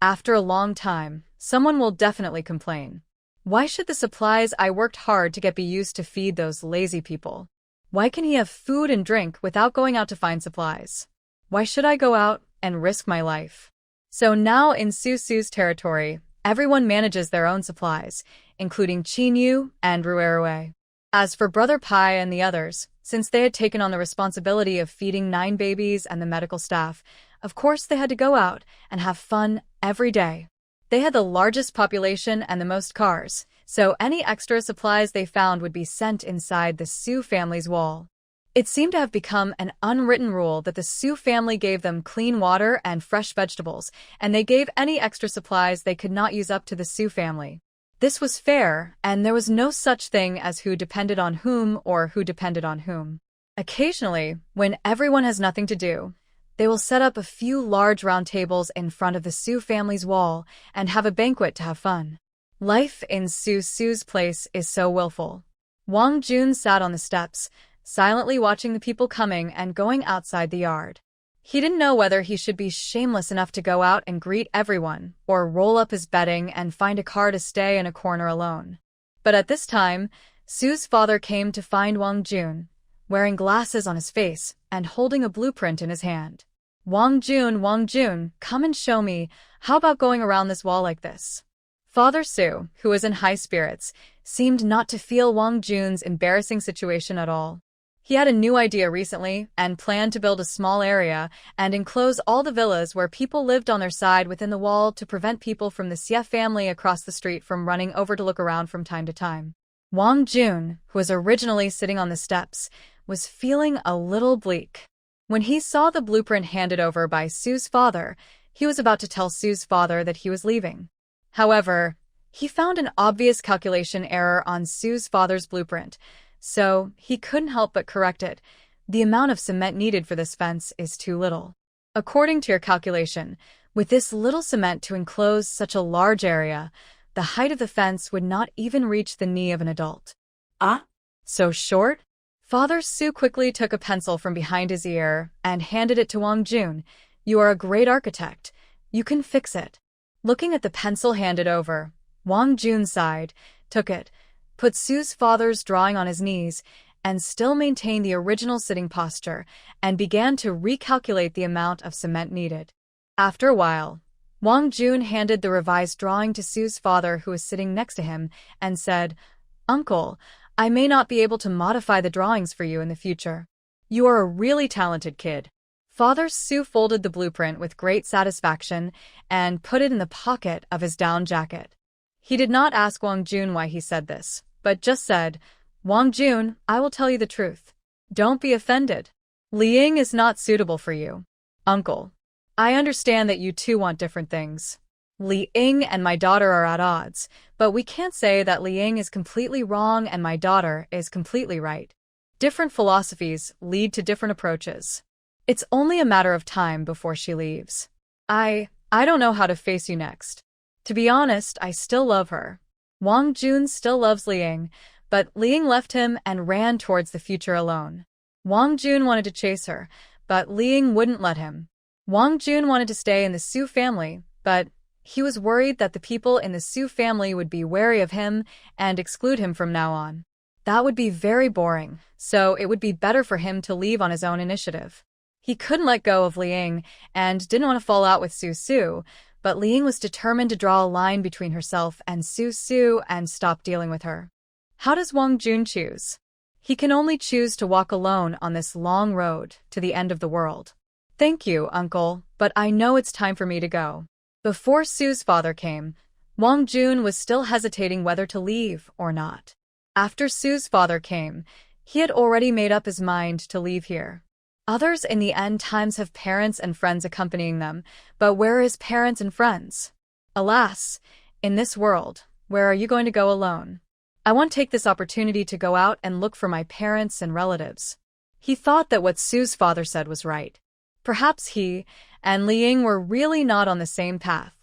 After a long time, someone will definitely complain. Why should the supplies I worked hard to get be used to feed those lazy people? Why can he have food and drink without going out to find supplies? Why should I go out and risk my life? So now in Su's territory, everyone manages their own supplies, including Qinyu and Ruerue. As for Brother Pai and the others, since they had taken on the responsibility of feeding 9 babies and the medical staff, of course they had to go out and have fun every day. They had the largest population and the most cars, so any extra supplies they found would be sent inside the Su family's wall. It seemed to have become an unwritten rule that the Su family gave them clean water and fresh vegetables, and they gave any extra supplies they could not use up to the Su family. This was fair, and there was no such thing as who depended on whom or who depended on whom. Occasionally, when everyone has nothing to do, they will set up a few large round tables in front of the Su family's wall and have a banquet to have fun. Life in Su's place is so willful. Wang Jun sat on the steps, silently watching the people coming and going outside the yard. He didn't know whether he should be shameless enough to go out and greet everyone, or roll up his bedding and find a car to stay in a corner alone. But at this time, Su's father came to find Wang Jun, wearing glasses on his face and holding a blueprint in his hand. Wang Jun, come and show me, how about going around this wall like this? Father Su, who was in high spirits, seemed not to feel Wang Jun's embarrassing situation at all. He had a new idea recently and planned to build a small area and enclose all the villas where people lived on their side within the wall to prevent people from the Xie family across the street from running over to look around from time to time. Wang Jun, who was originally sitting on the steps, was feeling a little bleak. When he saw the blueprint handed over by Su's father, he was about to tell Su's father that he was leaving. However, he found an obvious calculation error on Su's father's blueprint, so he couldn't help but correct it. The amount of cement needed for this fence is too little. According to your calculation, with this little cement to enclose such a large area, the height of the fence would not even reach the knee of an adult. Ah? So short? Father Su quickly took a pencil from behind his ear and handed it to Wang Jun. You are a great architect. You can fix it. Looking at the pencil handed over, Wang Jun sighed, took it, put Su's father's drawing on his knees, and still maintained the original sitting posture, and began to recalculate the amount of cement needed. After a while, Wang Jun handed the revised drawing to Su's father, who was sitting next to him, and said, "Uncle, I may not be able to modify the drawings for you in the future. You are a really talented kid." Father Su folded the blueprint with great satisfaction and put it in the pocket of his down jacket. He did not ask Wang Jun why he said this, but just said, "Wang Jun, I will tell you the truth. Don't be offended. Liang is not suitable for you. Uncle, I understand that you two want different things. Li Ying and my daughter are at odds, but we can't say that Li Ying is completely wrong and my daughter is completely right. Different philosophies lead to different approaches. It's only a matter of time before she leaves. I don't know how to face you next. To be honest, I still love her. Wang Jun still loves Li Ying, but Li Ying left him and ran towards the future alone. Wang Jun wanted to chase her, but Li Ying wouldn't let him. Wang Jun wanted to stay in the Su family, but he was worried that the people in the Su family would be wary of him and exclude him from now on. That would be very boring, so it would be better for him to leave on his own initiative. He couldn't let go of Li Ying and didn't want to fall out with Su, but Li Ying was determined to draw a line between herself and Su and stop dealing with her. How does Wang Jun choose? He can only choose to walk alone on this long road to the end of the world. Thank you, uncle, but I know it's time for me to go. Before Su's father came, Wang Jun was still hesitating whether to leave or not. After Su's father came, he had already made up his mind to leave here. Others in the end times have parents and friends accompanying them, but where are his parents and friends? Alas, in this world, where are you going to go alone? I want to take this opportunity to go out and look for my parents and relatives. He thought that what Su's father said was right. Perhaps he and Li Ying were really not on the same path.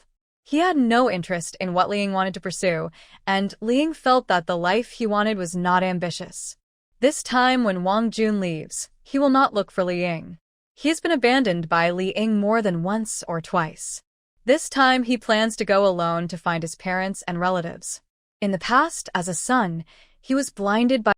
He had no interest in what Li Ying wanted to pursue, and Li Ying felt that the life he wanted was not ambitious. This time when Wang Jun leaves, he will not look for Li Ying. He has been abandoned by Li Ying more than once or twice. This time he plans to go alone to find his parents and relatives. In the past, as a son, he was blinded by